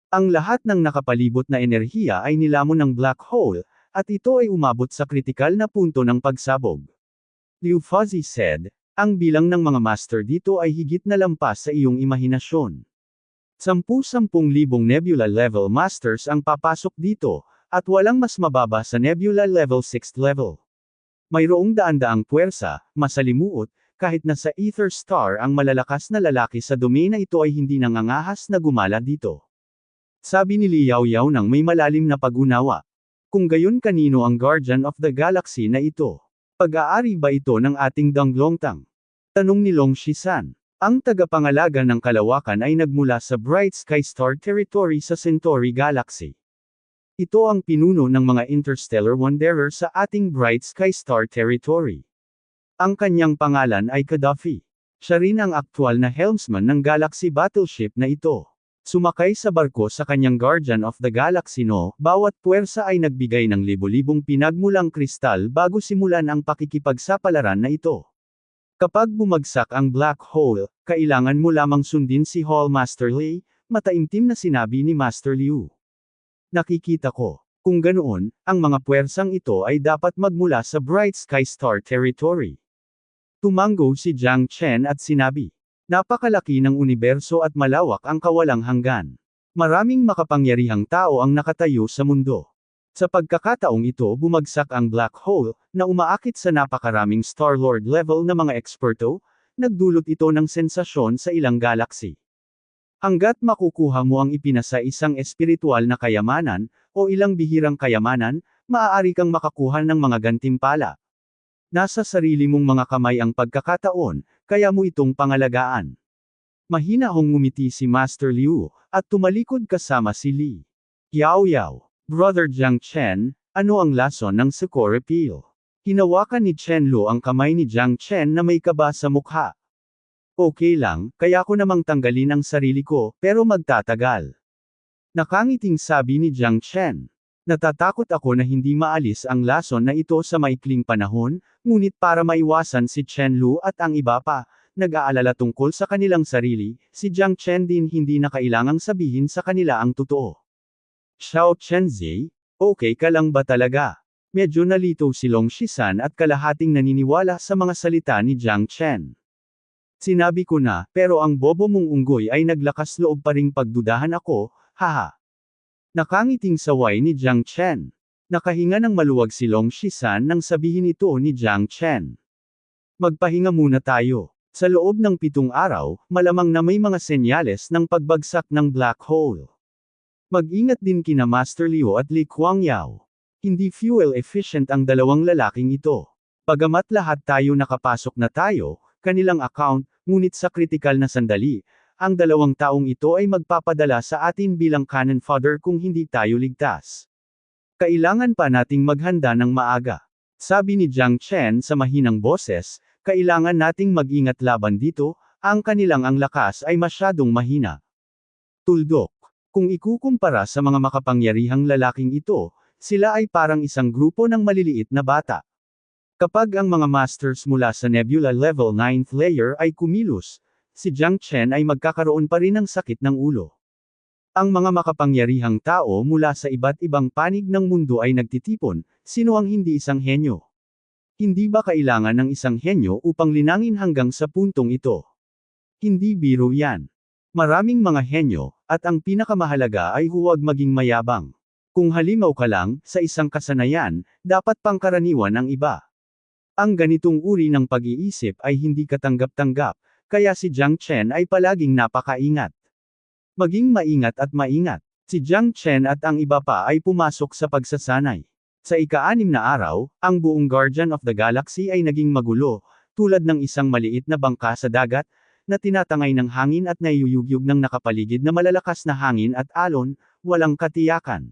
Ang lahat ng nakapalibot na enerhiya ay nilamon ng black hole, at ito ay umabot sa kritikal na punto ng pagsabog. Liu Fuzzy said, ang bilang ng mga master dito ay higit na lampas sa iyong imahinasyon. 10,000 nebula level masters ang papasok dito, at walang mas mababa sa nebula level 6th level. Mayroong daan-daang puwersa, masalimuot, kahit na sa Ether Star ang malalakas na lalaki sa domain na ito ay hindi nangangahas na gumala dito. Sabi ni Liao Yao nang may malalim na pag-unawa. Kung gayon kanino ang Guardian of the Galaxy na ito? Pag-aari ba ito ng ating Donglongtang? Tanong ni Long Shisan. Ang tagapangalaga ng kalawakan ay nagmula sa Bright Sky Star Territory sa Centauri Galaxy. Ito ang pinuno ng mga interstellar wanderer sa ating Bright Sky Star Territory. Ang kanyang pangalan ay Gaddafi. Siya rin ang aktwal na helmsman ng Galaxy Battleship na ito. Sumakay sa barko sa kanyang Guardian of the Galaxy no, bawat puwersa ay nagbigay ng libo-libong pinagmulang kristal bago simulan ang pakikipagsapalaran na ito. Kapag bumagsak ang black hole, kailangan mo lamang sundin si Hall Master Li, mataimtim na sinabi ni Master Liu. Nakikita ko. Kung ganoon, ang mga puwersang ito ay dapat magmula sa Bright Sky Star Territory. Tumanggo si Jiang Chen at sinabi. Napakalaki ng universo at malawak ang kawalang hanggan. Maraming makapangyarihang tao ang nakatayo sa mundo. Sa pagkakataong ito bumagsak ang black hole, na umaakit sa napakaraming Star-Lord level na mga eksperto, nagdulot ito ng sensasyon sa ilang galaxy. Hanggat makukuha mo ang ipinasa isang espiritual na kayamanan, o ilang bihirang kayamanan, maaari kang makakuha ng mga gantimpala. Nasa sarili mong mga kamay ang pagkakataon, kaya mo itong pangalagaan. Mahinahong ngumiti si Master Liu, at tumalikod kasama si Li. Yao Yao, Brother Jiang Chen, ano ang lason ng Sakura Peel? Hinawakan ni Chen Lu ang kamay ni Jiang Chen na may kaba sa mukha. Okay lang, kaya ko namang tanggalin ang sarili ko, pero magtatagal. Nakangiting sabi ni Jiang Chen. Natatakot ako na hindi maalis ang lason na ito sa maikling panahon, ngunit para maiwasan si Chen Lu at ang iba pa, nag-aalala tungkol sa kanilang sarili, si Jiang Chen din hindi na kailangang sabihin sa kanila ang totoo. Xiao Chenzi, okay ka lang ba talaga? Medyo nalito si Long Shisan at kalahating naniniwala sa mga salita ni Jiang Chen. Sinabi ko na, pero ang bobo mong unggoy ay naglakas loob pa ring pagdudahan ako, haha. Nakangiting saway ni Jiang Chen. Nakahinga ng maluwag si Long Shisan nang sabihin ito ni Jiang Chen. Magpahinga muna tayo. Sa loob ng 7 araw, malamang na may mga senyales ng pagbagsak ng black hole. Mag-ingat din kina Master Liu at Li Kuangyao. Hindi fuel efficient ang dalawang lalaking ito. Bagamat lahat tayo nakapasok na tayo, kanilang account, ngunit sa kritikal na sandali, ang dalawang taong ito ay magpapadala sa atin bilang cannon fodder kung hindi tayo ligtas. Kailangan pa nating maghanda ng maaga. Sabi ni Jiang Chen sa mahinang boses, kailangan nating mag-ingat laban dito, ang ang lakas ay masyadong mahina. Tuldok. Kung ikukumpara sa mga makapangyarihang lalaking ito, sila ay parang isang grupo ng maliliit na bata. Kapag ang mga masters mula sa Nebula Level 9th layer ay kumilos, si Jiang Chen ay magkakaroon pa rin ng sakit ng ulo. Ang mga makapangyarihang tao mula sa iba't ibang panig ng mundo ay nagtitipon, sino ang hindi isang henyo? Hindi ba kailangan ng isang henyo upang linangin hanggang sa puntong ito? Hindi biro yan. Maraming mga henyo, at ang pinakamahalaga ay huwag maging mayabang. Kung halimaw ka lang, sa isang kasanayan, dapat pangkaraniwan ang iba. Ang ganitong uri ng pag-iisip ay hindi katanggap-tanggap, kaya si Jiang Chen ay palaging napakaingat. Maging maingat at maingat. Si Jiang Chen at ang iba pa ay pumasok sa pagsasanay. Sa ika-6 na araw, ang buong Guardian of the Galaxy ay naging magulo, tulad ng isang maliit na bangka sa dagat, na tinatangay ng hangin at naiyuyugyug ng nakapaligid na malalakas na hangin at alon, walang katiyakan.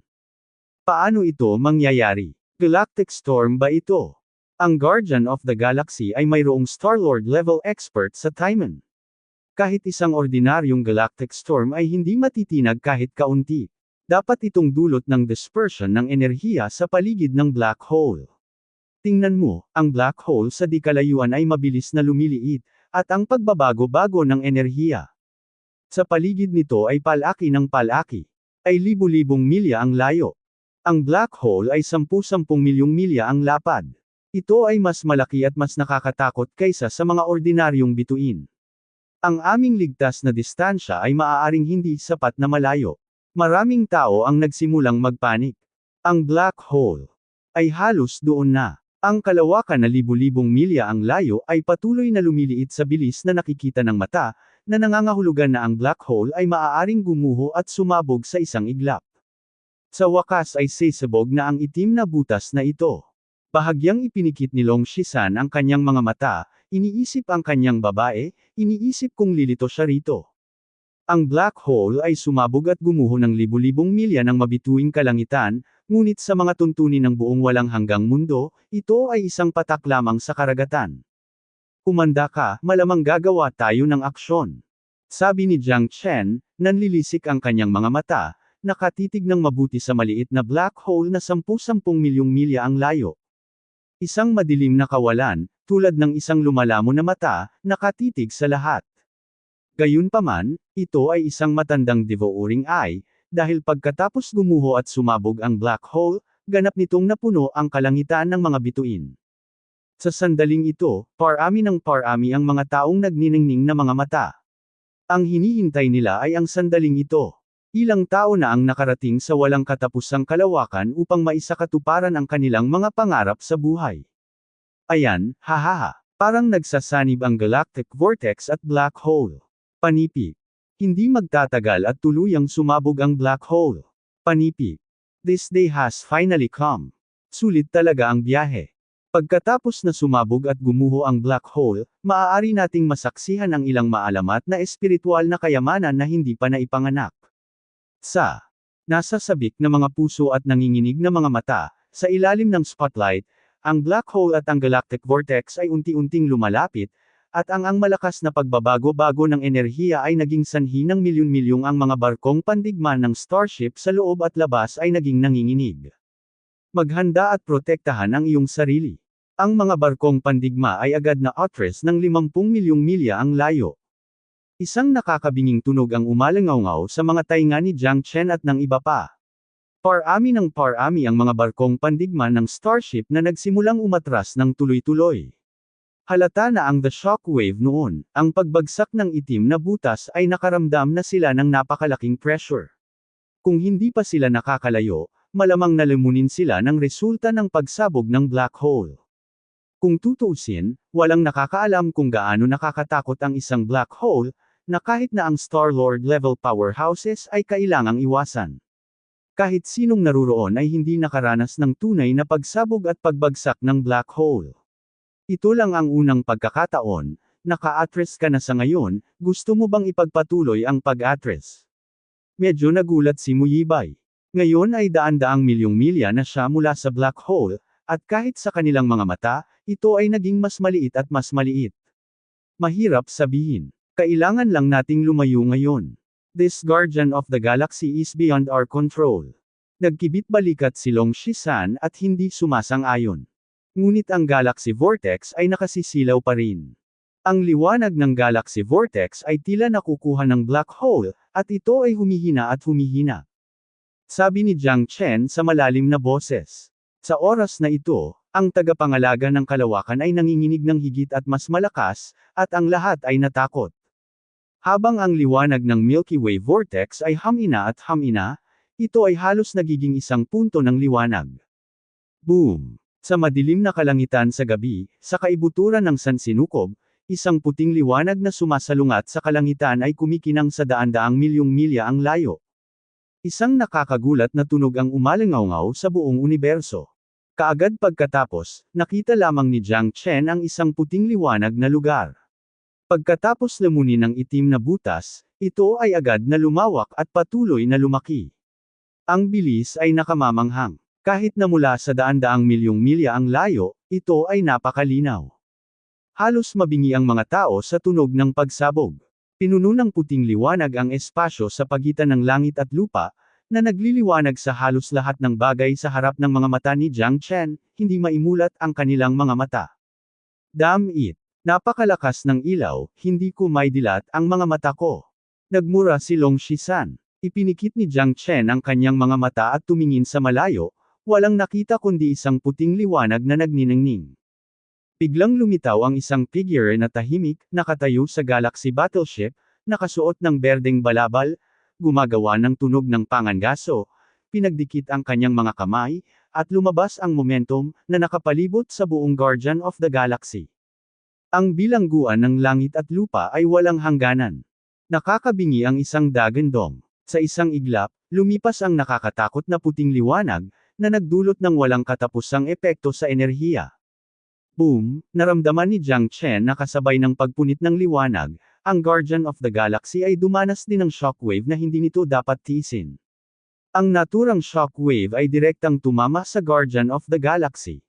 Paano ito mangyayari? Galactic Storm ba ito? Ang Guardian of the Galaxy ay mayroong Star-Lord level expert sa Timon. Kahit isang ordinaryong galactic storm ay hindi matitinag kahit kaunti. Dapat itong dulot ng dispersion ng enerhiya sa paligid ng black hole. Tingnan mo, ang black hole sa di kalayuan ay mabilis na lumiliit, at ang pagbabago-bago ng enerhiya sa paligid nito ay palaki ng palaki. Ay libu-libong milya ang layo. Ang black hole ay 10-10 milyong milya ang lapad. Ito ay mas malaki at mas nakakatakot kaysa sa mga ordinaryong bituin. Ang aming ligtas na distansya ay maaaring hindi sapat na malayo. Maraming tao ang nagsimulang magpanik. Ang black hole ay halos doon na. Ang kalawakan na libu-libong milya ang layo ay patuloy na lumiliit sa bilis na nakikita ng mata, na nangangahulugan na ang black hole ay maaaring gumuho at sumabog sa isang iglap. Sa wakas ay sisabog na ang itim na butas na ito. Bahagyang ipinikit ni Long Shisan ang kanyang mga mata, iniisip ang kanyang babae, iniisip kung lilito siya rito. Ang black hole ay sumabog at gumuho ng libu-libong milya ng mabituing kalangitan, ngunit sa mga tuntunin ng buong walang hanggang mundo, ito ay isang patak lamang sa karagatan. Kumanda ka, malamang gagawa tayo ng aksyon. Sabi ni Jiang Chen, nanlilisik ang kanyang mga mata, nakatitig ng mabuti sa maliit na black hole na 10-10 milyong milya ang layo. Isang madilim na kawalan, tulad ng isang lumalamon na mata, nakatitig sa lahat. Gayunpaman, ito ay isang matandang devouring eye, dahil pagkatapos gumuho at sumabog ang black hole, ganap nitong napuno ang kalangitan ng mga bituin. Sa sandaling ito, parami ng parami ang mga taong nagniningning na mga mata. Ang hinihintay nila ay ang sandaling ito. Ilang tao na ang nakarating sa walang katapusang kalawakan upang maisakatuparan ang kanilang mga pangarap sa buhay. Ayan, hahaha, parang nagsasanib ang galactic vortex at black hole. Panipi. Hindi magtatagal at tuluyang sumabog ang black hole. Panipi. This day has finally come. Sulit talaga ang biyahe. Pagkatapos na sumabog at gumuho ang black hole, maaari nating masaksihan ang ilang maalamat na espiritual na kayamanan na hindi pa naipanganak. Sa nasa sabik na mga puso at nanginginig na mga mata, sa ilalim ng spotlight, ang black hole at ang galactic vortex ay unti-unting lumalapit, at ang malakas na pagbabago-bago ng enerhiya ay naging sanhi ng milyon-milyong ang mga barkong pandigma ng starship sa loob at labas ay naging nanginginig. Maghanda at protektahan ang iyong sarili. Ang mga barkong pandigma ay agad na atras ng 50 milyong milya ang layo. Isang nakakabinging tunog ang umalangaw sa mga tainga ni Jiang Chen at ng iba pa. Parami ng parami ang mga barkong pandigma ng starship na nagsimulang umatras ng tuloy-tuloy. Halata na ang the shockwave noon, ang pagbagsak ng itim na butas ay nakaramdam na sila ng napakalaking pressure. Kung hindi pa sila nakakalayo, malamang nalamunin sila ng resulta ng pagsabog ng black hole. Kung tutuusin, walang nakakaalam kung gaano nakakatakot ang isang black hole, na kahit na ang Star-Lord level powerhouses ay kailangang iwasan. Kahit sinong naruroon ay hindi nakaranas ng tunay na pagsabog at pagbagsak ng black hole. Ito lang ang unang pagkakataon, naka-atres ka na sa ngayon, gusto mo bang ipagpatuloy ang pag-atres? Medyo nagulat si Muyibay. Ngayon ay daan-daang milyong milya na siya mula sa black hole, at kahit sa kanilang mga mata, ito ay naging mas maliit at mas maliit. Mahirap sabihin. Kailangan lang nating lumayo ngayon. This guardian of the galaxy is beyond our control. Nagkibit-balikat si Long Shisan at hindi sumasang-ayon. Ngunit ang galaxy vortex ay nakasisilaw pa rin. Ang liwanag ng galaxy vortex ay tila nakukuha ng black hole, at ito ay humihina at humihina. Sabi ni Jiang Chen sa malalim na boses. Sa oras na ito, ang tagapangalaga ng kalawakan ay nanginginig ng higit at mas malakas, at ang lahat ay natakot. Habang ang liwanag ng Milky Way vortex ay hamina at hamina, ito ay halos nagiging isang punto ng liwanag. Boom! Sa madilim na kalangitan sa gabi, sa kaibuturan ng sansinukob, isang puting liwanag na sumasalungat sa kalangitan ay kumikinang sa daan-daang milyong milya ang layo. Isang nakakagulat na tunog ang umalingaw-ngaw sa buong universo. Kaagad pagkatapos, nakita lamang ni Jiang Chen ang isang puting liwanag na lugar. Pagkatapos lamunin ng itim na butas, ito ay agad na lumawak at patuloy na lumaki. Ang bilis ay nakamamanghang. Kahit na mula sa daan-daang milyong milya ang layo, ito ay napakalinaw. Halos mabingi ang mga tao sa tunog ng pagsabog. Pinuno ng puting liwanag ang espasyo sa pagitan ng langit at lupa, na nagliliwanag sa halos lahat ng bagay sa harap ng mga mata ni Jiang Chen, hindi maimulat ang kanilang mga mata. Damn it! Napakalakas ng ilaw, hindi ko maidilat ang mga mata ko. Nagmura si Long Shisan. Ipinikit ni Jiang Chen ang kanyang mga mata at tumingin sa malayo, walang nakita kundi isang puting liwanag na nagniningning. Biglang lumitaw ang isang figure na tahimik, nakatayo sa galaxy battleship, nakasuot ng berdeng balabal, gumagawa ng tunog ng pangangaso, pinagdikit ang kanyang mga kamay, at lumabas ang momentum, na nakapalibot sa buong Guardian of the Galaxy. Ang bilangguan ng langit at lupa ay walang hangganan. Nakakabingi ang isang dagandong. Sa isang iglap, lumipas ang nakakatakot na puting liwanag, na nagdulot ng walang katapusang epekto sa enerhiya. Boom! Naramdaman ni Jiang Chen na kasabay ng pagpunit ng liwanag, ang Guardian of the Galaxy ay dumanas din ng shockwave na hindi nito dapat tiisin. Ang naturang shockwave ay direktang tumama sa Guardian of the Galaxy.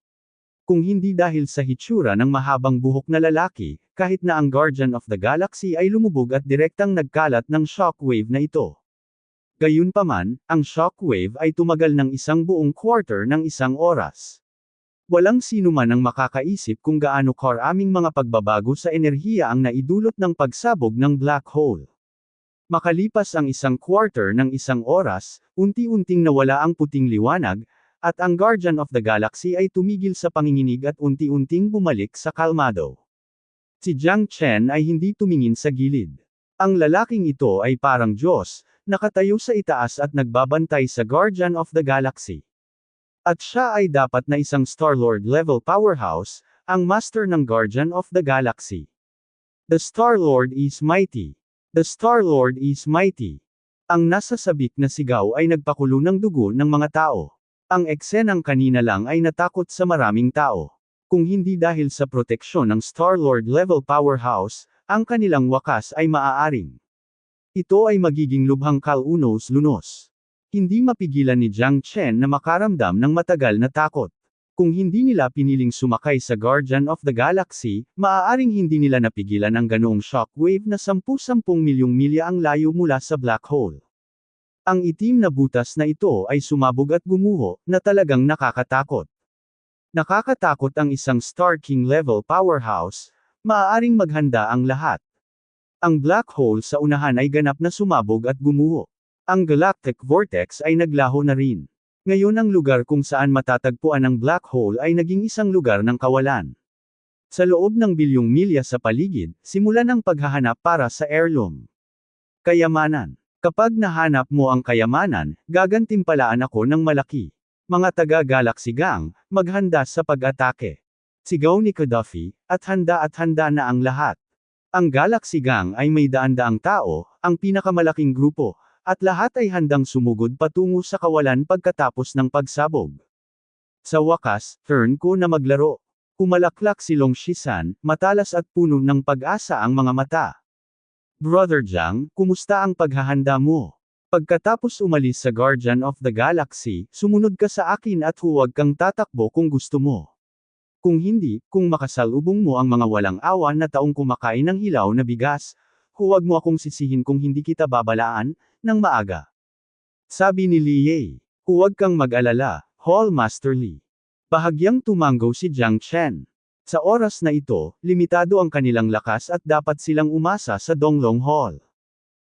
Kung hindi dahil sa hitsura ng mahabang buhok na lalaki, kahit na ang Guardian of the Galaxy ay lumubog at direktang nagkalat ng shockwave na ito. Gayunpaman, ang shockwave ay tumagal ng isang buong quarter ng isang oras. Walang sino man ang makakaisip kung gaano karaming mga pagbabago sa enerhiya ang naidulot ng pagsabog ng black hole. Makalipas ang isang quarter ng isang oras, unti-unting nawala ang puting liwanag, at ang Guardian of the Galaxy ay tumigil sa panginginig at unti-unting bumalik sa kalmado. Si Jiang Chen ay hindi tumingin sa gilid. Ang lalaking ito ay parang Diyos, nakatayo sa itaas at nagbabantay sa Guardian of the Galaxy. At siya ay dapat na isang Star-Lord level powerhouse, ang master ng Guardian of the Galaxy. The Star-Lord is mighty. The Star-Lord is mighty. Ang nasa sabik na sigaw ay nagpakulo ng dugo ng mga tao. Ang eksenang kanina lang ay natakot sa maraming tao. Kung hindi dahil sa proteksyon ng Star-Lord level powerhouse, ang kanilang wakas ay maaaring. Ito ay magiging lubhang kalunos-lunos. Hindi mapigilan ni Jiang Chen na makaramdam ng matagal na takot. Kung hindi nila piniling sumakay sa Guardian of the Galaxy, maaaring hindi nila napigilan ang ganoong shockwave na 10-10 milyong milya ang layo mula sa black hole. Ang itim na butas na ito ay sumabog at gumuho, na talagang nakakatakot. Nakakatakot ang isang Star King level powerhouse, maaaring maghanda ang lahat. Ang black hole sa unahan ay ganap na sumabog at gumuho. Ang galactic vortex ay naglaho na rin. Ngayon ang lugar kung saan matatagpuan ang black hole ay naging isang lugar ng kawalan. Sa loob ng bilyong milya sa paligid, simulan ang paghahanap para sa heirloom. Kayamanan. Kapag nahanap mo ang kayamanan, gagantimpalaan ako ng malaki. Mga taga-Galaxy Gang, maghanda sa pag-atake. Sigaw ni Gaddafi, at handa na ang lahat. Ang Galaxy Gang ay may daan-daang tao, ang pinakamalaking grupo, at lahat ay handang sumugod patungo sa kawalan pagkatapos ng pagsabog. Sa wakas, turn ko na maglaro. Humalaklak si Long Shisan, matalas at puno ng pag-asa ang mga mata. Brother Jiang, kumusta ang paghahanda mo? Pagkatapos umalis sa Guardian of the Galaxy, sumunod ka sa akin at huwag kang tatakbo kung gusto mo. Kung hindi, kung makasalubong mo ang mga walang awa na taong kumakain ng hilaw na bigas, huwag mo akong sisihin kung hindi kita babalaan, ng maaga. Sabi ni Li Ye. Huwag kang mag-alala, Hall Master Li. Bahagyang tumanggo si Jiang Chen. Sa oras na ito, limitado ang kanilang lakas at dapat silang umasa sa Donglong Hall.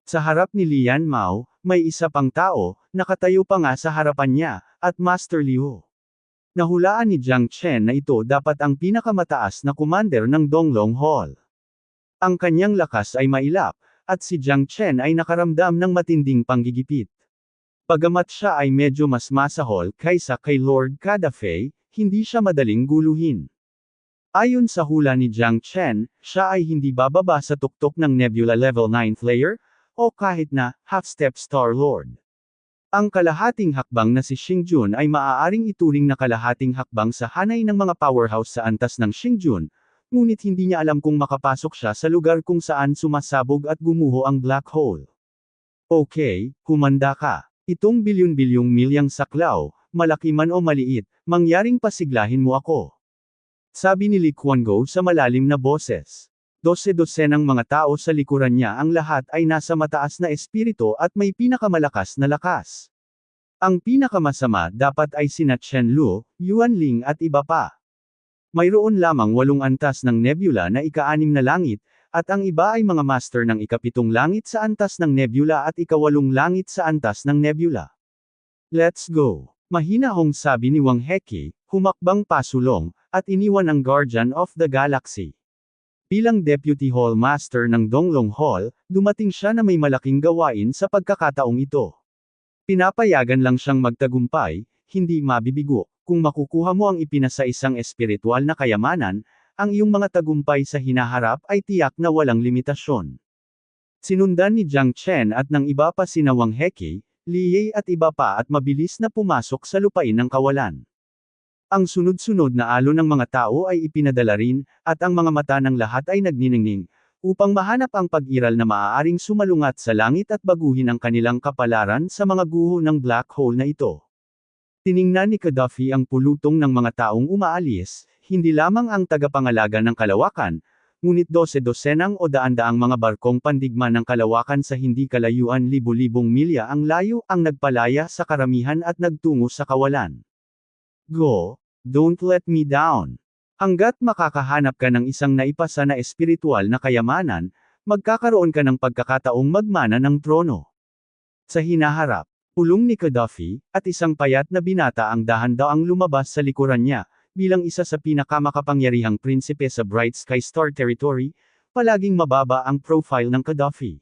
Sa harap ni Lian Mao, may isa pang tao, nakatayo pa nga sa harapan niya, at Master Liu. Nahulaan ni Jiang Chen na ito dapat ang pinakamataas na commander ng Donglong Hall. Ang kanyang lakas ay mailap, at si Jiang Chen ay nakaramdam ng matinding panggigipit. Bagamat siya ay medyo mas masahol kaysa kay Lord Cadafei, hindi siya madaling guluhin. Ayon sa hula ni Jiang Chen, siya ay hindi bababa sa tuktok ng Nebula Level 9 Player, o kahit na, half-step Star Lord. Ang kalahating hakbang na si Xingjun ay maaaring ituring na kalahating hakbang sa hanay ng mga powerhouse sa antas ng Xingjun, ngunit hindi niya alam kung makapasok siya sa lugar kung saan sumasabog at gumuho ang black hole. Okay, humanda ka. Itong bilyon-bilyong milyang saklaw, malaki man o maliit, mangyaring pasiglahin mo ako. Sabi ni Li Kuangou sa malalim na boses. 12-dosenang mga tao sa likuran niya, ang lahat ay nasa mataas na espiritu at may pinakamalakas na lakas. Ang pinakamasama dapat ay sina Chen Lu, Yuan Ling at iba pa. Mayroon lamang 8 antas ng nebula na ika-6 na langit, at ang iba ay mga master ng ika-7 langit sa antas ng nebula at ika-8 langit sa antas ng nebula. Let's go! Mahinahong sabi ni Wang Heke, humakbang pasulong, at iniwan ang Guardian of the Galaxy. Bilang Deputy Hall Master ng Donglong Hall, dumating siya na may malaking gawain sa pagkakataong ito. Pinapayagan lang siyang magtagumpay, hindi mabibigo. Kung makukuha mo ang ipinasa isang espiritual na kayamanan, ang iyong mga tagumpay sa hinaharap ay tiyak na walang limitasyon. Sinundan ni Jiang Chen at ng iba pa sina Wang Heke, Li Ye at iba pa at mabilis na pumasok sa lupain ng kawalan. Ang sunod-sunod na alon ng mga tao ay ipinadala rin, at ang mga mata ng lahat ay nagniningning, upang mahanap ang pag-iral na maaaring sumalungat sa langit at baguhin ang kanilang kapalaran sa mga guho ng black hole na ito. Tiningnan ni Gaddafi ang pulutong ng mga taong umaalis, hindi lamang ang tagapangalaga ng kalawakan, ngunit 12-dosenang o daan-daang mga barkong pandigma ng kalawakan sa hindi kalayuan libu-libong milya ang layo ang nagpalaya sa karamihan at nagtungo sa kawalan. Go, don't let me down. Hanggat makakahanap ka ng isang naipasa na espiritual na kayamanan, magkakaroon ka ng pagkakataong magmana ng trono. Sa hinaharap, pulong ni Gaddafi, at isang payat na binata ang dahan-daang lumabas sa likuran niya, bilang isa sa pinakamakapangyarihang prinsipe sa Bright Sky Star Territory, palaging mababa ang profile ng Gaddafi.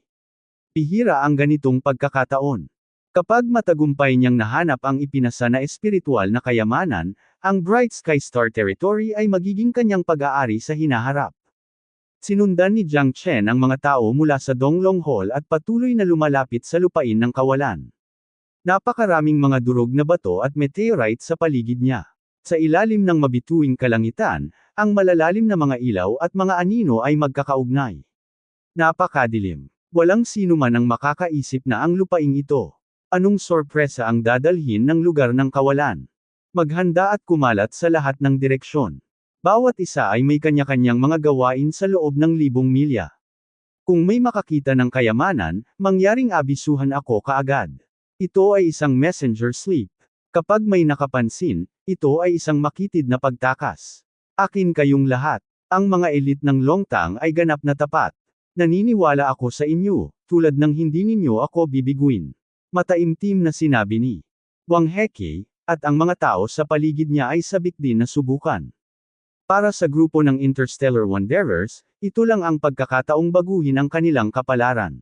Bihira ang ganitong pagkakataon. Kapag matagumpay niyang nahanap ang ipinasa na espiritual na kayamanan, ang Bright Sky Star Territory ay magiging kanyang pag-aari sa hinaharap. Sinundan ni Jiang Chen ang mga tao mula sa Donglong Hall at patuloy na lumalapit sa lupain ng kawalan. Napakaraming mga durog na bato at meteorite sa paligid niya. Sa ilalim ng mabituing kalangitan, ang malalalim na mga ilaw at mga anino ay magkakaugnay. Napakadilim. Walang sino man ang makakaisip na ang lupaing ito. Anong sorpresa ang dadalhin ng lugar ng kawalan? Maghanda at kumalat sa lahat ng direksyon. Bawat isa ay may kanya-kanyang mga gawain sa loob ng 1,000 milya. Kung may makakita ng kayamanan, mangyaring abisuhan ako kaagad. Ito ay isang messenger slip. Kapag may nakapansin, ito ay isang makitid na pagtakas. Akin kayong lahat. Ang mga elite ng Longtang ay ganap na tapat. Naniniwala ako sa inyo, tulad ng hindi ninyo ako bibiguin. Mataimtim na sinabi ni Wang Heke, at ang mga tao sa paligid niya ay sabik din na subukan. Para sa grupo ng Interstellar Wanderers, ito lang ang pagkakataong baguhin ang kanilang kapalaran.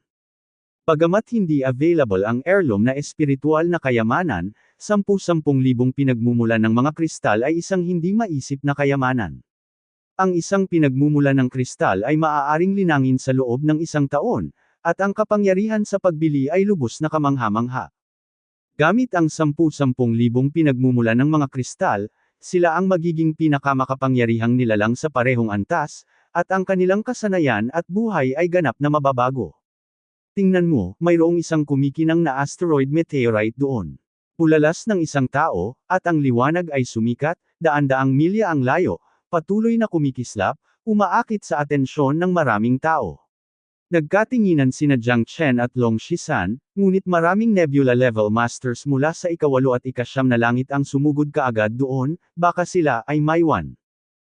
Bagamat hindi available ang heirloom na espiritual na kayamanan, 10,000 pinagmumula ng mga kristal ay isang hindi maisip na kayamanan. Ang isang pinagmumula ng kristal ay maaaring linangin sa loob ng 1 taon, at ang kapangyarihan sa pagbili ay lubos na kamangha-mangha. Gamit ang 10,000 pinagmumula ng mga kristal, sila ang magiging pinakamakapangyarihang nilalang sa parehong antas, at ang kanilang kasanayan at buhay ay ganap na mababago. Tingnan mo, mayroong isang kumikinang na asteroid meteorite doon. Pulalas ng isang tao, at ang liwanag ay sumikat, daan-daang milya ang layo, patuloy na kumikislap, umaakit sa atensyon ng maraming tao. Nagkatinginan sina Jiang Chen at Long Shisan, ngunit maraming nebula-level masters mula sa ika-8 at ika-9 na langit ang sumugod kaagad doon, baka sila ay Maiwan.